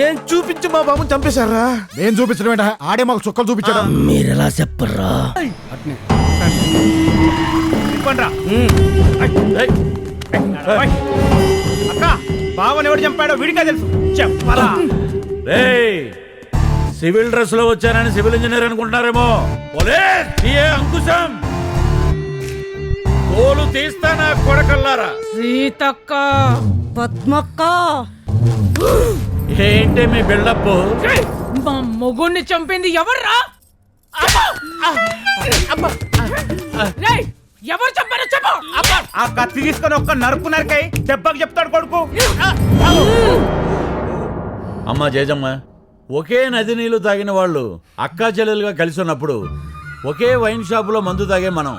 ఏం చూపించి మా బాబుని చంపేశారా? నేను చూపించడం ఏంటా? ఆడే మాకు చుక్కలు చూపించాడా? మీరెలా చెప్పర్రా? అక్క బావని ఎవడు చంపాడో వీడికే తెలుసు, చెప్పరా? రేయ్, సివిల్ డ్రెస్ లో వచ్చానని సివిల్ ఇంజనీర్ అనుకుంటున్నారేమో. పోలీస్ సిఏ అంకుశం, తోలు తీస్తా నా కొడకల్లారా. సీతక్క, పద్మక్క, ఏంటి మీ బిల్డప్? మా మొగుణ్ణి చంపింది ఎవర్రా? ఎవరు చంపారో చెప్పు. ఆ కత్తి తీసుకొని ఒక్క నరుకు నరకై దెబ్బకి చెప్తాడు కొడుకు. అమ్మా జయజమ్మ, ఒకే నది నీళ్లు తాగిన వాళ్ళు అక్కా చెల్లెలుగా కలిసి ఉన్నప్పుడు ఒకే వైన్ షాపులో మందు తాగే మనం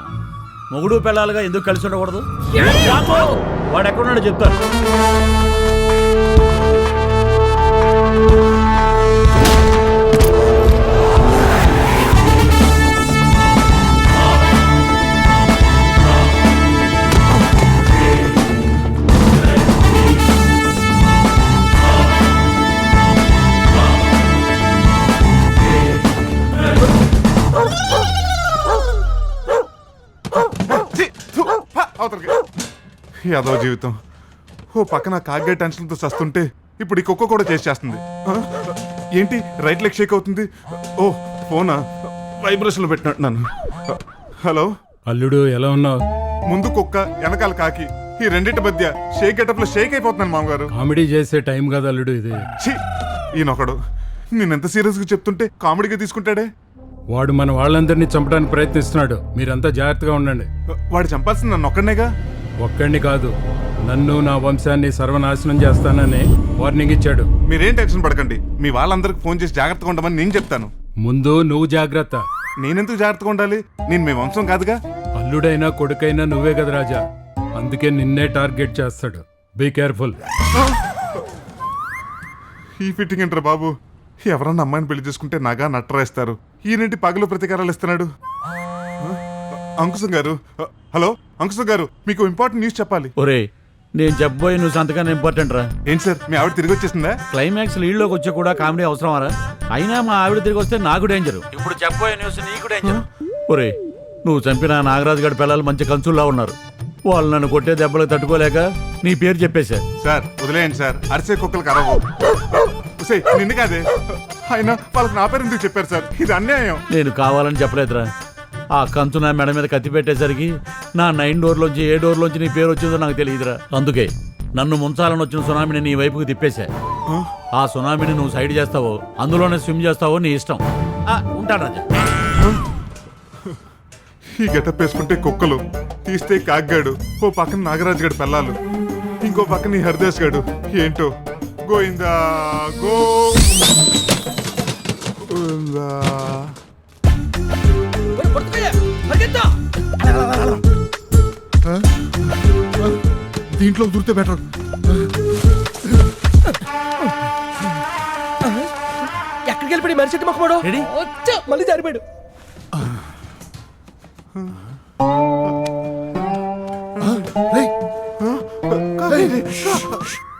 మొగుడు పెళ్ళాలుగా ఎందుకు కలిసి ఉండకూడదు? వాడు ఎక్కడున్నాడో చెప్తాను. యాదవ జీవితం. ఓ పక్కన కాగే టెన్షన్తో చస్తుంటే ఇప్పుడు ఈ కుక్క కూడా చేసేస్తుంది. ఏంటి రైట్ లెగ్ షేక్ అవుతుంది? ఓ ఫోనా, వైబ్రేషన్లో పెట్టినట్టున్నాను. హలో అల్లుడు, ఎలా ఉన్నావు? ముందు కుక్క వెనకాల కాకి, ఈ రెండింటి మధ్య షేక్ గెటప్ లో షేక్ అయిపోతున్నాను మామగారు. కామెడీ చేసే టైం కదా అల్లుడు ఇది. ఈయనొకడు నేనెంత సీరియస్ గా చెప్తుంటే కామెడీగా తీసుకుంటాడే. వాడు మన వాళ్ళందరినీ చంపడానికి ప్రయత్నిస్తున్నాడు, మీరంతా జాగ్రత్తగా ఉండండి. వాడు చంపాల్సింది నన్ను ఒక్కడనేగా? ఒక్కడిని కాదు, నన్ను నా వంశాన్ని సర్వనాశనం చేస్తానని వార్నింగ్ ఇచ్చాడు. మీరేం టెన్షన్ పడకండి, మీ వాళ్ళందరికి ఫోన్ చేసి జాగ్రత్తగా ఉండమని నేను చెప్తాను. ముందు నువ్వు జాగ్రత్త. నేనెందుకు జాగ్రత్తగా ఉండాలి? నేను మీ వంశం కాదుగా. అల్లుడైనా కొడుకైనా నువ్వే కదా రాజా, అందుకే నిన్నే టార్గెట్ చేస్తాడు. Be careful. ఈ ఫిట్టింగ్ ఏంట్రా బాబు? ఎవరన్నా అమ్మాయిని పెళ్లి చేసుకుంటే నాగా నట్టరేస్తారు, ఈయనేంటి పగలు ప్రతీకారాలు ఇస్తున్నాడు? అంకుశం గారు, హలో అంకుశం గారు, మీకు ఇంపార్టెంట్ న్యూస్ చెప్పాలి. ఒరే, నేను చెప్పబోయే నువ్వు సంతకాన్ని ఇంపార్టెంట్ రా. ఏంటి సార్, మీ ఆవిడ తిరిగి వచ్చేసిందా? క్లైమాక్స్ లీడ్లోకి వచ్చా కూడా కామెడీ అవసరమారా? అయినా మా ఆవిడ తిరిగి వస్తే నాకు డేంజర్. ఇప్పుడు చెప్పబోయే న్యూస్ నీకు డేంజర్. ఒరే, నువ్వు చంపిన నాగరాజు గడి పిల్లలు మంచి కంచుల్లా ఉన్నారు. వాళ్ళు నన్ను కొట్టే దెబ్బలకు తట్టుకోలేక నీ పేరు చెప్పేశా. సార్ వదిలేయండి సార్, అరిసే కుక్కలు కరవు. నిన్ను కాదే, అయినా వాళ్ళకి నా పేరు ఎందుకు చెప్పారు సార్? ఇది అన్యాయం. నేను కావాలని చెప్పలేదురా. ఆ కంచు నా మెడ మీద కత్తి పెట్టేసరికి నా 9 డోర్లోంచి ఏ డోర్లోంచి నీ పేరు వచ్చిందో నాకు తెలియదురా. అందుకే నన్ను ముంచాలని వచ్చిన సునామీని నీ వైపుకి తిప్పేశా. ఆ సునామీని నువ్వు సైడ్ చేస్తావో అందులోనే స్విమ్ చేస్తావో నీ ఇష్టం. ఉంటాను రాజా. ఈ గెటప్ వేసుకుంటే కుక్కలు, తీస్తే కాగ్గాడు, ఓ పక్కన నాగరాజు గడి పిల్లలు, ఇంకో పక్కన ఈ హరిదాస్ గడు. ఏంటో గోయిందా గోయిందా. దీంట్లో దూరితే బెటర్. ఎక్కడ ఎక్కడికి వెళ్ళిపోయి మరి చెట్టు మొక్కమాడు మళ్ళీ జారిపోయాడు.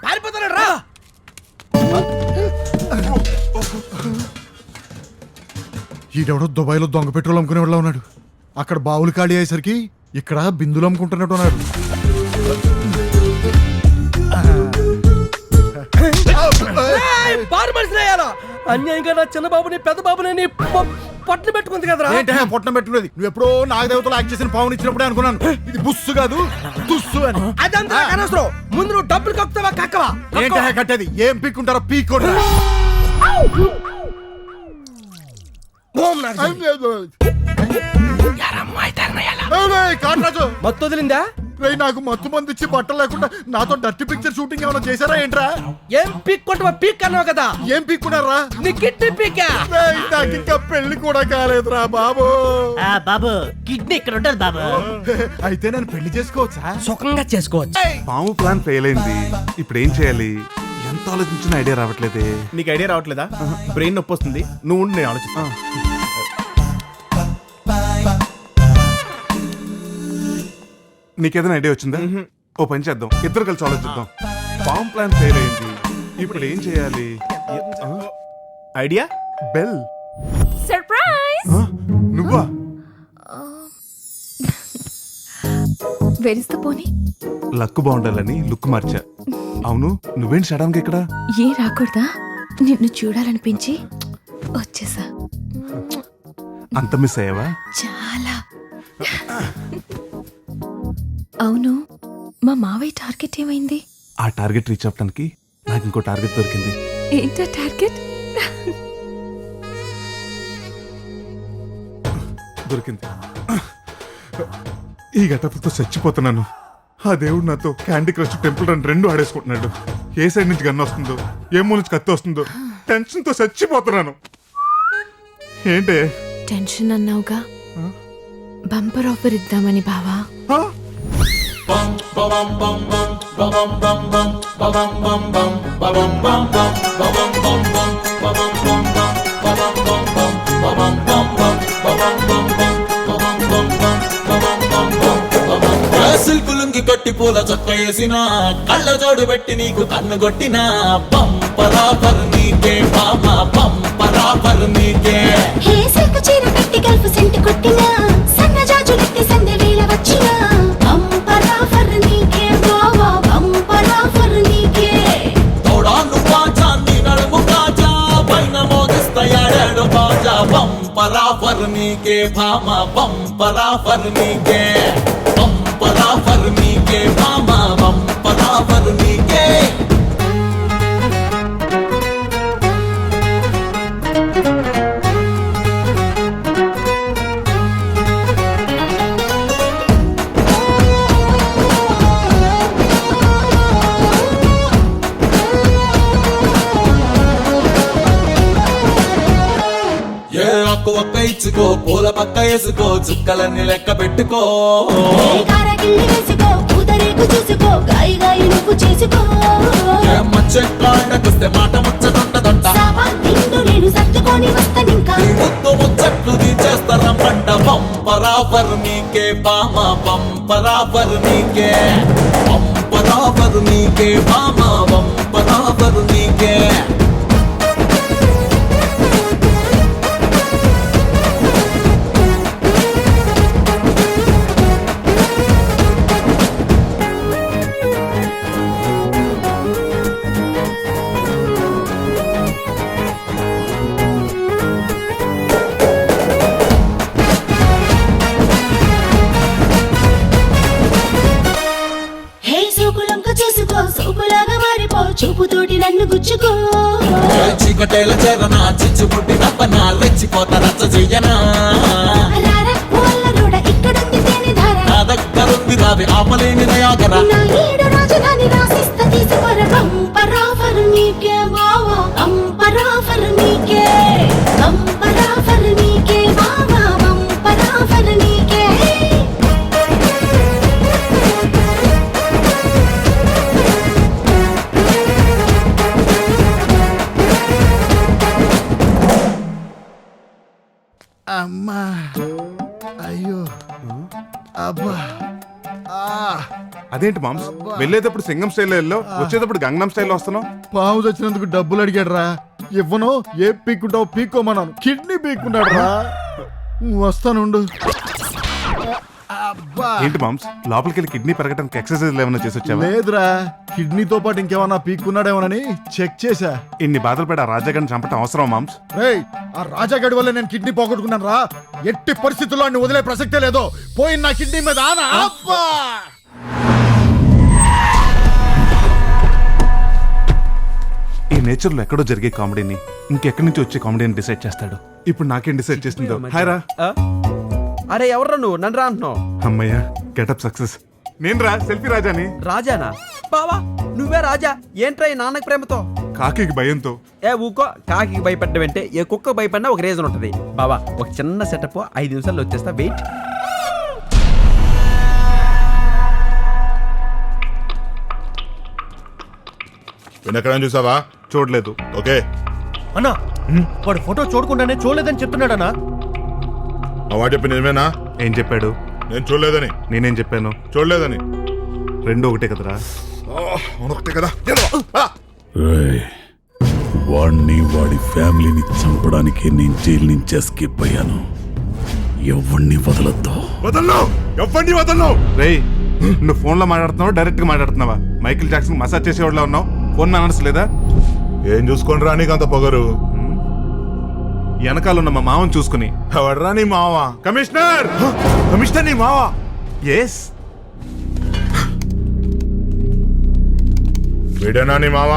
పారిపోతాడు రా. ఈడెవడో దుబాయ్లో దొంగ పెట్రోల్ అమ్ముకునే వాళ్ళ ఉన్నాడు. అక్కడ బావులు ఖాళీ అయ్యేసరికి ఇక్కడ బిందులు అమ్ముకుంటున్నట్టు ఉన్నాడు. అన్యాయంగా నా చిన్న బాబుని పెద్ద బాబుని పట్టు పెట్టుకుంది కదరా. పొట్టం పెట్టుకునేది నువ్వు ఎప్పుడో నాగదేవతలు యాక్ట్ చేసిన పావుని ఇచ్చినప్పుడే అనుకున్నాను ఇది బుస్సు కాదు తుస్సు అని. అదంతా అనవసరం. ముందు నువ్వు డబ్బులు కక్కుతావా కక్కవా? ఏంటో కట్టేది ఏం పీక్కుంటారో పీక్కోండి. మత్తు వదిలిందా? నాకు మత్తు మంది ఇచ్చి బట్టలు లేకుండా నాతో డర్టీ పిక్చర్ షూటింగ్ ఏమైనా చేశారా ఏంట్రా? ఏం పీక్కుంటావా? పీక్ అన్నావు కదా. ఏం పీక్కున్నారా? నీ కిడ్నీ పీకా. నాకు ఇంకా పెళ్లి కూడా కాలేదురా బాబు. బాబు కిడ్నీ ఇక్కడ ఉంటుంది బాబు. అయితే నేను పెళ్లి చేసుకోవచ్చా? సుఖంగా చేసుకోవచ్చు. పాము ప్లాన్ ఫెయిల్ అయింది. ఇప్పుడు ఏం చేయాలి? ఎంత ఆలోచించిన ఐడియా రావట్లేదే. నీకు ఐడియా రావట్లేదా? బ్రెయిన్ నొప్పి వస్తుంది. నువ్వు ఉండి నేను ఆలోచిస్తా. నీకేదైనా ఐడియా వచ్చిందా? ఓ పని చేద్దాం, ఇద్దరు కలిసి ఆలోచిద్దాం. పామ్ ప్లాన్ ఫెయిల్ అయింది. ఇప్పుడు ఏం చేయాలి? Idea bell. సర్ప్రైజ్. నువ్వా? వెర్ ఇస్ ద పోనీ? లక్ బాగుండాలని లుక్ మార్చా. అవును, నువ్వేంటి సడన్ గా ఇక్కడ? ఏ రాకూడదా? నిన్ను చూడాలనిపించి వచ్చేసా. అంత మిస్ అయ్యావా? చాలా. అవును, మా మావయ్య టార్గెట్ ఏమైంది? ఆ టార్గెట్ రీచ్ అవ్వడానికి నాకు ఇంకో టార్గెట్ దొరికింది. ఏంటా టార్గెట్? దొరికింది. ఈ ఘటనతో చచ్చిపోతున్నాను. ఆ దేవుడు నాతో క్యాండీ క్రష్, టెంపుల్ రన్ రెండు ఆడేసుకుంటున్నాడు. ఏ సైడ్ నుంచి గన్ను వస్తుందో, ఏ మూల నుంచి కత్తి వస్తుందో టెన్షన్ తో చచ్చిపోతున్నాను. ఏంటే టెన్షన్ అన్నావుగా, బంపర్ ఆఫర్ ఇద్దామని బావా. సిల్కులుంగి కట్టి పూల చొక్క వేసిన కళ్ళ జోడు పెట్టి నీకు కన్ను కొట్టిన పంపరాపర్ నీకే బామా, పంపరాపర్ నీకే. సిల్కు చీర పెట్టి గల్ఫ్ సెంట్ కొట్టిన సన్న జాజులెత్తి సందె వేళ వచ్చిన పంపరాపర్ నీకే బావా, పంపరాపర్ నీకే. తోడా నువ్వా చాంది నడుము కాజా పైన మోగిస్తాయాడాడు బాజా. పంపరాపర్ నీకే బామా, పంపరాపర్ నీకే. పంపరాపర్ నీకే బామా, పంపరాపర్ నీకే. ఏ ఒక్క ఒక్క ఇచ్చుకో, పూల పక్క వేసుకో, చుక్కలన్నీ లెక్క పెట్టుకో. కారగిల్లి వేసుకో, పూతరేకు చూసుకో, గాయి గాయి నువ్వు చేసుకో. మచ్చెట్లాండకొస్తే మాట ముచ్చటుండదంట. నిన్ను నేను సర్దుకొని వస్తానింకా. ముద్దు ముచ్చట్లు తీచేస్తారమ్మంట. పంపరాపర్ నీకే బామా, పంపరాపర్ నీకే. పంపరాపర్ నీకే బామా, పంపరాపర్ నీకే. హే సోకులంక చూసుకో, సోకులాగా మారిపో, చూపుతోటి నన్ను గుచ్చుకో. చీకటేల చేరనా, చిచ్చు పుట్టి నప్పనా, రెచ్చిపోత రచ్చ చెయ్యనా. రారా ఓల్ల రోడ, ఇక్కడుంది తేనె ధార. నా దగ్గరుంది రావి ఆపలేని దయాగర. నా ఈడు రాజధాని రాసిస్తా తీసుకోర. పంపరాఫర్ నీకే బావా, పంపరాఫర్ నీకే. పంపరాఫర్ నీకే బావా, పంపరాఫర్ నీకే. అమ్మా అయ్యో అబ్బా అదేంటి మామ్స్ వెళ్ళేటప్పుడు సింగం స్టైల్లో వెళ్ళావు, వచ్చేటప్పుడు గంగనం స్టైల్లో వస్తున్నావు. పాము వచ్చినందుకు డబ్బులు అడిగాడు రా, ఇవ్వను. ఏ పీక్కుంటావు పీక్కోమన్నాను, కిడ్నీ పీక్కుంటాడు రా. వస్తానుండు. ఏంటి మామ్స్ లోపలికి వెళ్ళి కిడ్నీ పెరగడానికి ఎక్సర్సైజ్ ఏమైనా చేసి వచ్చావా? లేదురా, కిడ్నీతో పాటు ఇంకేమన్నా పీక్కున్నాడేమోనని చెక్ చేశా. ఇన్ని బాధలు పడి ఆ రాజాగారిని చంపటం అవసరం మామ్స్? రేయ్, ఆ రాజాగడి వల్ల నేను కిడ్నీ పోగొట్టుకున్నాను రా. ఎట్టి పరిస్థితుల్లో అన్ని వదిలే ప్రసక్తే లేదు. పోయిన నా కిడ్నీ మీద ఆనా. అబ్బా! ఈ నేచర్ లో ఎక్కడో జరిగే కామెడీని ఇంకెక్కడి నుంచి వచ్చే కామెడీని డిసైడ్ చేస్తాడు. ఇప్పుడు నాకేం డిసైడ్ చేస్తుందో. హాయ్ రా. అరే ఎవర్రా నువ్వు? నన్ను రా అంటున్నావు. అమ్మయ్యా, గెటప్ సక్సెస్. నేను రా సెల్ఫీ రాజాని. రాజానా? బావా నువ్వే రాజా? ఏంట్రా ఈ నాన్నకి ప్రేమతో? కాకి భయంతో. ఏ ఊకో, కాకి భయపడ్డం అంటే ఏ కుక్క భయపడినా ఒక రీజన్ ఉంటుంది. బావా ఒక చిన్న సెటప్ 5 నిమిషాల్లో వచ్చేస్తా, వెయిట్. ఎక్కడైనా చూసావా? చూడలేదు. ఓకే అన్నా, వాడు ఫోటో చూడకుండానే చూడలేదని చెప్తున్నాడన్నా. వాడు చెప్పి నిజమేనా? ఏం చెప్పాడు? నేను చూడలేదని. నేనేం చెప్పాను? చూడలేదని. రెండు ఒకటే కదరా? ఒకటే కదా. వాడిని వాడి ఫ్యామిలీని చంపడానికి నేను జైలు నుంచి ఎస్కేప్ అయ్యాను. ఎవరిని వదలొద్దు. ఎవరిని వదలను. రేయ్, నువ్వు ఫోన్ లో మాట్లాడుతున్నావా డైరెక్ట్ గా మాట్లాడుతున్నావా? మైకిల్ జాక్సన్ మసాజ్ చేసేవాళ్ళ ఉన్నావు. ఫోన్ మేనర్స్ లేదా? ఏం చూసుకొని రా నీకు అంత పొగరు? వెనకాల ఉన్న మా మావని చూసుకుని. ఎవడరా నీ మావ? కమిషనర్. కమిషనర్ నీ మావ? ఎస్. వీడేనా నీ మావ?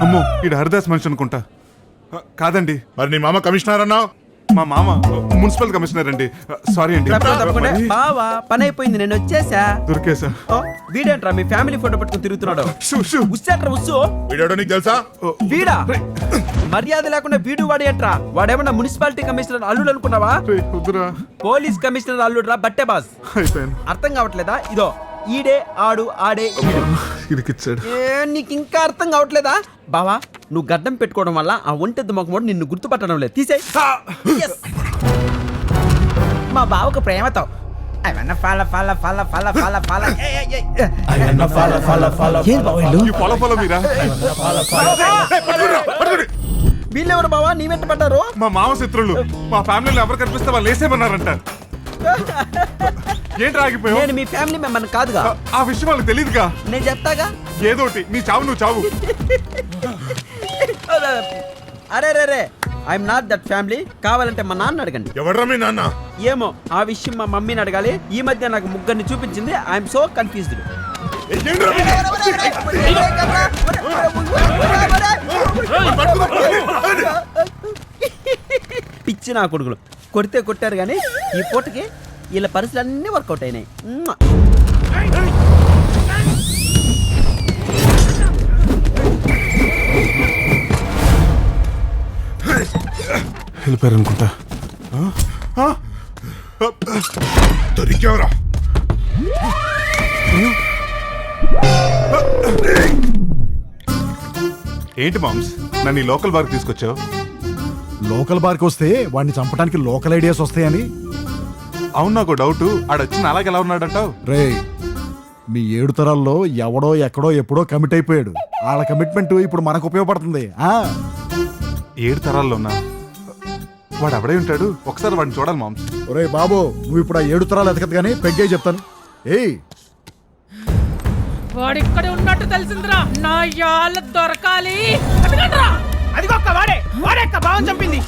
అమ్మో, ఈడు హరిదాస్ మనిషి అనుకుంటా. కాదండి. మరి నీ మామ కమిషనర్ అన్నావు? మా మామ మున్సిపల్ కమిషనర్ అండి. సారీ అండి. బావా పని అయిపోయింది, నేను వచ్చేసా. దొరికేసా? వీడేంట్రా మీ ఫ్యామిలీ ఫోటో పట్టుకుని తిరుగుతున్నాడు? ఉస్సేట్రా ఉస్సు. వీడేడో నీకు తెలుసా? వీడా? మర్యాద లేకుండా వీడు వాడు ఏంట్రా? వాడేమన్నా మున్సిపాలిటీ కమిషనర్ అల్లుడు అనుకున్నావా? పోలీస్ కమిషనర్ అల్లుడు రా, బట్టే బాస్. అర్థం కావట్లేదా? ఇదో ఈడే ఆడు, ఆడే ఇదికిచ్చాడు. నీకు ఇంకా అర్థం కావట్లేదా? బావా నువ్వు గడ్డం పెట్టుకోవడం వల్ల ఆ ఒంటెద్దు మొక్కమోడు నిన్ను గుర్తుపట్టడం లేదు. తీసేయ్. మా బావకు ప్రేమతో అవన్న ఫాల ఫాల ఫాల ఫాల ఫాల ఫాల వీళ్ళెవరు బావా నీ వెంట పడ్డారు? మా మామ శత్రువులు. మా ఫ్యామిలీలో ఎవరు కనిపిస్తే వాళ్ళు వేసేమన్నారంట. ఏంటి ఆగిపోయావు? నేను మీ ఫ్యామిలీ మెంబర్ కాదుగా. ఆ విషయం వాళ్ళకి తెలియదుగా. నేను చెప్తాగా. ఏదోటి నీ చావు నువ్వు చావు. అరే రే రే, ఐఎమ్ నాట్ దట్ ఫ్యామిలీ. కావాలంటే మా నాన్న అడగండి. ఎవడ్రా మీ నాన్న? ఏమో ఆ విషయం మా మమ్మీని అడగాలి. ఈ మధ్య నాకు ముగ్గురిని చూపించింది. I'm so confused. పిచ్చి నా కొడుకులు. కొడితే కొట్టారు కానీ ఈ పూటకి వీళ్ళ పరిస్థితులు అన్నీ వర్కౌట్ అయినాయి. వెళ్ళిపోయారు అనుకుంటా. దొరికేవరా? ఏంటి మామ్స్ నన్ను ఈ లోకల్ బార్కి తీసుకొచ్చావు? లోకల్ బార్కి వస్తే వాడిని చంపడానికి లోకల్ ఐడియాస్ వస్తాయని. అవును, నాకు డౌట్. ఆడొచ్చిన అలాగే ఎలా ఉన్నాడంటావు? రే, మీ 7 తరాల్లో ఎవడో ఎక్కడో ఎప్పుడో కమిట్ అయిపోయాడు. వాళ్ళ కమిట్మెంట్ ఇప్పుడు మనకు ఉపయోగపడుతుంది. 7 తరాల్లోనా? వాడు ఎవడై ఉంటాడు? ఒకసారి వాడిని చూడాలి మామ్స్. ఒరే బాబు, నువ్వు ఇప్పుడు ఆ 7 తరాలు ఎతకదు కానీ పెగ్గే చెప్తాను. ఏయ్, వాడు ఇక్కడే ఉన్నట్టు తెలిసిందిరా. నా యాళ్ళ దొరకాలి. అది ఒక్క వాడే వాడెక్క భావం చంపింది.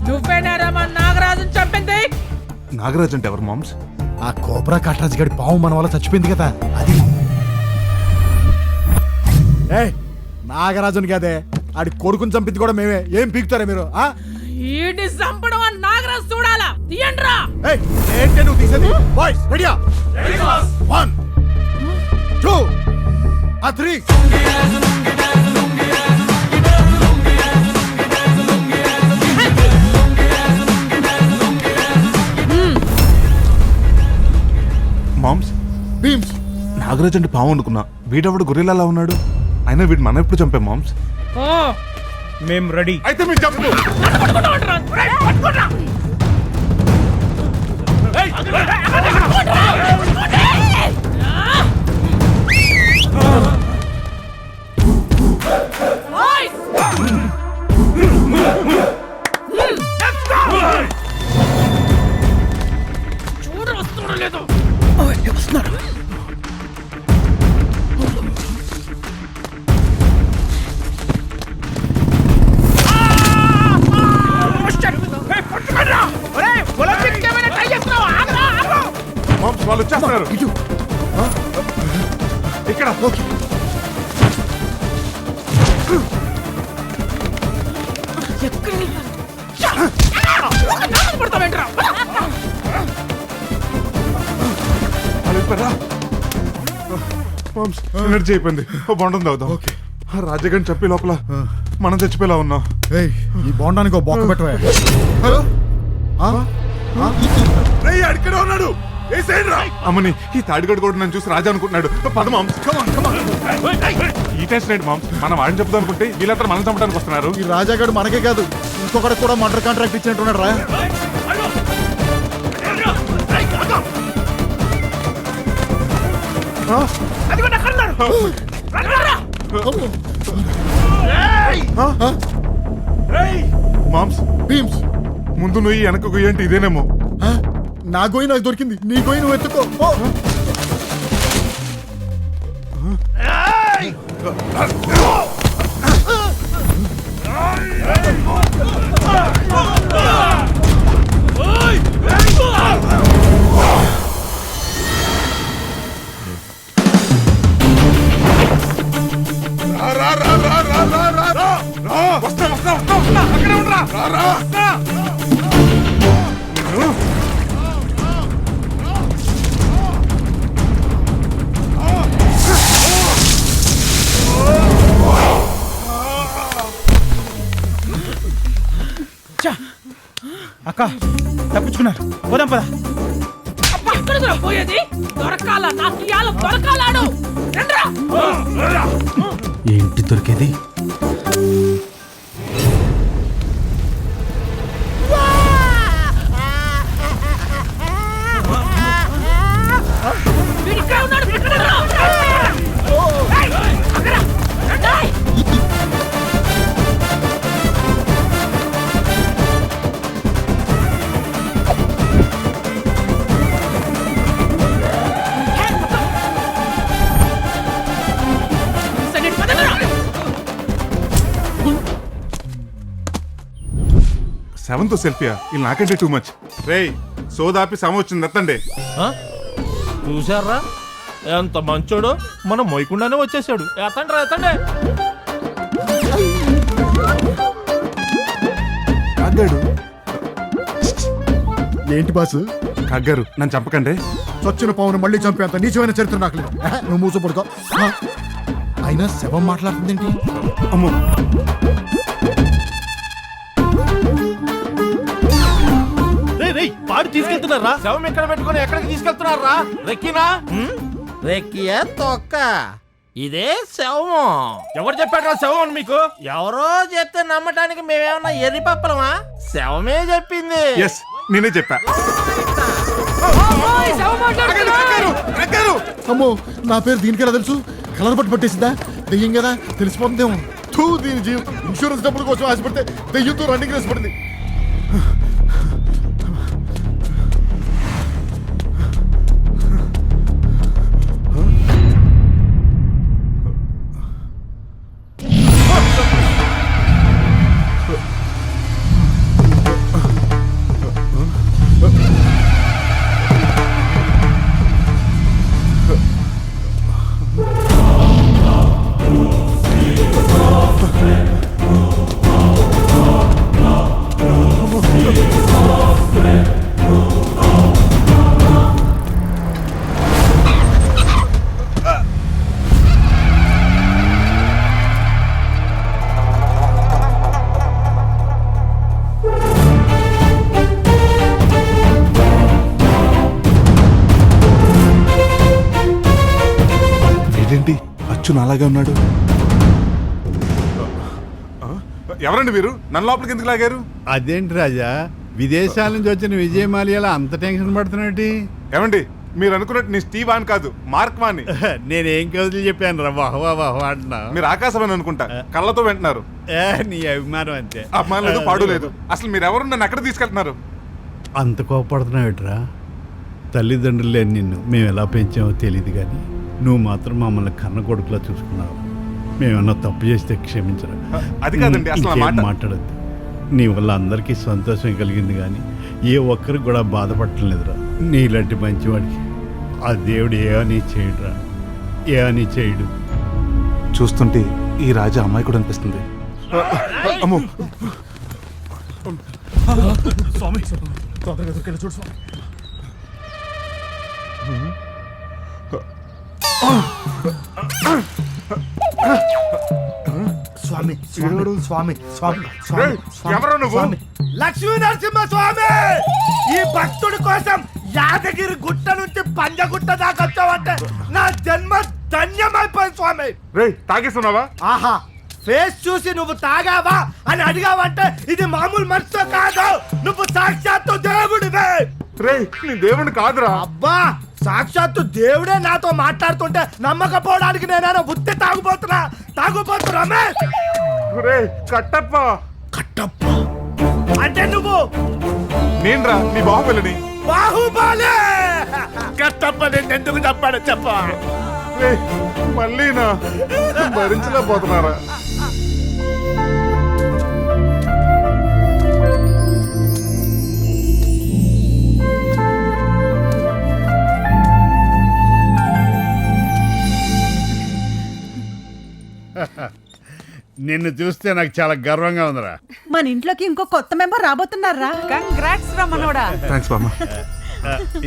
నువ్వేనారా మా నాగరాజుని చంపింది? నాగరాజు అంటే ఎవరు మామ్స్? ఆ కోబ్రా కట్రాజ్ గడి పాము మన వల్ల చచ్చిపోయింది కదా, అది. నాగరాజుని కదే, ఆడి కొడుకుని చంపింది కూడా మేమే. ఏం పీకుతారా మీరు? ఈడి చంపడం నాగరాజు చూడాలా? తీయండ్రా. ఏంటి నువ్వు తీసేది? బాయ్స్ రెడీయా? 1 2 3. మామ్స్, భీమ్స్. నాగరాజు అంటే పాము అనుకున్నా. వీడెవడు గొర్రెలా ఉన్నాడు? అయినా వీడు మనం ఎప్పుడు చంపాం మామ్స్? మేం రెడీ. అయితే మీరు చంపు. చూడు వస్తున్నాడు లేదు. వస్తున్నాడు. మామ్స్ వాళ్ళు వచ్చేస్తున్నారు. ఇక్కడ ఓకే. మామ్స్ ఎనర్జీ అయిపోయింది. బాగుంటుంది అవుదాం. ఓకే. రాజగన్ చెప్పే లోపల మనం చచ్చిపోయేలా ఉన్నాం. ఈ బాండానికి ఒక బొక్క పెట్టవా? అడిక్కడ ఉన్నాడు. అమ్మని ఈ తాడిగడు కూడా నన్ను చూసి రాజా అనుకుంటున్నాడు. పద మామ్స్. ఈ టెన్షన్ ఏంటి మామ్స్? మనం వాడిని చెప్తాం అనుకుంటే వీళ్ళంతా మనం చంపడానికి వస్తున్నారు. ఈ రాజాగాడు మనకే కాదు ఇంకొకటి కూడా మర్డర్ కాంట్రాక్ట్ ఇచ్చినట్టున్నాడు రా. మామ్స్ భీమ్స్ ముందు నువ్వు వెనక గొయ్యి అంటే ఇదేనేమో. నా గొయ్యి నాకు దొరికింది, నీ గొయ్యి నువ్వు ఎత్తుకో. అక్క తప్పించుకున్నారు. పోదాం పద. ఎక్కడికి పోయేది? దొరకాల నాకు ఇయాల దొరకాలాడు. ఏంటి దొరికేది? సెవెంత్ సెల్ఫియా ఇది నాకంటే టూ మచ్. రేయ్ సోదాపి సమ వచ్చింది ఎత్తండి. చూసారా ఎంత మంచోడు, మనం మొయ్యకుండానే వచ్చేసాడు. ఎత్తండి రా ఎత్తండి. ఏంటి బాసు? కగ్గారు నన్ను చంపకండి. చచ్చిన పావును మళ్ళీ చంపేంత నీచమైన చరిత్ర నాకు లేదు. నువ్వు మూసపడుకో. అయినా శవం మాట్లాడుతుందేంటి? అమ్మో పాడు తీసుకెళ్తున్నారా? శవం ఎక్కడ పెట్టుకుని ఎక్కడికి తీసుకెళ్తున్నారా? రెక్కినా రెక్కియా తొక్క ఇదే శవము. ఎవరు చెప్పాడు శవం అని మీకు? ఎవరో చెప్తే నమ్మటానికి మేమేమన్నా ఎర్రి పప్పలమా? శవమే చెప్పింది. ఎస్ నేనే చెప్పా. అమ్మో నా పేరు దీనికి ఎలా తెలుసు? కలర్ పట్టు పట్టేసిందా? దెయ్యం కదా తెలిసిపోతుందేమో. దీని జీవం ఇన్సూరెన్స్ డబ్బుల కోసం ఆశపడితే దెయ్యంతో రన్నింగ్ రేసి పడింది. నాలాగే ఉన్నాడు. ఎవరండి మీరు? నన్ను లోపలికి ఎందుకు లాగారు? అదేంటి రాజా, విదేశాల నుంచి వచ్చిన విజయమాల్యాల అంత టెన్షన్ పడుతున్నట్టు? ఏమండి, మీరు అనుకున్నట్టు నీ స్టీవ్ వాన్ కాదు, మార్క్ వాణ్ణి. నేనేం కవితలు చెప్పాను రా, వాహ్ అంటున్నా. మీరు ఆకాశవాణి అనుకుంటా, కళ్ళతో వింటున్నారు. నీ అభిమానం అంతే. అభిమానం లేదు, పాడు లేదు. అసలు మీరు ఎవరు? నన్ను ఎక్కడ తీసుకెళ్తున్నారు? అంత కోపడుతున్నావుట్రా? తల్లిదండ్రులు లేని నిన్ను మేము ఎలా పెంచామో తెలియదు, కానీ నువ్వు మాత్రం మమ్మల్ని కన్న కొడుకులా చూసుకున్నావు. మేమన్నా తప్పు చేస్తే క్షమించరా. అది కాదండి అసలు మాట్లాడద్దు. నీ వల్ల అందరికీ సంతోషం కలిగింది, కానీ ఏ ఒక్కరికి కూడా బాధపడలేదురా. నీలాంటి మంచివాడికి ఆ దేవుడు ఏమని చేయడురా, ఏమని చేయడు. చూస్తుంటే ఈ రాజా అమ్మాయి కూడా అనిపిస్తుంది. అమ్మో స్వామి, తొందరగా దొరికేలా చూడు స్వామి. స్వామి స్వామి స్వామి స్వామి స్వామి ఎవరు నువ్వు? లక్ష్మీ నరసింహ స్వామి, ఈ భక్తుడి కోసం యాదగిరి గుట్ట నుంచి పంజగుట్ట దాకా వచ్చావంటే నా జన్మ ధన్యమైపోయింది స్వామి. రే, తాగేస్తున్నావా? ఆహా, ఫేస్ చూసి నువ్వు తాగావా అని అడిగావంటే ఇది మామూలు మనిషితో కాదు, నువ్వు సాక్షాత్తు దేవుడివే. రే, నీ దేవుడిని కాదురా. అబ్బా, సాక్షాత్తు దేవుడే నాతో మాట్లాడుతుంటే నమ్మకపోవడానికి నేనేనా బుద్ధి తాగుపోతున్నా రమేష్. రే, కట్టప్ప. కట్టప్ప అంటే నువ్వు? నేనురా, నీ బాహుబలిని. బాహుబలి కట్టప్ప నేను ఎందుకు చెప్పాడు చెప్ప. రే, మళ్ళీనా? భరించలేకపోతున్నారా? నిన్ను చూస్తే నాకు చాలా గర్వంగా ఉందిరా. మన ఇంట్లోకి ఇంకో కొత్త మెంబర్ రాబోతున్నారా? కంగ్రాట్స్ రా మనోడా. థాంక్స్ బామ్మ.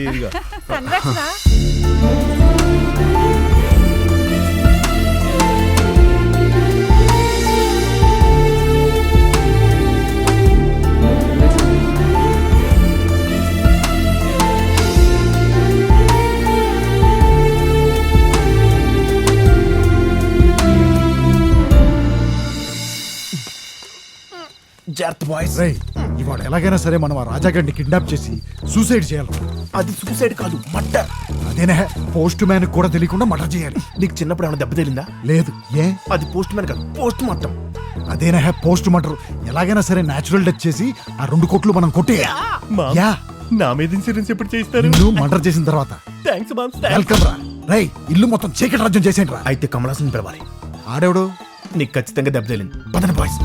ఇదిగో. కంగ్రాట్స్ రా. ఇవాళ ఎలాగైనా సరే మనం ఆ రాజాగారిని కిడ్నాప్ చేసి సూసైడ్ చేయాలి. అది సూసైడ్ కాదు, మర్డర్. అదేనా, పోస్ట్ మ్యాన్ కూడా తెలియకుండా మర్డర్ చేయాలి. నీకు చిన్నప్పుడు ఏమైనా దెబ్బ తగిలిందా? లేదు. ఏ? అది పోస్ట్ మ్యాన్ కాదు, పోస్ట్ మార్టం. అదేనా పోస్ట్ మర్డర్. ఎలాగైనా సరే నేచురల్ డెత్ చేసి ఆ 2 కోట్లు మనం కొట్టేయాలి. యా, నా మీద ఇన్సూరెన్స్ ఎప్పుడు చేయిస్తారు? నువ్వు మర్డర్ చేసిన తర్వాత. Thanks ma'am. వెల్కమ్ రా. రై, ఇల్లు మొత్తం చీకటి రాజ్యం చేసేయండి రా. అయితే కమలాసన్ పిలవాలి. ఆడేవుడు? నీకు ఖచ్చితంగా దెబ్బ తగిలింది. పదన బాయ్స్.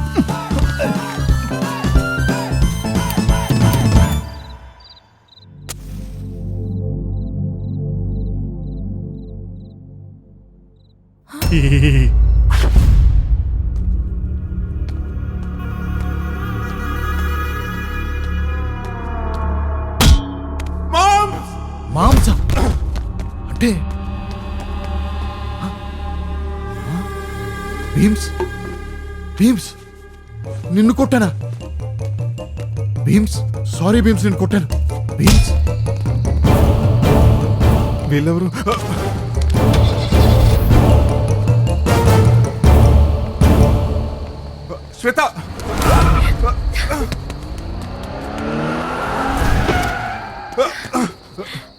మాంసం అంటే భీమ్స్. భీమ్స్, నిన్ను కొట్టానా? భీమ్స్, సారీ భీమ్స్, నిన్ను కొట్టాను. భీమ్స్. వీళ్ళెవరు? శ్వేత.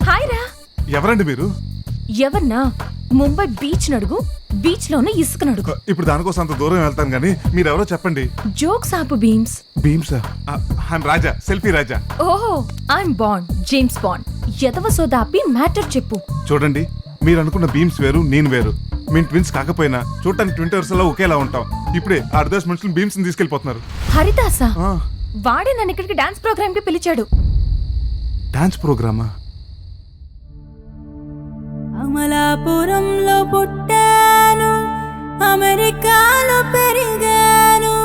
హాయ్ రా. ఎవరండి మీరు? ఎవన్నా? ముంబై బీచ్ నడుగు, బీచ్ లోనే ఇసుక నడుగు. ఇప్పుడు దానికోసం అంత దూరం వెళ్తాను కానీ మీరెవరో చెప్పండి. జోక్స్ ఆపు భీమ్స్. భీమ్స్, రాజా, సెల్ఫీ రాజా. ఓహో, ఐఎమ్ బాండ్, జేమ్స్ బాండ్. ఎదవ సోదాపి మ్యాటర్ చెప్పు. చూడండి, మీరు అనుకున్న భీమ్స్ వేరు, నేను వేరు. మేము ట్విన్స్ కాకపోయినా చూడటానికి ట్విన్ టవర్స్ లో ఒకేలా ఉంటాం. ఇప్పుడే 10 మనుషులు భీమ్స్ తీసుకెళ్లిపోతున్నారు. హరిదాసా? వాడే నన్ను ఇక్కడికి డాన్స్ ప్రోగ్రామ్ కి పిలిచాడు. డాన్స్ ప్రోగ్రామా? అమలాపురంలో పుట్టాను, అమెరికాలో పెరిగాను,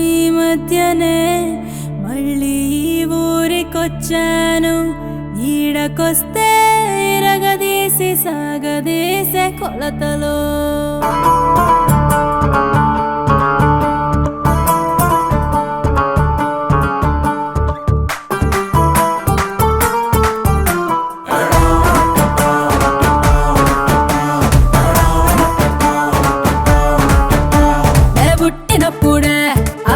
ఈ మధ్యనే మళ్ళీ ఊరికొచ్చాను. ఈడకొస్తే ఇరగదీసి సాగదీసే కొలతలో. పుట్టినప్పుడే ఆ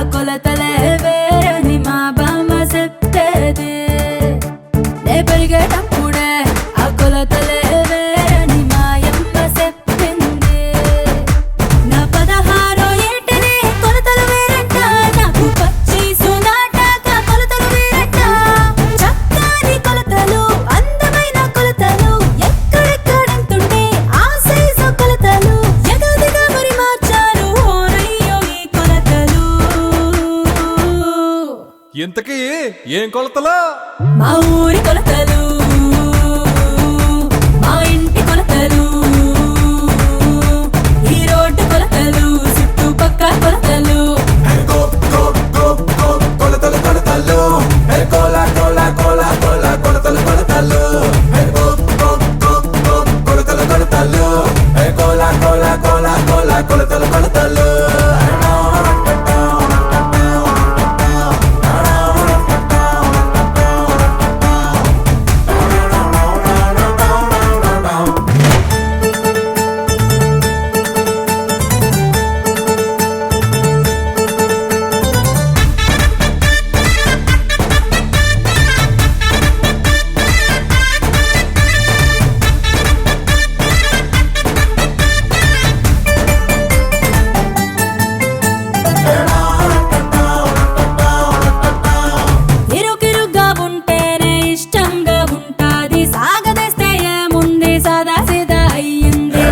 ఇంతకీ ఏం కొలతలో? మా ఊరి కొలతలు, మా ఇంటి కొలతలు, ఈ రోడ్డు కొలతలు, చుట్టుపక్క కొలతలు. కొలతలు కొలతలు కోలా కోలా కోలా కోలా కొలతలు కొలతలు కొలతలు కొలతలు కోలా కోలా కోలా కోలా కొలతలు కొలతలు. ఇరుకిరుగ్గా ఉంటేనే ఇష్టంగా ఉంటాది, సాగదేస్తే ఏముంది సదా సీదా అయ్యింది.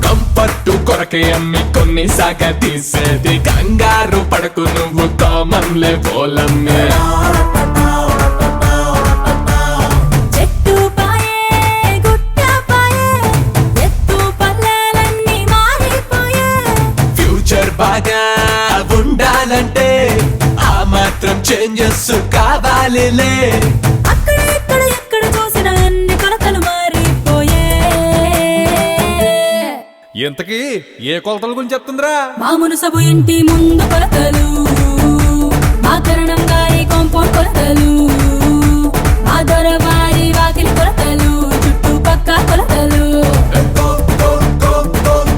కంపట్టు కొరకే అమ్మి కొన్ని సాగ తీసేది, కంగారు పడకు నువ్వు కామన్లే పోలమ్మే. చెట్టు పాయే గుట్ట పాయే, ఎత్తు పల్లెలన్నీ మారిపోయే. ఫ్యూచర్ బాగా ఉండాలంటే ఆ మాత్రం చేంజెస్ కావాలిలే. అక్కడ ఇక్కడ ఎక్కడ చూసిన అన్ని కొలతలు మారిపోయే. ఇంతకీ ఏ కొలతల గురించి చెప్తుందిరా? మా మునుసబు ఇంటి ముందు కొలతలు, మా కరణం గారి కాంపౌండ్ కొలతలు, మా దొరవారి వాకిలి కొలతలు, చుట్టుపక్క కొలతలు.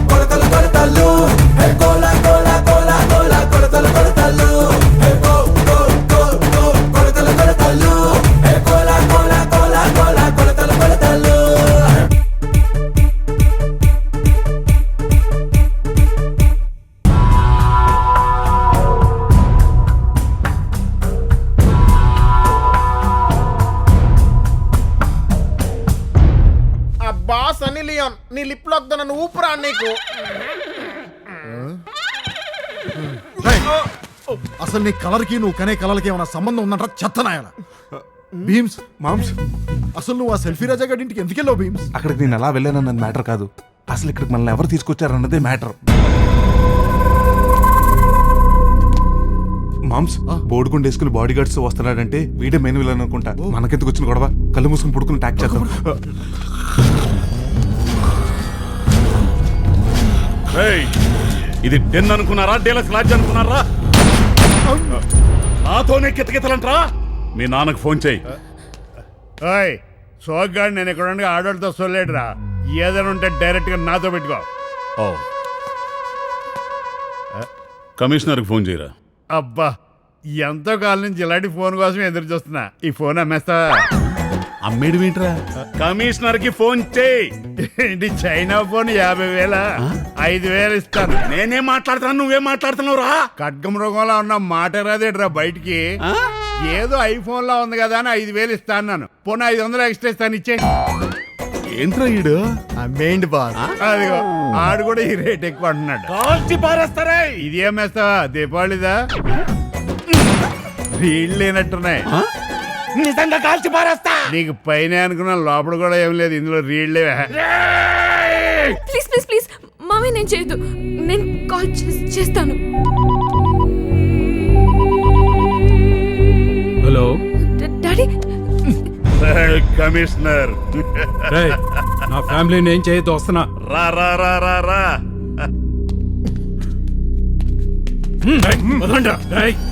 కొలతలు కొలతలు కోలా కోలా కోలా కోలా కొలతలు కొలతలు కొలతలు కొలతలు కోలా కోలా కోలా కోలా కొలతలు కొలతలు. అబ్బా సన్నీ లియోన్, నీ లిప్ లాక్ తో నన్ను ఊపురా నీకు. అసలు నీ కలర్ కి నువ్వు కనే కలర్కి ఏమైనా సంబంధం ఉందంటారా చెత్తనాయన? భీమ్స్ మామ్స్, అసలు నువ్వు ఆ సెల్ఫీ రాజా గారి ఇంటికి ఎందుకు వెళ్ళావు భీమ్స్? అక్కడికి నేను ఎలా వెళ్ళానన్నది మ్యాటర్ కాదు, అసలు ఇక్కడికి మనల్ని ఎవరు తీసుకొచ్చారన్నదే మ్యాటర్. మామ్స్, బోర్డుగుండు వేసుకుని బాడీ గార్డ్స్ వస్తున్నాడంటే వీడే మెయిన్ విలన్ అనుకుంటా. మనకెందుకు వచ్చిన గొడవ? కళ్ళు మూసుకుని పుడుకుని ట్యాక్ చేద్దాం. ఇది డెన్ అనుకున్నారా, డీలక్స్ లాడ్జ్ అనుకున్నారా? నాతోనే కితకితలంటరా? మీ నాన్నకు ఫోన్ చేయి. సోగ్గాడు నేను ఇక్కడ ఉండి ఆడోళ్ళతో సొల్లేడురా, ఏదైనా ఉంటే డైరెక్ట్ గా నాతో పెట్టుకో. కమిషనర్కి ఫోన్ చేయరా. అబ్బా, ఎంతో కాలం నుంచి ఇలాంటి ఫోన్ కోసం ఎదురు చూస్తున్నా. ఈ ఫోన్ అమ్మేస్తా. అమ్మేడు వింటరా? కమిషనర్ కి ఫోన్ చేయి. ఏంటి చైనా ఫోన్ 50,000? 5,000 ఇస్తాను. నేనేం మాట్లాడుతున్నాను, నువ్వేం మాట్లాడుతున్నావు రా? ఖడ్గం రోగంలో ఉన్న మాట రాదేట్రా బయటికి. ఏదో ఐఫోన్ లో ఉంది కదా అని 5,000 ఇస్తా అన్నాను. పోనీ 500 ఎక్స్ట్రా ఇస్తాను, ఇచ్చే. ఏంట్రా ఈడు మెయిన్ బాస్? అదిగో ఆడు కూడా ఈ రేట్ ఎక్కువ అంటున్నాడు. కాల్చి పారేస్తారా? ఇది ఏమేస్తావా, దీపావళిదా? వీళ్ళు లేనట్టున్నాయి. నిజంగా కాల్చి పారేస్తా. నీకు పైన అనుకున్నా, లోపల కూడా ఏం లేదు, ఇందులో రీళ్లే. ప్లీజ్ ప్లీజ్ ప్లీజ్ మమ్మీ, నేను చేయదు, నేను కాల్ చేస్తాను. Hello daddy. కమిషనర్, నా ఫ్యామిలీని ఏం చేయొద్దు, వస్తున్నా. రా రా రా రా రా.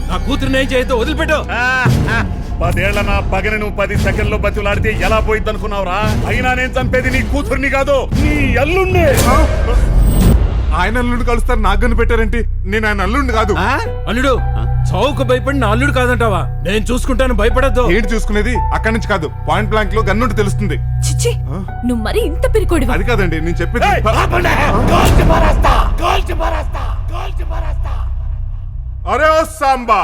నా కూతురుని ఏం చేయొద్దు, వదిలిపెట్టు. 10 ఏళ్ల నా పగని నువ్వు 10 సెకండ్లో బతులాడితే ఎలా పోయిద్ది అనుకున్నావురా? అయినా నేను చంపేది నీ కూతుర్ని కాదు, నీ అల్లుణ్ణి. ఆయన అల్లుడు కలుస్తారు, నాకు గన్ను పెట్టారేంటి? నేను ఆయన అల్లుడిని కాదు. అల్లుడు చౌక భయపడి నా అల్లుడు కాదంటావా? నేను చూసుకుంటాను, భయపడద్దు. ఏంటి చూసుకునేది? అక్కడి నుంచి కాదు, పాయింట్ బ్లాంక్ లో గన్నుంటే తెలుస్తుంది. చిచ్చి, నువ్వు మరి ఇంత పిరికోడి? అది కాదండి నేను చెప్పేది. అరే ఓ సాంబా,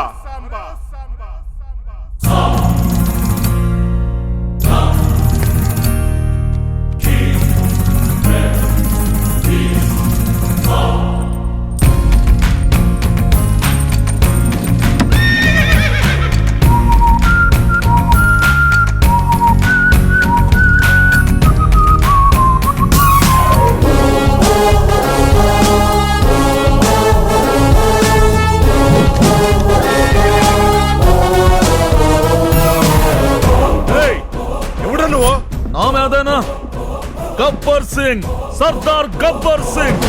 గబ్బర్ సింగ్, సర్దార్ గబ్బర్ సింగ్.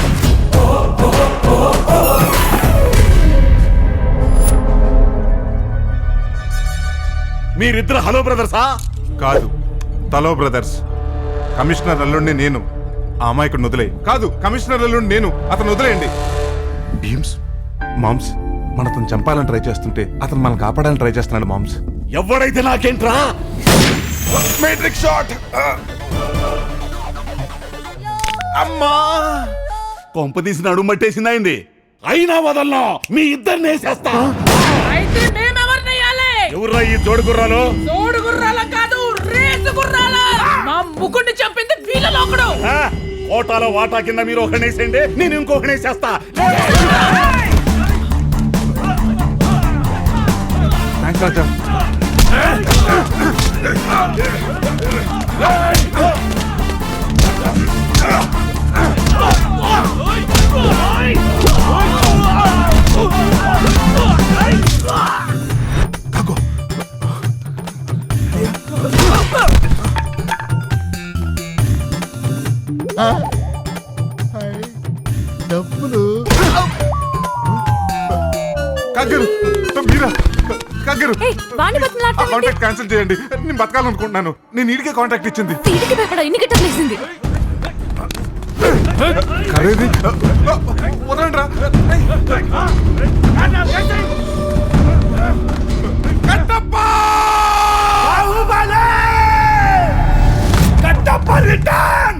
మీరిద్దరు హలో బ్రదర్సా? కాదు, తలో బ్రదర్స్. కమిషనర్ అల్లుడిని నేను, ఆ అమాయకుడిని వదిలే. కాదు, కమిషనర్ అల్లుడిని నేను, అతను వదిలేయండి. భీమ్స్, మామ్స్, మన అతను చంపాలని ట్రై చేస్తుంటే అతను మనం కాపాడాలని ట్రై చేస్తున్నాడు మామ్స్. ఎవడైతే నాకేంట్రా? Matric shot. అమ్మా, కొంప తీసి నడుమట్టేసిందైంది. అయినా వదల్లో, మీ ఇద్దరిని వేసేస్తా. అయితే మేమెవరినెయ్యాలి? ఎవర్రా ఈ జోడు గుర్రాలు? తోడు గుర్రాల కాదు, రేసు గుర్రాల. మా ముగ్గురిని చంపింది వీళ్ళలో ఒకడు. ఓటాలో వాటా కింద మీరు ఒకనేసేయండి, నేను ఇంకొకనేసేస్తా. థాంక్స్ రాజా. డబ్బులు కాగరు, మీరా? కాగరు, కాంటాక్ట్ క్యాన్సిల్ చేయండి. నేను బతకాలనుకుంటున్నాను. నేను ఈడికే కాంటాక్ట్ ఇచ్చింది. ఖరీది వదలండి రా. కట్టప్ప రిటర్న్.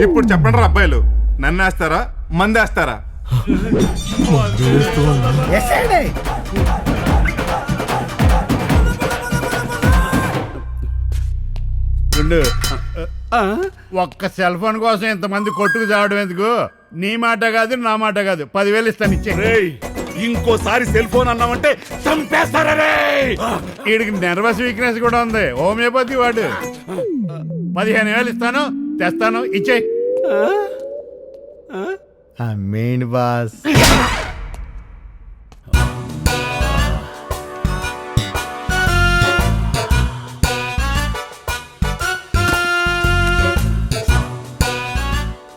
ఇప్పుడు చెప్పండి రా అబ్బాయిలు, నన్ను వేస్తారా మందేస్తారా? ఒక్క సెల్ ఫోన్ కోసం ఇంతమంది కొట్టుకు చావడం ఎందుకు? నీ మాట కాదు, నా మాట కాదు. 10,000 ఇస్తాను, ఇచ్చే. ఇంకోసారి సెల్ ఫోన్ అన్నామంటే చంపేస్తారా? వీడికి నర్వస్ వీక్నెస్ కూడా ఉంది. హోమియోపతి వాడు. 15,000 ఇస్తాను, తెస్తాను, ఇచ్చే. Main boss.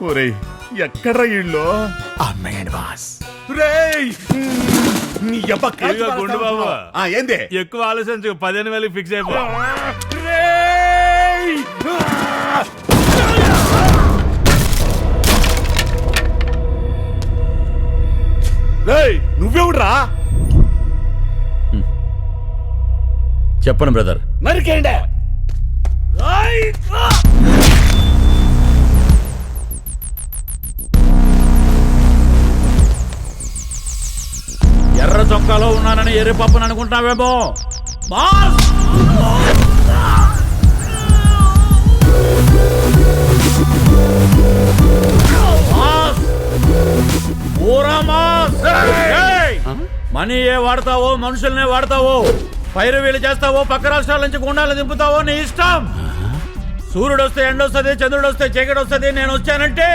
ఒరేయ్, ఎక్కడ్రా ఇళ్ళు? Main boss. రేయ్, నీ అబ్బ గుండు బాబు, ఏంది? ఎక్కువ ఆలోచించు. 15,000 ఫిక్స్ అయిపో. నువ్వెవడ్రా? చెప్పను బ్రదర్. నరికేండే. ఎర్ర చొక్కాలో ఉన్నానని ఎర్రి పప్పుని అనుకుంటావేమో. మనీ ఏ వాడతావో, మనుషుల్నే వాడతావో, పైరువీలు చేస్తావో, పక్క రాష్ట్రాల నుంచి గుండాలు దింపుతావో నీ ఇష్టం. సూర్యుడు వస్తే ఎండ వస్తుంది, చంద్రుడు వస్తే చీకటి వస్తుంది. నేను వచ్చానంటే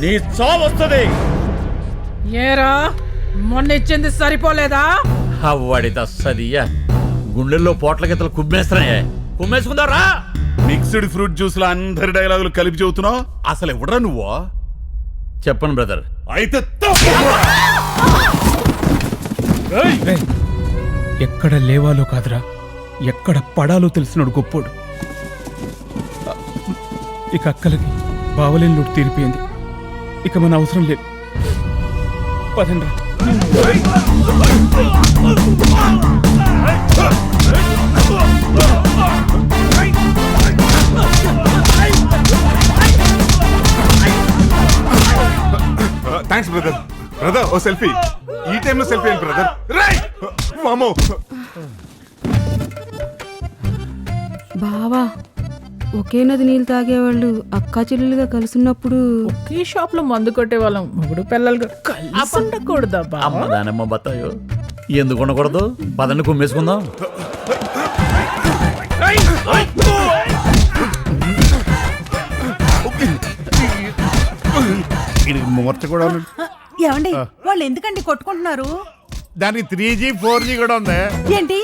నీ చావు వస్తుంది. ఏరా, మొన్న ఇచ్చింది సరిపోలేదా? అవ్వడి తస్సదియ్యా, గుండెల్లో పోట్ల గిత్తలు కుమ్మేస్తున్నాయే. కుమ్మేసుకుందారా? మిక్స్డ్ ఫ్రూట్ జ్యూస్ లో అందరి డైలాగులు కలిపి చెబుతున్నావు. అసలు ఎవడ్రా నువ్వు? చెప్పను బ్రదర్. అయితే ఎక్కడ లేవాలో కాదురా, ఎక్కడ పడాలో తెలిసినోడు గొప్పోడు. ఇక అక్కలకి బావలేని లోటు తీరిపోయింది. ఇక మన అవసరం లేదు. పదండ్రా. Thanks brother. బ్రదర్, ఓ సెల్ఫీ. ఈ టైంలో సెల్ఫీ ఏంటి బ్రదర్? రైట్ మామో. బావా, ఒకే నది నీళ్ళు తాగేవాళ్ళు అక్కా చెల్లెలుగా కలుసున్నప్పుడు ఒకే షాప్ లో మందు కొట్టే వాళ్ళం మొగుడు పిల్లలుగా కలిసి ఉండకూడదా బావ? అమ్మ దానమ్మ బతాయో. ఎందుకు ఉండకూడదు? పదండి కుమ్మేసుకుందాం. మూర్చ కూడా ఏమండి వాళ్ళు ఎందుకండి కొట్టుకుంటున్నారు? దానికి 3G 4G కూడా ఉంది. ఏంటి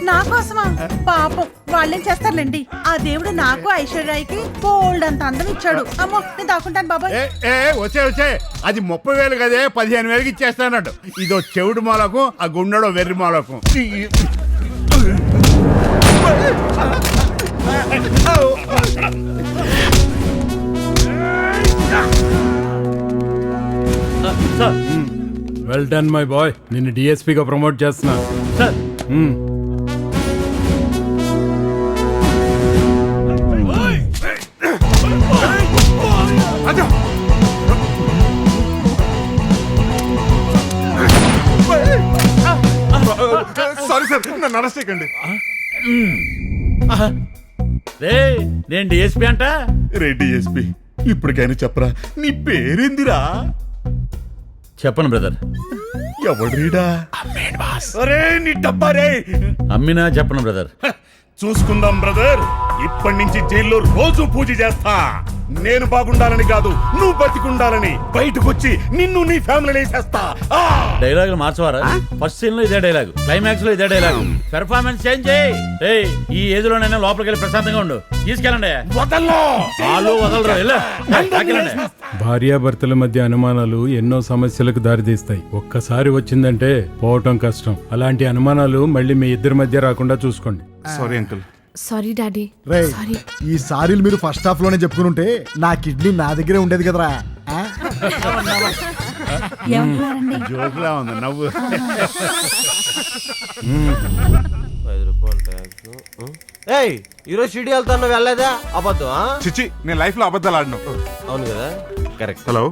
నా కోసమా? పాపం వాళ్ళేం చేస్తారులేండి. ఆ దేవుడు నాకు ఐశ్వర్యాకి బోల్డ్ అంత అందం ఇచ్చాడు. అమ్మో నేను దాక్కుంటాను బాబాయ్. వచ్చే అది 30,000 కదే 15,000కి ఇచ్చేస్తానట్టు. ఇదో చెవుడు మూలకు, ఆ గుండెడో వెర్రి మూలకు. Well done my boy. నిన్ను డిఎస్పీగా ప్రమోట్ చేస్తున్నా సార్. సారీ సార్, నన్ను అరెస్ట్ చేయకండి. నేను డిఎస్పీ అంట. రే డిఎస్పీ, ఇప్పటికైనా చెప్పరా నీ పేరేందిరా? చెప్పను బ్రదర్. ఎవడ్రీడా? అరే నీ డబ్బా రే. అమ్మినా చెప్పను బ్రదర్. చూసుకుందాం బ్రదర్. ఇప్పటి నుంచి జైల్లో రోజు పూజ చేస్తా. నేను బాగుండాలని కాదు, నువ్వు బతికుండాలని. బయటకు వచ్చి నిన్ను నీ ఫ్యామిలీ వేసేస్తా. డైలాగులు మార్చవారా? ఫస్ట్ సీన్ లో ఇదే డైలాగ్, క్లైమాక్స్ లో ఇదే డైలాగ్. పెర్ఫార్మెన్స్ చేంజ్ చేయి. ఈ ఏజ్ లోనైనా లోపలికి వెళ్ళి ప్రశాంతంగా ఉండు. తీసుకెళ్ళండి. వదలరు. భార్యాభర్తల మధ్య అనుమానాలు ఎన్నో సమస్యలకు దారితీస్తాయి. ఒక్కసారి వచ్చిందంటే పోవటం కష్టం. అలాంటి అనుమానాలు మళ్ళీ మీ ఇద్దరి మధ్య రాకుండా చూసుకోండి. Sorry uncle. Sorry daddy. రే ఈ సారీలు మీరు ఫస్ట్ హాఫ్ లోనే చెప్పుకుని ఉంటే నా కిడ్నీ నా దగ్గరే ఉండేది కదరా. జోకులా ఉంది నవ్వు. 5 రూపాయలు ట్యాక్స్. ఈరోజు షిడి వెళ్తాను వెళ్ళలేదా? అబద్ధం. చిచి, నేను లైఫ్ లో అబద్ధాలు ఆడను. అవును కదా, కరెక్ట్. హలో,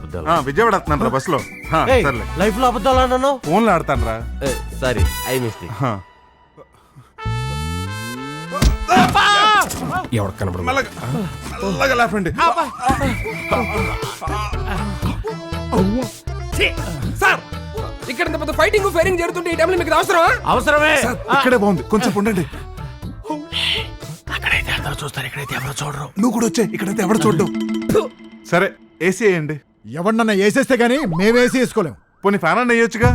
అబద్ధాలు. విజయవాడ వస్తున్నాను రా బస్ లో. లైఫ్ లో అబద్ధాలు ఆడాను. ఫోన్ లో ఆడతాను రా. Sorry, I mistake. ఎవరు కనపడ లేపండి సార్. ఇక్కడ ఇంత పెద్ద ఫైటింగ్ ఫైరింగ్ జరుగుతుంటే ఈ టైంలో మీకు అవసరమా? అవసరమే. ఇక్కడే బాగుంది, కొంచెం ఉండండి. అక్కడైతే అందరూ చూస్తారు, ఇక్కడైతే ఎవరు చూడరు. నువ్వు కూడా వచ్చే, ఇక్కడైతే ఎవరు చూడ్డు. సరే ఏసీ వేయండి. ఎవరినన్నా వేసేస్తే గానీ మేము ఏసీ వేసుకోలేము. పోనీ ఫ్యాన్ అన్న వేయొచ్చుగా.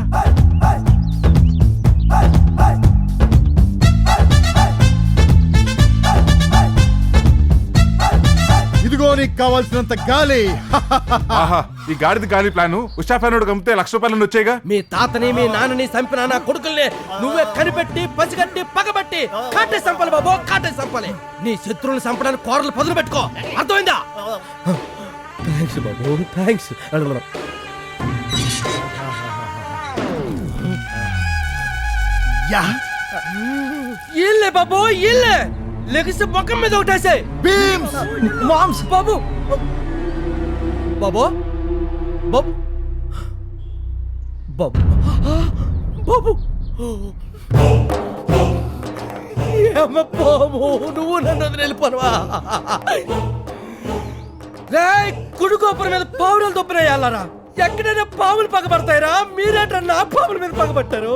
ఇదిగో నీకు కావాల్సినంత గాలి. ఆహా, ఈ గాడిది గాలి ప్లాన్ ఉషా ఫ్యాన్ అమ్మితే ₹1,00,000 వచ్చాయిగా. మీ తాతని మీ నాన్నని చంపిన నా కొడుకుల్ని నువ్వే కనిపెట్టి పసిగట్టి పగబట్టి కాటే సంపాలి బాబు, కాటే సంపాలి. నీ శత్రువులు చంపడానికి కోరలు పదులు పెట్టుకో, అర్థమైందా? థ్యాంక్స్ బాబు, థ్యాంక్స్. ఇల్లే బాబు, ఇల్లే లెగిసి మొక్కం మీద ఒకటేసే. Beams moms. బాబు బాబు బాబు బాబు బాబు బాబు, నువ్వు నన్ను వదిలిపోనువా? కుడి గోపురం మీద పావులు దొబ్బిన ఎక్కడైనా పాములు పగబడతాయిరా? మీరేట నా పాముల మీద పగబట్టారు?